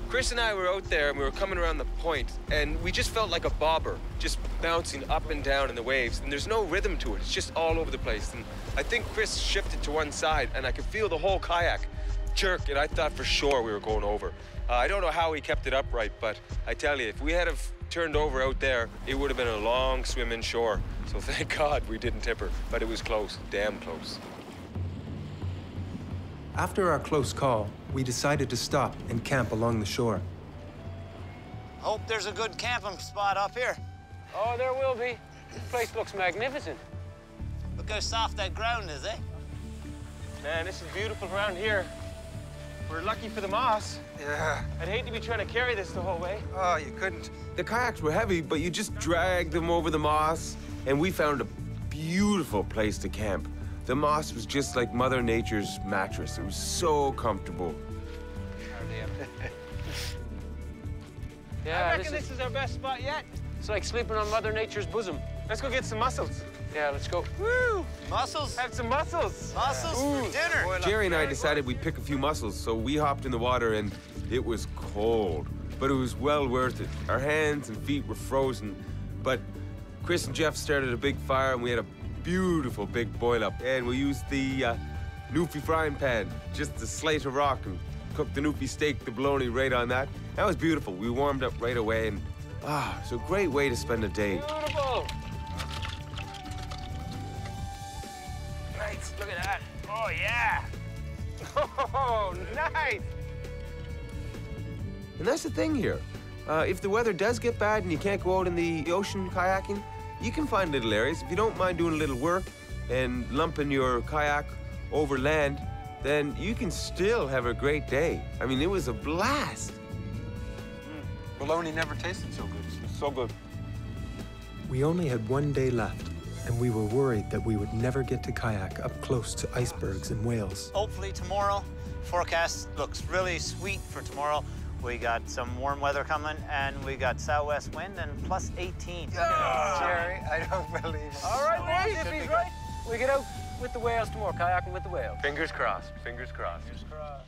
Chris and I were out there, and we were coming around the point, and we just felt like a bobber, just bouncing up and down in the waves, and there's no rhythm to it. It's just all over the place. And I think Chris shifted to one side, and I could feel the whole kayak jerk, and I thought for sure we were going over. I don't know how he kept it upright, but I tell you, if we had have turned over out there, it would have been a long swim inshore. So thank God we didn't tip her, but it was close, damn close. After our close call, we decided to stop and camp along the shore. Hope there's a good camping spot up here. Oh, there will be. This place looks magnificent. Look how soft that ground is, eh? Man, this is beautiful around here. We're lucky for the moss. Yeah. I'd hate to be trying to carry this the whole way. Oh, you couldn't. The kayaks were heavy, but you just dragged them over the moss, and we found a beautiful place to camp. The moss was just like Mother Nature's mattress. It was so comfortable. Yeah, I reckon this is our best spot yet. It's like sleeping on Mother Nature's bosom. Let's go get some mussels. Yeah, let's go. Woo! Mussels? Have some mussels. Mussels for dinner. Jerry and I decided we'd pick a few mussels, so we hopped in the water, and it was cold, but it was well worth it. Our hands and feet were frozen, but Chris and Jeff started a big fire, and we had a beautiful big boil up, and we used the Newfie frying pan just to slate a rock and cook the Newfie steak, the bologna, right on that. That was beautiful. We warmed up right away, and Ah, it's a great way to spend a day. Beautiful. Nice, look at that. Oh, yeah. Oh, nice. And that's the thing here. If the weather does get bad and you can't go out in the ocean kayaking, you can find little areas. If you don't mind doing a little work and lumping your kayak over land, then you can still have a great day. I mean, it was a blast. Bologna never tasted so good. It's so good. We only had one day left, and we were worried that we would never get to kayak up close to icebergs and whales. Hopefully tomorrow, forecast looks really sweet for tomorrow. We got some warm weather coming, and we got southwest wind and plus 18. Oh, Jerry, I don't believe it. All right, boys, if he's right, we get out with the whales tomorrow, kayaking with the whales. Fingers crossed, fingers crossed. Fingers crossed.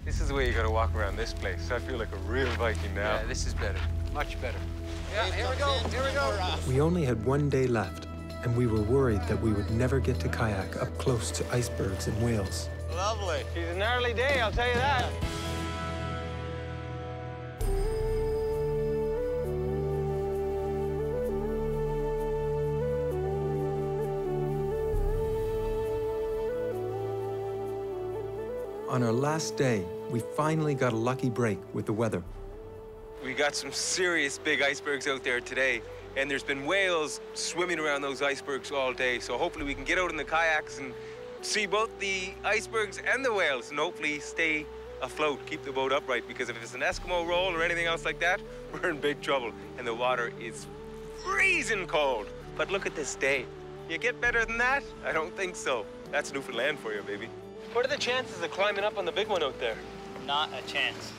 This is the way you gotta walk around this place. I feel like a real Viking now. Yeah, this is better, much better. Yeah, here we go, here we go. We only had one day left, and we were worried that we would never get to kayak up close to icebergs and whales. Lovely. She's an early day, I'll tell you that. On our last day, we finally got a lucky break with the weather. We got some serious big icebergs out there today, and there's been whales swimming around those icebergs all day, so hopefully we can get out in the kayaks and see both the icebergs and the whales, and hopefully stay afloat, keep the boat upright, because if it's an Eskimo roll or anything else like that, we're in big trouble, and the water is freezing cold. But look at this day. You get better than that? I don't think so. That's Newfoundland for you, baby. What are the chances of climbing up on the big one out there? Not a chance.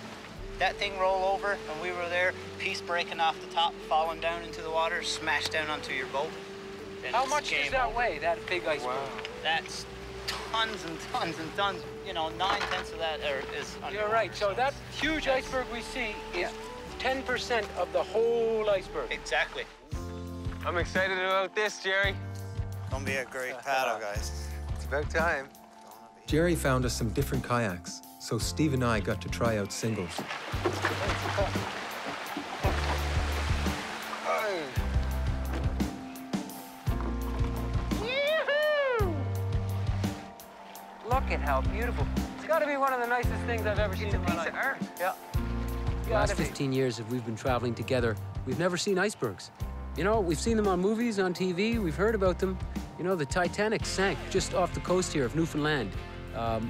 That thing roll over when we were there, piece breaking off the top, falling down into the water, smashed down onto your boat. How much does that weigh, that big iceberg? Wow. That's tons and tons and tons. You know, 9/10 of that is under. You're right. So that huge iceberg we see is 10% of the whole iceberg. Exactly. I'm excited about this, Jerry. Gonna be a great paddle, guys. It's about time. Jerry found us some different kayaks, so Steve and I got to try out singles. Look at how beautiful. It's got to be one of the nicest things I've ever seen in my life. Yeah. The last 15 years that we've been traveling together, we've never seen icebergs. You know, we've seen them on movies, on TV, we've heard about them. You know, the Titanic sank just off the coast here of Newfoundland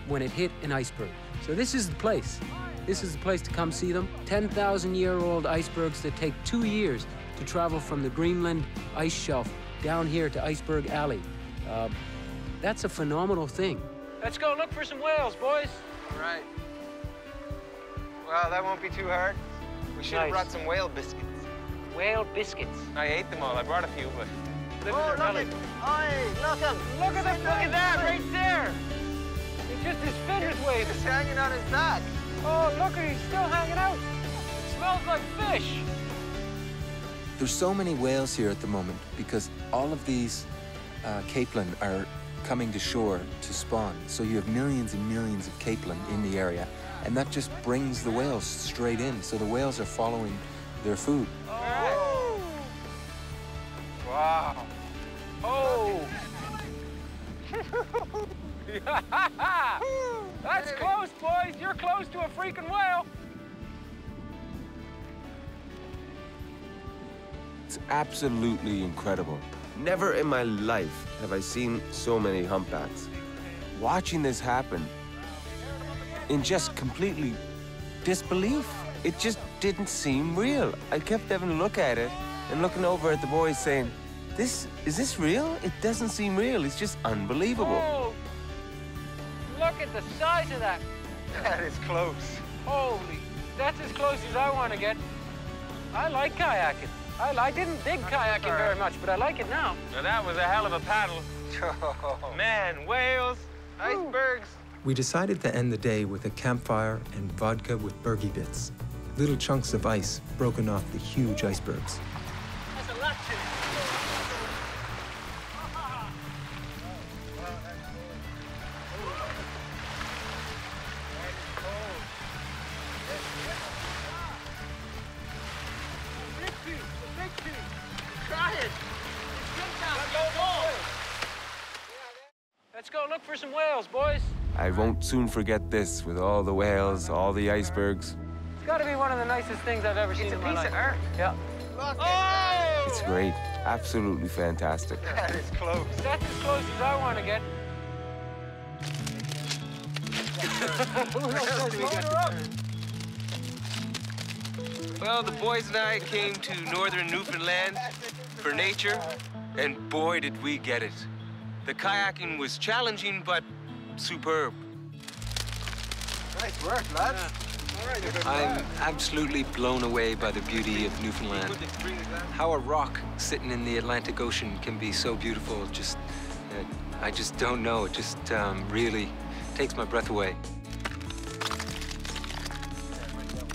when it hit an iceberg. So this is the place. This is the place to come see them. 10,000-year-old icebergs that take 2 years to travel from the Greenland ice shelf down here to Iceberg Alley. That's a phenomenal thing. Let's go look for some whales, boys. All right. Well, that won't be too hard. We should have brought some whale biscuits. Whale biscuits. I ate them all. I brought a few, but... Oh, look at him. Look at him. Look at him. Look at that right there. It's just his fingers waving. He's hanging on his back. Oh, look at him. He's still hanging out. It smells like fish. There's so many whales here at the moment because all of these capelin are coming to shore to spawn. So you have millions and millions of capelin in the area, and that just brings the whales straight in. So the whales are following their food. Oh. Wow. Oh. That's close, boys. You're close to a freaking whale. It's absolutely incredible. Never in my life have I seen so many humpbacks. Watching this happen in just completely disbelief. It just didn't seem real. I kept having to look at it and looking over at the boys saying, is this real? It doesn't seem real. It's just unbelievable. Oh. Look at the size of that. That is close. Holy, that's as close as I want to get. I like kayaking. I didn't dig kayaking very much, but I like it now. Now that was a hell of a paddle. Man, whales, icebergs. We decided to end the day with a campfire and vodka with bergie bits, little chunks of ice broken off the huge icebergs. That's a lot to it. for some whales, boys. I won't soon forget this with all the whales, all the icebergs. It's got to be one of the nicest things I've ever seen in my life. It's a piece of art. Yeah. Oh! It's great. Absolutely fantastic. That is close. That's as close as I want to get. Well, the boys and I came to northern Newfoundland for nature, and boy, did we get it. The kayaking was challenging, but superb. Nice work, lads. I'm absolutely blown away by the beauty of Newfoundland. How a rock sitting in the Atlantic Ocean can be so beautiful, I just don't know. It just really takes my breath away.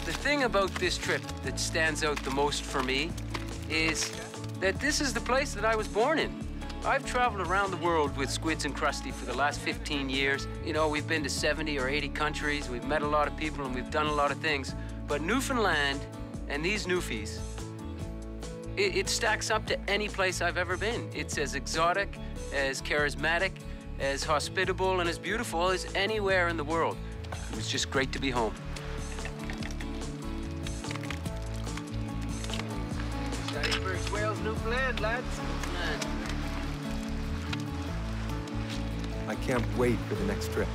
The thing about this trip that stands out the most for me is that this is the place that I was born in. I've traveled around the world with Squids and Krusty for the last 15 years. You know, we've been to 70 or 80 countries, we've met a lot of people, and we've done a lot of things. But Newfoundland and these Newfies, it stacks up to any place I've ever been. It's as exotic, as charismatic, as hospitable, and as beautiful as anywhere in the world. It was just great to be home. Icebergs, whales, Newfoundland, lads. I can't wait for the next trip.